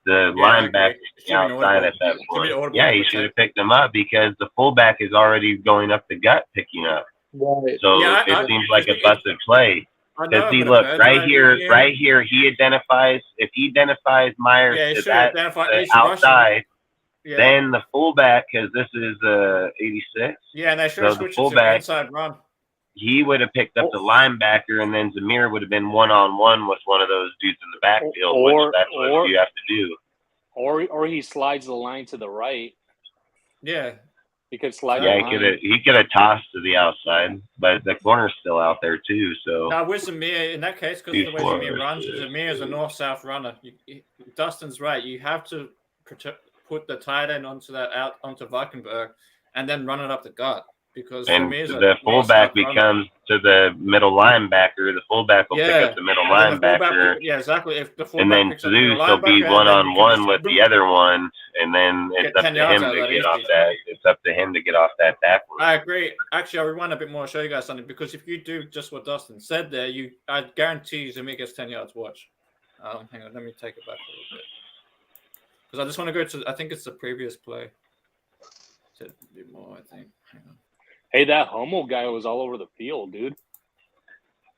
Speaker 1: the
Speaker 2: Yeah, I agree.
Speaker 1: linebacker
Speaker 2: It should be an
Speaker 1: outside
Speaker 2: audible.
Speaker 1: at that
Speaker 2: It should be
Speaker 1: point.
Speaker 2: audible
Speaker 1: Yeah,
Speaker 2: on
Speaker 1: he
Speaker 2: the
Speaker 1: should have
Speaker 2: tape.
Speaker 1: picked them up because the fullback is already going up the gut picking up.
Speaker 5: Right.
Speaker 1: So
Speaker 2: Yeah,
Speaker 1: it seems like a busted play.
Speaker 2: I know,
Speaker 1: Because see,
Speaker 2: but a
Speaker 1: look,
Speaker 2: bird's
Speaker 1: right
Speaker 2: eye
Speaker 1: here,
Speaker 2: view,
Speaker 1: right here, he identifies, if he identifies Myers
Speaker 2: Yeah, he
Speaker 1: to
Speaker 2: should
Speaker 1: that
Speaker 2: identify
Speaker 1: the
Speaker 2: Ace Russian.
Speaker 1: outside,
Speaker 2: Yeah,
Speaker 1: then the fullback, because this is 86,
Speaker 2: yeah, and they should
Speaker 1: so
Speaker 2: have
Speaker 1: the
Speaker 2: switched it to
Speaker 1: fullback-
Speaker 2: inside run.
Speaker 1: he would have picked up the linebacker, and then Zamir would have been one-on-one with one of those dudes in the backfield, which that's what you have to do.
Speaker 8: Or he slides the line to the right.
Speaker 2: Yeah,
Speaker 8: He could slide
Speaker 1: Yeah,
Speaker 8: the line.
Speaker 1: he could have tossed to the outside, but the corner's still out there too. So
Speaker 2: now with Zamir, in that case, because of the way
Speaker 1: Before,
Speaker 2: Zamir runs,
Speaker 1: yeah.
Speaker 2: Zamir is a north-south runner. Dustin's right. You have to put the tight end onto Valkenberg, and then run it up the gut, because
Speaker 1: and
Speaker 2: Zamir's a
Speaker 1: the fullback
Speaker 2: north-south runner.
Speaker 1: becomes to the middle linebacker. The fullback will pick up the middle
Speaker 2: and then the fullback
Speaker 1: linebacker.
Speaker 2: yeah, exactly. If the fullback
Speaker 1: And then
Speaker 2: picks up the middle
Speaker 1: Zeus will be
Speaker 2: linebacker, then
Speaker 1: one-on-one
Speaker 2: you
Speaker 1: with
Speaker 2: can
Speaker 1: the other one, and then
Speaker 2: Get
Speaker 1: it's up
Speaker 2: 10
Speaker 1: to
Speaker 2: yards
Speaker 1: him
Speaker 2: out of
Speaker 1: to
Speaker 2: that
Speaker 1: get off
Speaker 2: easy.
Speaker 1: that. It's up to him to get off that tackle.
Speaker 2: I agree. Actually, I'll rewind a bit more. I'll show you guys something, because if you do just what Dustin said there, I guarantee Zamir gets 10 yards. Watch. Hang on, let me take it back a little bit, because I just want to go to. I think it's the previous play. Said a bit more. I think. Hang on.
Speaker 8: Hey, that Homo guy was all over the field, dude.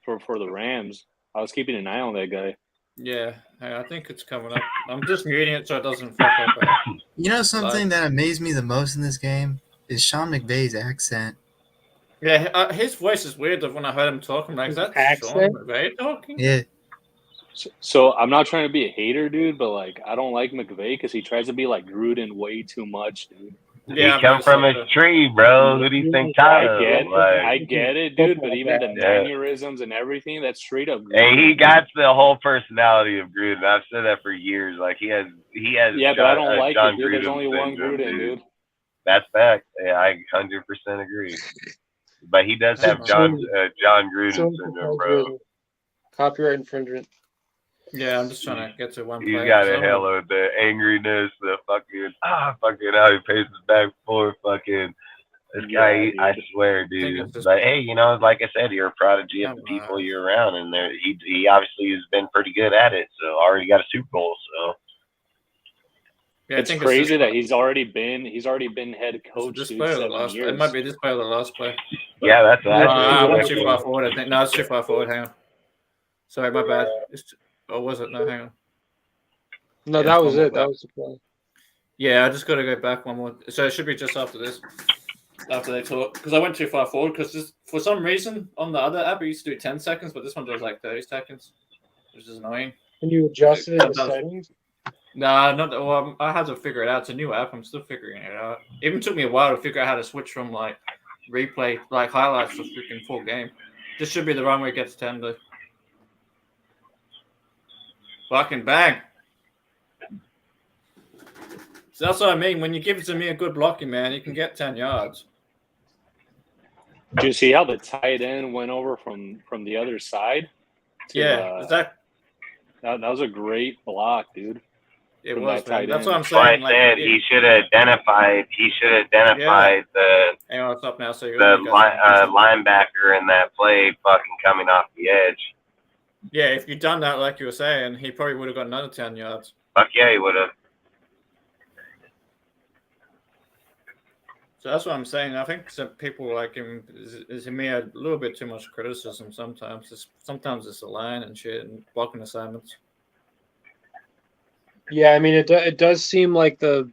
Speaker 8: For the Rams, I was keeping an eye on that guy.
Speaker 2: Yeah, I think it's coming up. I'm just muting it so it doesn't fuck up.
Speaker 7: You know something that amazed me the most in this game is Sean McVay's accent.
Speaker 2: Yeah, his voice is weird. When I heard him talking, like, is that
Speaker 5: accent?
Speaker 2: Sean McVay talking?
Speaker 7: Yeah.
Speaker 8: So I'm not trying to be a hater, dude, but like I don't like McVay because he tries to be like Gruden way too much, dude.
Speaker 2: Yeah,
Speaker 1: he come from his tree, bro. Who do you think Tyler?
Speaker 8: I get it, dude. But even the
Speaker 1: Yeah.
Speaker 8: mannerisms and everything, that's straight up.
Speaker 1: Hey, he
Speaker 8: Gruden.
Speaker 1: got the whole personality of Gruden. I've said that for years. Like he has.
Speaker 8: Yeah, but I don't like
Speaker 1: John
Speaker 8: it, dude. There's
Speaker 1: Gruden
Speaker 8: only one
Speaker 1: syndrome,
Speaker 8: Gruden, dude.
Speaker 1: That's fact. Yeah, I 100% agree. But he does have John Gruden syndrome, bro.
Speaker 5: Copyright infringement.
Speaker 2: Yeah, I'm just trying to get to one
Speaker 1: He's
Speaker 2: play.
Speaker 1: got
Speaker 2: So-
Speaker 1: a hell of the angriness, the fucking how he paces back and forth, fucking. This guy,
Speaker 8: dude.
Speaker 1: I swear,
Speaker 2: think
Speaker 1: dude.
Speaker 2: it's just-
Speaker 1: But hey, like I said, you're a prodigy of the
Speaker 2: Come
Speaker 1: people
Speaker 2: on.
Speaker 1: you're around, and he obviously has been pretty good at it. So already got a Super Bowl. So
Speaker 2: Yeah, I
Speaker 8: It's
Speaker 2: think
Speaker 8: crazy
Speaker 2: this-
Speaker 8: that he's already been head coach
Speaker 2: this
Speaker 8: dude,
Speaker 2: play or the
Speaker 8: 7
Speaker 2: last.
Speaker 8: years.
Speaker 2: It might be this play or the last play.
Speaker 1: yeah, that's
Speaker 2: I went
Speaker 1: actually
Speaker 2: too far forward. I think no, it's too far forward. Hang on. Sorry, my bad. Or was it? No, hang on.
Speaker 5: No,
Speaker 2: Yeah,
Speaker 5: that was
Speaker 2: one more
Speaker 5: it. That
Speaker 2: back.
Speaker 5: was the play.
Speaker 2: Yeah, I just got to go back one more. So it should be just after this, after they talk, because I went too far forward. Because for some reason on the other app, it used to do 10 seconds, but this one does like 30 seconds, which is annoying.
Speaker 5: Can you adjust it in the
Speaker 2: Sometimes-
Speaker 5: settings?
Speaker 2: Nah, not that. Well, I had to figure it out. It's a new app. I'm still figuring it out. It even took me a while to figure out how to switch from like replay, like highlights to freaking full game. This should be the run where it gets 10 though. Fucking bang. So that's what I mean. When you give it to me a good blocking, man, you can get 10 yards.
Speaker 8: Did you see how the tight end went over from the other side? to,
Speaker 2: Yeah, is that
Speaker 8: that was a great block, dude.
Speaker 2: It
Speaker 8: from
Speaker 2: was,
Speaker 8: that
Speaker 2: man.
Speaker 8: tight
Speaker 2: That's
Speaker 8: end.
Speaker 2: what I'm
Speaker 1: That's why I
Speaker 2: saying. Like,
Speaker 1: said he should have identified. He should identify
Speaker 2: hang on, it's up now. So you're
Speaker 1: the
Speaker 2: you guys
Speaker 1: linebacker in that play, fucking coming off the edge.
Speaker 2: yeah, if you'd done that, like you were saying, he probably would have got another 10 yards.
Speaker 1: Fuck yeah, he would have.
Speaker 2: So that's what I'm saying. I think some people like him is he may have a little bit too much criticism sometimes. Sometimes it's a line and shit and blocking assignments.
Speaker 5: Yeah, I mean it does seem like the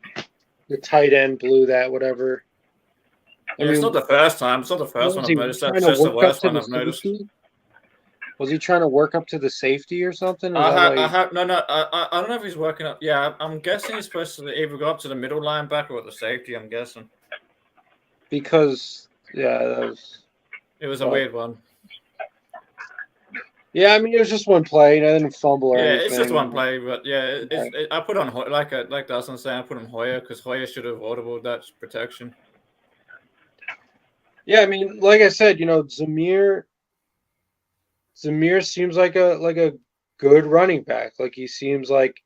Speaker 5: tight end blew that whatever.
Speaker 2: Yeah, it's not the first time. It's not the first one
Speaker 5: was
Speaker 2: I've
Speaker 5: he
Speaker 2: noticed.
Speaker 5: trying
Speaker 2: That's
Speaker 5: to
Speaker 2: just the
Speaker 5: work up
Speaker 2: worst
Speaker 5: to
Speaker 2: one
Speaker 5: the
Speaker 2: I've noticed.
Speaker 5: safety? Was he trying to work up to the safety or something?
Speaker 2: I don't know if he's working up. Yeah, I'm guessing he's supposed to either go up to the middle linebacker or the safety. I'm guessing
Speaker 5: because that
Speaker 2: it was a weird one.
Speaker 5: Yeah, I mean it was just one play. They didn't fumble or
Speaker 2: Yeah,
Speaker 5: anything.
Speaker 2: it's just one play, but yeah, I put on like Dustin saying, I put on Hoyer because Hoyer should have audibled that protection.
Speaker 5: Yeah, I mean, like I said, Zamir seems like a good running back. Like he seems like,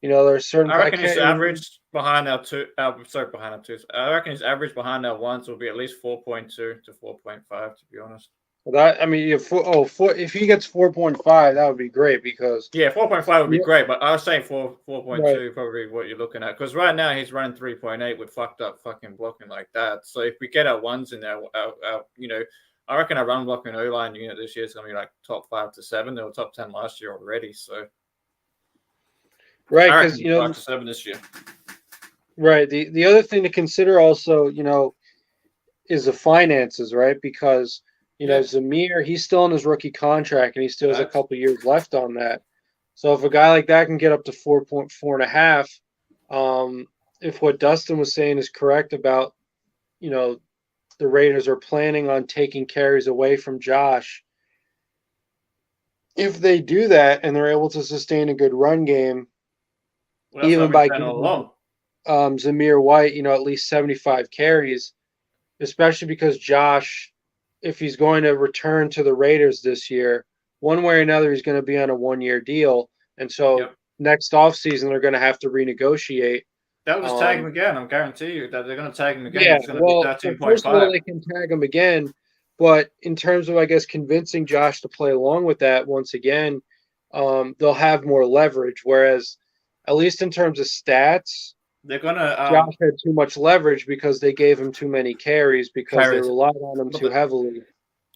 Speaker 5: there's certain.
Speaker 2: I reckon his average behind our two. Behind our twos. I reckon his average behind our ones will be at least 4.2 to 4.5. To be honest.
Speaker 5: If he gets 4.5, that would be great because
Speaker 2: 4.5 would be great, but I was saying 4.2
Speaker 5: Right.
Speaker 2: probably what you're looking at because right now he's running 3.8 with fucked up fucking blocking like that. So if we get our ones in there, I reckon our run blocking O-line unit this year is going to be like top 5 to 7. They were top 10 last year already, so
Speaker 5: right
Speaker 2: I
Speaker 5: because
Speaker 2: reckon 5 to 7 this year.
Speaker 5: Right. The other thing to consider also, is the finances, right? Because Zamir, he's still on his rookie contract and he still has a couple years left on that. So if a guy like that can get up to 4.4.5, if what Dustin was saying is correct about, the Raiders are planning on taking carries away from Josh. If they do that and they're able to sustain a good run game, even by giving Zamir White, at least 75 carries, especially because Josh, if he's going to return to the Raiders this year, one way or another, he's going to be on a 1-year deal. And so next offseason, they're going to have to renegotiate.
Speaker 2: They'll just tag him again. I guarantee you that they're going to tag him again.
Speaker 5: Yeah,
Speaker 2: it's going to be 13.5.
Speaker 5: First of all, they can tag him again. But in terms of, I guess, convincing Josh to play along with that, once again, they'll have more leverage. Whereas, at least in terms of stats,
Speaker 2: they're gonna
Speaker 5: Josh had too much leverage because they gave him too many carries because they relied on him too heavily.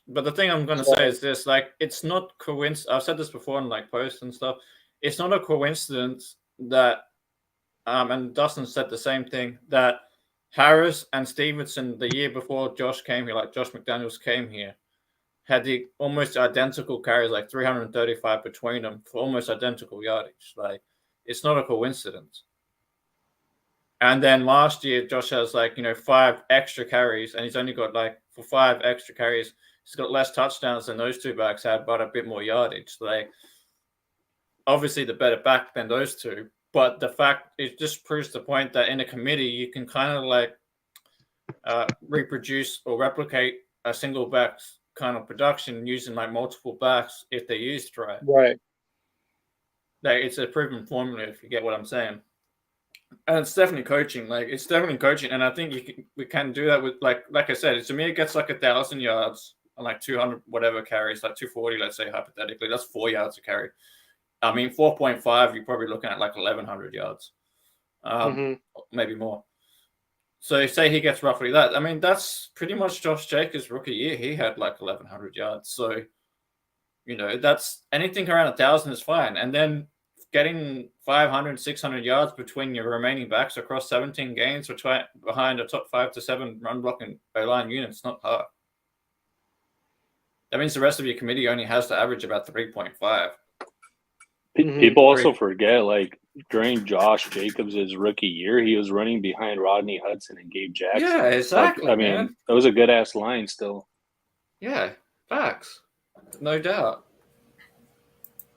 Speaker 2: But the thing I'm gonna say is this: like, it's not coincidence. I've said this before in like posts and stuff. It's not a coincidence that, and Dustin said the same thing, that Harris and Stevenson the year before Josh came here, like Josh McDaniels came here, had the almost identical carries, like 335 between them for almost identical yardage. Like, it's not a coincidence. And then last year, Josh has 5 extra carries, and he's only got for 5 extra carries, he's got less touchdowns than those two backs had, but a bit more yardage. Obviously the better back than those two, but the fact it just proves the point that in a committee you can kind of reproduce or replicate a single back's kind of production using multiple backs if they're used right.
Speaker 5: Right.
Speaker 2: It's a proven formula if you get what I'm saying. And it's definitely coaching. And I think we can do that with like I said, Zamir gets 1,000 yards and 200 whatever carries, 240, let's say hypothetically. That's 4 yards a carry. I mean, 4.5, you're probably looking at 1,100 yards, maybe more. So say he gets roughly that. I mean, that's pretty much Josh Jacobs' rookie year. He had 1,100 yards. So, that's anything around 1,000 is fine. And then getting 500, 600 yards between your remaining backs across 17 games behind a top 5 to 7 run blocking O-line unit, it's not hard. That means the rest of your committee only has to average about 3.5.
Speaker 8: People also forget, during Josh Jacobs' rookie year, he was running behind Rodney Hudson and Gabe Jackson.
Speaker 2: Yeah, exactly.
Speaker 8: Man, that was a good-ass line still.
Speaker 2: Yeah, facts. No doubt.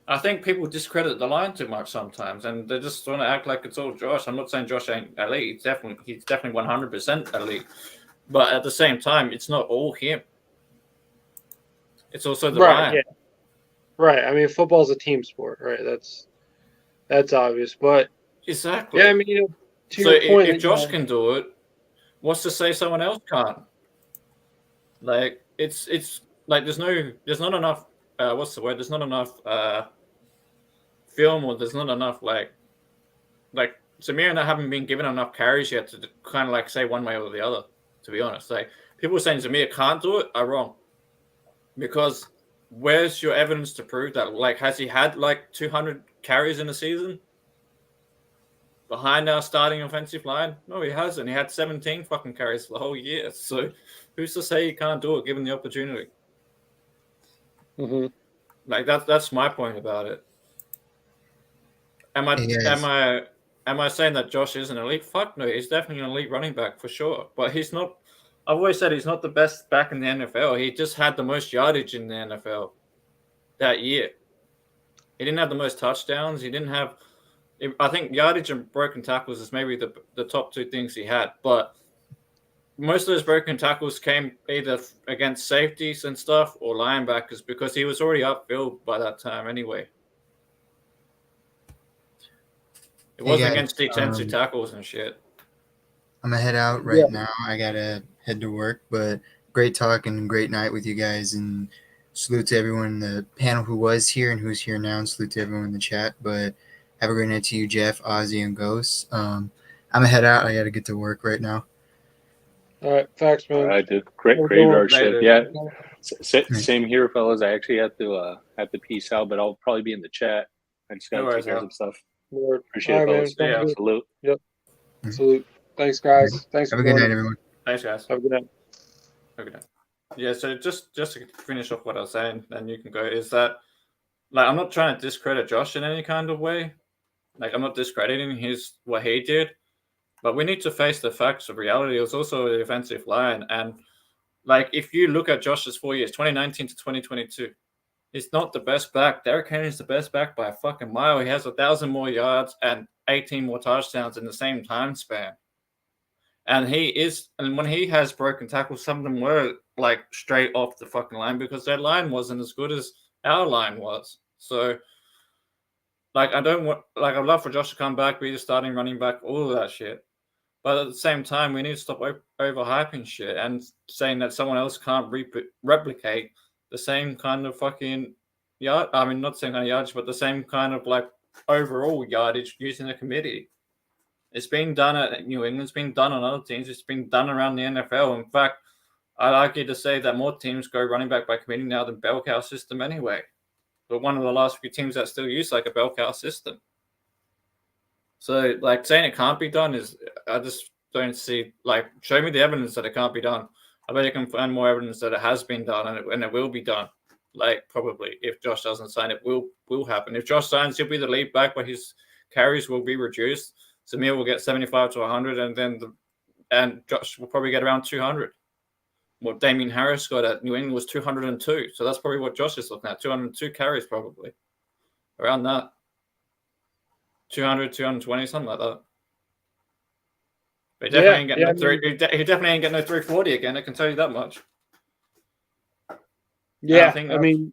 Speaker 2: I think people discredit the line too much sometimes, and they just want to act like it's all Josh. I'm not saying Josh ain't elite. He's definitely 100% elite. But at the same time, it's not all him. It's also the line.
Speaker 5: Yeah. Right. I mean, football's a team sport, right? That's obvious. But
Speaker 2: Exactly.
Speaker 5: Yeah, I mean, to
Speaker 2: So
Speaker 5: your point,
Speaker 2: if Josh can do it, what's to say someone else can't? Like it's like there's not enough. What's the word? There's not enough film, or there's not enough like Samir and I haven't been given enough carries yet to kind of like say one way or the other. To be honest, like people saying Samir can't do it are wrong, because where's your evidence to prove that? Like, has he had like 200 carries in a season behind our starting offensive line? No, he hasn't. He had 17 fucking carries for the whole year. So who's to say he can't do it given the opportunity?
Speaker 5: Mm-hmm.
Speaker 2: Like that's my point about it. Am I saying that Josh is an elite? Fuck no, he's definitely an elite running back for sure. But he's not. I've always said he's not the best back in the NFL. He just had the most yardage in the NFL that year. He didn't have the most touchdowns. He didn't have. I think yardage and broken tackles is maybe the top two things he had. But most of those broken tackles came either against safeties and stuff or linebackers, because he was already upfield by that time anyway. It wasn't against defensive tackles and shit.
Speaker 7: I'm gonna head out right now. I gotta head to work, but great talk and great night with you guys. And salute to everyone in the panel who was here and who's here now, and salute to everyone in the chat. But have a great night to you, Jeff, Ozzy, and Ghost. I'm gonna head out. I gotta get to work right now.
Speaker 5: All right, facts, man.
Speaker 8: All right, dude. Great shift. Yeah, same here, fellas. I actually have to peace out, but I'll probably be in the chat. I just gotta take care of some stuff.
Speaker 5: Lord.
Speaker 8: Appreciate it, fellas.
Speaker 5: Yeah,
Speaker 8: salute.
Speaker 5: Yep. Salute. Thanks, guys. Thanks.
Speaker 7: Have a good night, everyone.
Speaker 2: Thanks, guys.
Speaker 5: Have a good night.
Speaker 2: Have a good night. Yeah, so just to finish off what I was saying, then you can go, is that, like, I'm not trying to discredit Josh in any kind of way. Like, I'm not discrediting what he did, but we need to face the facts of reality. It was also a defensive line. And, like, if you look at Josh's 4 years, 2019 to 2022, he's not the best back. Derrick Henry is the best back by a fucking mile. He has 1,000 more yards and 18 more touchdowns in the same time span. And when he has broken tackles, some of them were like straight off the fucking line, because their line wasn't as good as our line was. So, like, I'd love for Josh to come back, be the starting running back, all of that shit. But at the same time, we need to stop overhyping shit and saying that someone else can't replicate the same kind of fucking yard. I mean, not the same kind of yardage, but the same kind of like overall yardage using the committee. It's been done at New England. It's been done on other teams. It's been done around the NFL. In fact, I'd argue to say that more teams go running back by committee now than bell cow system anyway. But one of the last few teams that still use like a bell cow system. So, like, saying it can't be done is, I just don't see, like, show me the evidence that it can't be done. I bet you can find more evidence that it has been done and it will be done. Like, probably, if Josh doesn't sign, it will happen. If Josh signs, he'll be the lead back, but his carries will be reduced. Samir will get 75 to 100, and Josh will probably get around 200. What Damien Harris got at New England was 202. So that's probably what Josh is looking at, 202 carries probably. Around that. 200, 220, something like that. But he definitely ain't getting no 340 again, I can tell you that much.
Speaker 5: Yeah, I mean...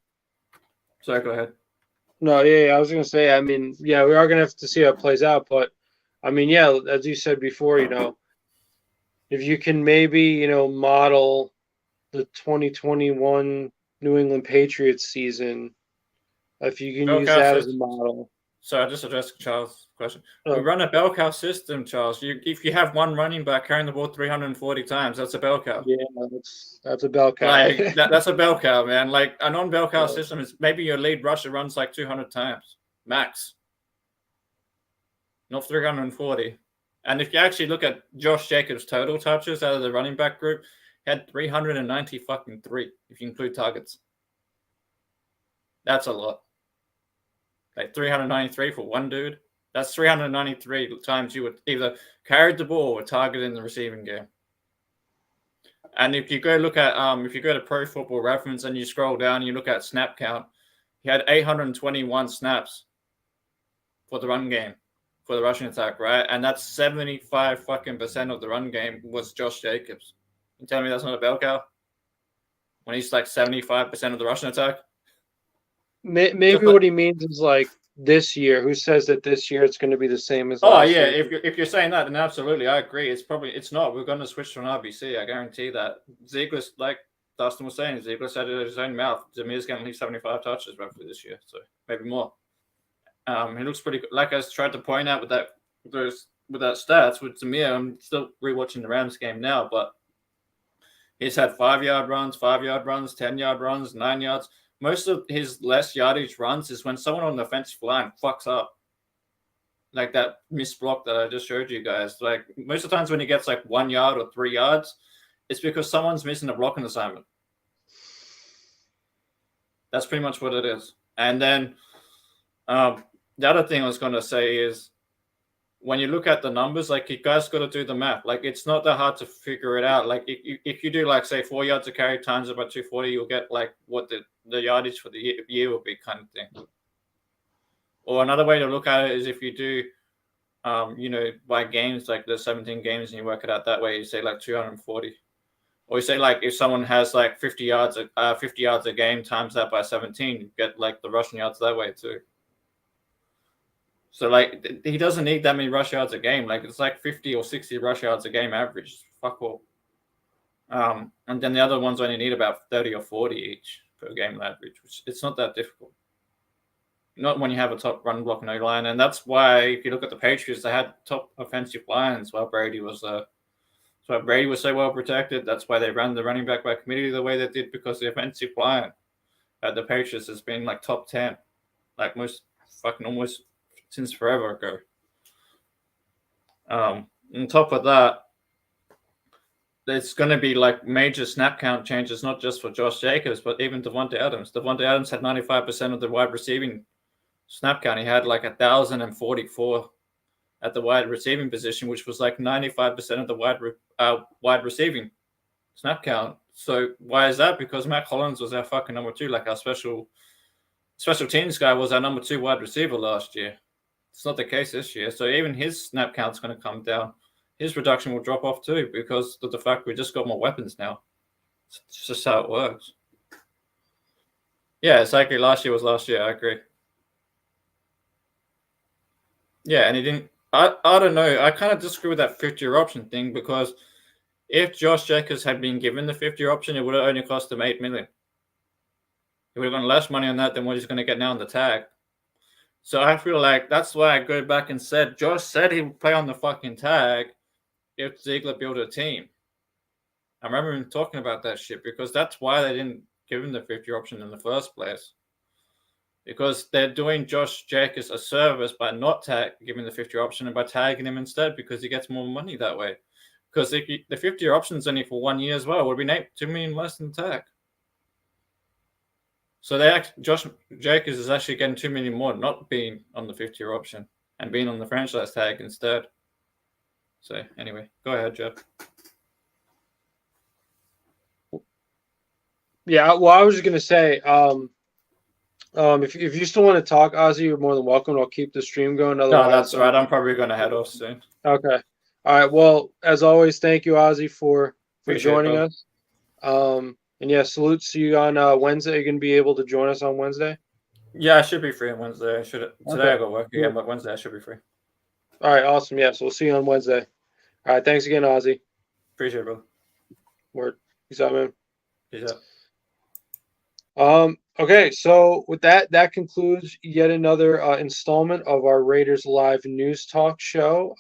Speaker 2: Sorry, go ahead.
Speaker 5: No, I was going to say, I mean, yeah, we are going to have to see how it plays out, but I mean, yeah, as you said before, if you can maybe, model the 2021 New England Patriots season, if you can use that as a model.
Speaker 2: So I just addressed Charles' question. We run a bell cow system, Charles. If you have one running back carrying the ball 340 times, that's a bell cow.
Speaker 5: Yeah, that's a bell cow.
Speaker 2: Like, that's a bell cow, man. Like, a non-bell cow system is maybe your lead rusher runs like 200 times, max. Not 340. And if you actually look at Josh Jacobs' total touches out of the running back group, he had 393 if you include targets. That's a lot. Like 393 for one dude. That's 393 times you would either carried the ball or targeted in the receiving game. And if you go look at if you go to Pro Football Reference and you scroll down and you look at snap count, he had 821 snaps for the run game, for the rushing attack, right? And that's 75% of the run game was Josh Jacobs. You tell me that's not a bell cow? When he's like 75% of the rushing attack?
Speaker 5: Maybe what he means is like this year? Who says that this year it's going to be the same as
Speaker 2: Oh
Speaker 5: last
Speaker 2: yeah,
Speaker 5: year?
Speaker 2: if you're saying that, then absolutely, I agree. It's not. We're going to switch to an RBC. I guarantee that. Ziegler, like Dustin was saying, Ziegler said it in his own mouth. Zamir's getting at least 75 touches roughly this year, so maybe more. He looks pretty good. Like I tried to point out with that stats with Zamir. I'm still rewatching the Rams game now, but he's had 5-yard runs, 5-yard runs, 10-yard runs, 9 yards. Most of his less yardage runs is when someone on the offensive line fucks up. Like that missed block that I just showed you guys. Like most of the times when he gets like 1 yard or 3 yards, it's because someone's missing a blocking assignment. That's pretty much what it is. And then the other thing I was going to say is when you look at the numbers, like you guys got to do the math. Like it's not that hard to figure it out. Like if you do like say 4 yards a carry times about 240, you'll get like what the yardage for the year will be kind of thing. Or another way to look at it is if you do, by games, like there's 17 games and you work it out that way, you say like 240. Or you say like if someone has like 50 yards a game times that by 17, you get like the rushing yards that way too. So like he doesn't need that many rush yards a game. Like it's like 50 or 60 rush yards a game average. Fuck all. And then the other ones only need about 30 or 40 each per game average, which it's not that difficult. Not when you have a top run block and O-line. And that's why if you look at the Patriots, they had top offensive lines while Brady was so Brady was so well protected. That's why they ran the running back by committee the way they did, because the offensive line at the Patriots has been like top 10, like almost since forever ago. On top of that, there's going to be like major snap count changes, not just for Josh Jacobs, but even Davante Adams. Davante Adams had 95% of the wide receiving snap count. He had like 1,044 at the wide receiving position, which was like 95% of the wide receiving snap count. So why is that? Because Matt Collins was our fucking number 2, like our special teams guy was our number 2 wide receiver last year. It's not the case this year. So even his snap count's going to come down. His reduction will drop off too because of the fact we just got more weapons now. It's just how it works. Yeah, exactly. Last year was last year. I agree. Yeah, and he didn't. I don't know. I kind of disagree with that 50-year option thing, because if Josh Jacobs had been given the 50-year option, it would have only cost him $8 million. He would have gotten less money on that than what he's going to get now on the tag. So I feel like that's why I go back and said Josh said he would play on the fucking tag if Ziegler built a team. I remember him talking about that shit, because that's why they didn't give him the 50-year option in the first place. Because they're doing Josh Jacobs a service by not giving the 50-year option and by tagging him instead, because he gets more money that way. Because if the 50-year option is only for 1 year as well, it would be $2 million less than the tag. So Josh Jacobs is actually getting $2 million more, not being on the 50-year option and being on the franchise tag instead. So anyway, go ahead, Jeff.
Speaker 5: Yeah, well, I was just gonna say, if you still want to talk, Ozzy, you're more than welcome. I'll keep the stream going.
Speaker 2: No, that's all right. I'm probably going to head off soon.
Speaker 5: Okay. All right. Well, as always, thank you, Ozzy, for joining us. And yeah, salutes to you on Wednesday. Are you going to be able to join us on Wednesday?
Speaker 2: Yeah, I should be free on Wednesday. Today I got work again, but Wednesday I should be free.
Speaker 5: All right, awesome. Yeah, so we'll see you on Wednesday. All right, thanks again, Ozzy.
Speaker 2: Appreciate it, bro.
Speaker 5: Word. Peace out, man.
Speaker 2: Peace out.
Speaker 5: Okay, so with that concludes yet another installment of our Raiders Live News Talk show.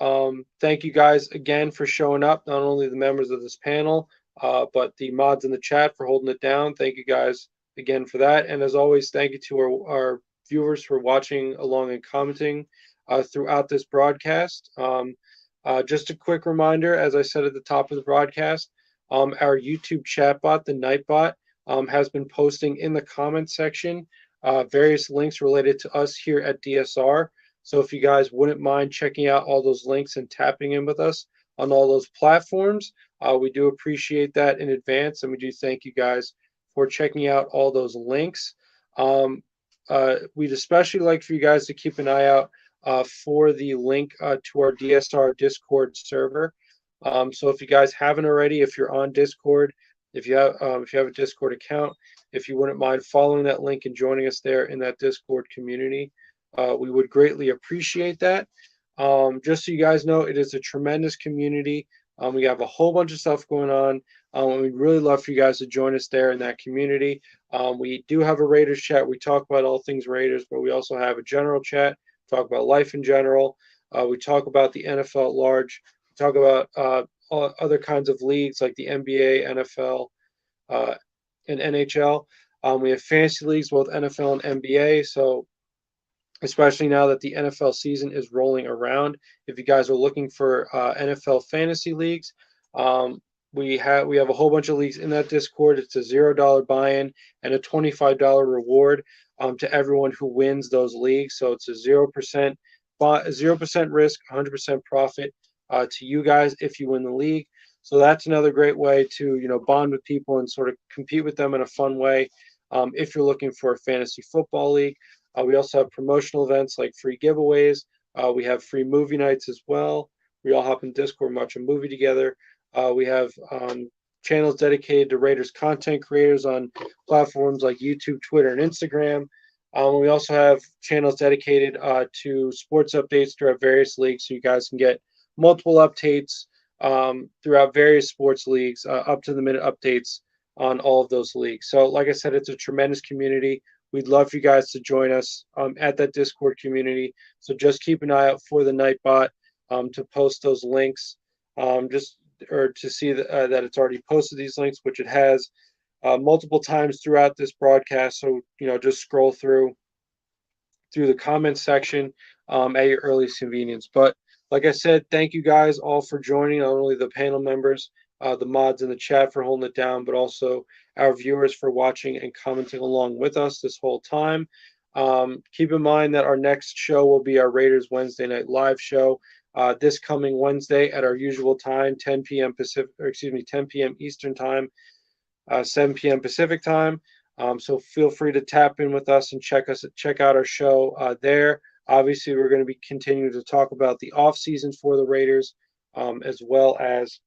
Speaker 5: Thank you guys again for showing up, not only the members of this panel, but the mods in the chat for holding it down. Thank you guys again for that. And as always, thank you to our viewers for watching along and commenting throughout this broadcast. Just a quick reminder, as I said at the top of the broadcast, our YouTube chatbot, the Nightbot, has been posting in the comments section various links related to us here at DSR. So if you guys wouldn't mind checking out all those links and tapping in with us on all those platforms, we do appreciate that in advance, and we do thank you guys for checking out all those links. We'd especially like for you guys to keep an eye out for the link to our DSR Discord server. So if you guys haven't already, if you're on Discord, if you have a Discord account, if you wouldn't mind following that link and joining us there in that Discord community, We would greatly appreciate that. Just so you guys know, it is a tremendous community. We have a whole bunch of stuff going on. And we'd really love for you guys to join us there in that community. We do have a Raiders chat. We talk about all things Raiders, but we also have a general chat, talk about life in general. We talk about the NFL at large. We talk about other kinds of leagues like the NBA, NFL, and NHL. We have fantasy leagues, both NFL and NBA. So especially now that the NFL season is rolling around. If you guys are looking for NFL fantasy leagues, we have a whole bunch of leagues in that Discord. It's a $0 buy-in and a $25 reward to everyone who wins those leagues. So it's a 0% risk, 100% profit to you guys if you win the league. So that's another great way to bond with people and sort of compete with them in a fun way. If you're looking for a fantasy football league. We also have promotional events like free giveaways. We have free movie nights as well. We all hop in Discord and watch a movie together. We have channels dedicated to Raiders content creators on platforms like YouTube, Twitter, and Instagram. We also have channels dedicated to sports updates throughout various leagues, so you guys can get multiple updates throughout various sports leagues, up-to-the-minute updates on all of those leagues. So like I said, it's a tremendous community. We'd love for you guys to join us at that Discord community. So just keep an eye out for the Nightbot to post those links, or to see that it's already posted these links, which it has multiple times throughout this broadcast. So just scroll through the comments section at your earliest convenience. But like I said, thank you guys all for joining. Not only the panel members, the mods in the chat for holding it down, but also our viewers for watching and commenting along with us this whole time. Keep in mind that our next show will be our Raiders Wednesday Night Live show this coming Wednesday at our usual time, 10 p.m. 10 p.m. Eastern time, 7 p.m. Pacific time. So feel free to tap in with us and check out our show there. Obviously, we're going to be continuing to talk about the off season for the Raiders, as well as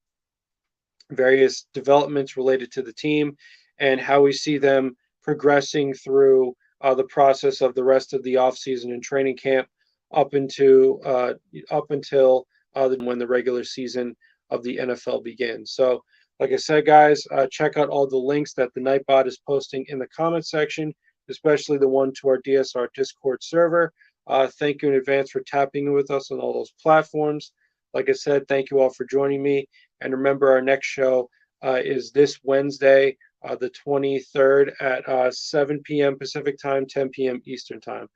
Speaker 5: various developments related to the team and how we see them progressing through the process of the rest of the offseason and training camp up until when the regular season of the NFL begins. So like I said, guys, check out all the links that the Nightbot is posting in the comment section, especially the one to our DSR Discord server. Thank you in advance for tapping with us on all those platforms. Like I said, thank you all for joining me. And remember, our next show is this Wednesday, the 23rd at 7 p.m. Pacific time, 10 p.m. Eastern time.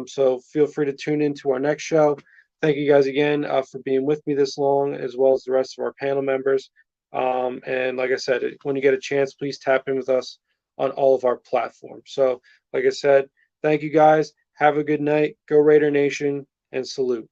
Speaker 5: So feel free to tune in to our next show. Thank you guys again for being with me this long, as well as the rest of our panel members. And like I said, when you get a chance, please tap in with us on all of our platforms. So like I said, thank you guys. Have a good night. Go Raider Nation, and salute.